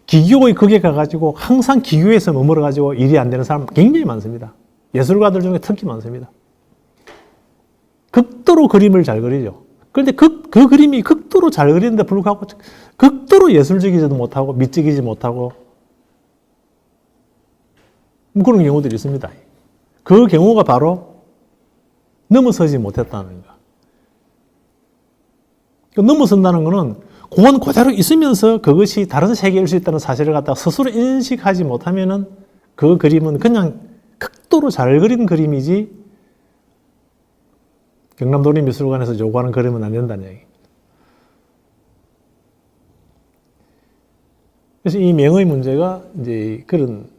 기교의 극에 가가지고 항상 기교에서 머물러가지고 일이 안 되는 사람 굉장히 많습니다. 예술가들 중에 특히 많습니다. 극도로 그림을 잘 그리죠. 그런데 그 그림이 극도로 잘 그리는데 불구하고 극도로 예술적이지도 못하고 미적이지 못하고 그런 경우들이 있습니다. 그 경우가 바로 넘어서지 못했다는 거. 넘어선다는 거는 그건 그대로 있으면서 그것이 다른 세계일 수 있다는 사실을 갖다가 스스로 인식하지 못하면은 그 그림은 그냥 극도로 잘 그린 그림이지 경남도립미술관에서 요구하는 그림은 안 된다는 얘기. 그래서 이 명의 문제가 이제 그런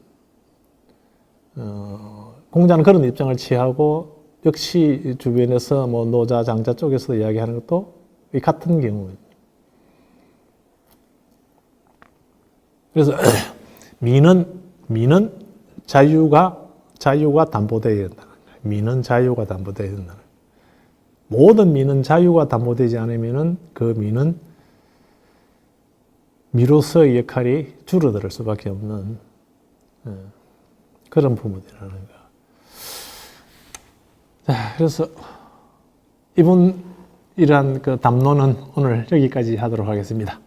공자는 그런 입장을 취하고 역시 주변에서 뭐 노자 장자 쪽에서 이야기하는 것도 이 같은 경우입니다. 그래서 미는 자유가 담보되어야 된다. 미는 자유가 담보되어야 된다. 모든 미는 자유가 담보되지 않으면은 그 미는 미로서의 역할이 줄어들 수밖에 없는 그런 부분이라는 거. 자, 그래서 이번 이러한 그 담론은 오늘 여기까지 하도록 하겠습니다.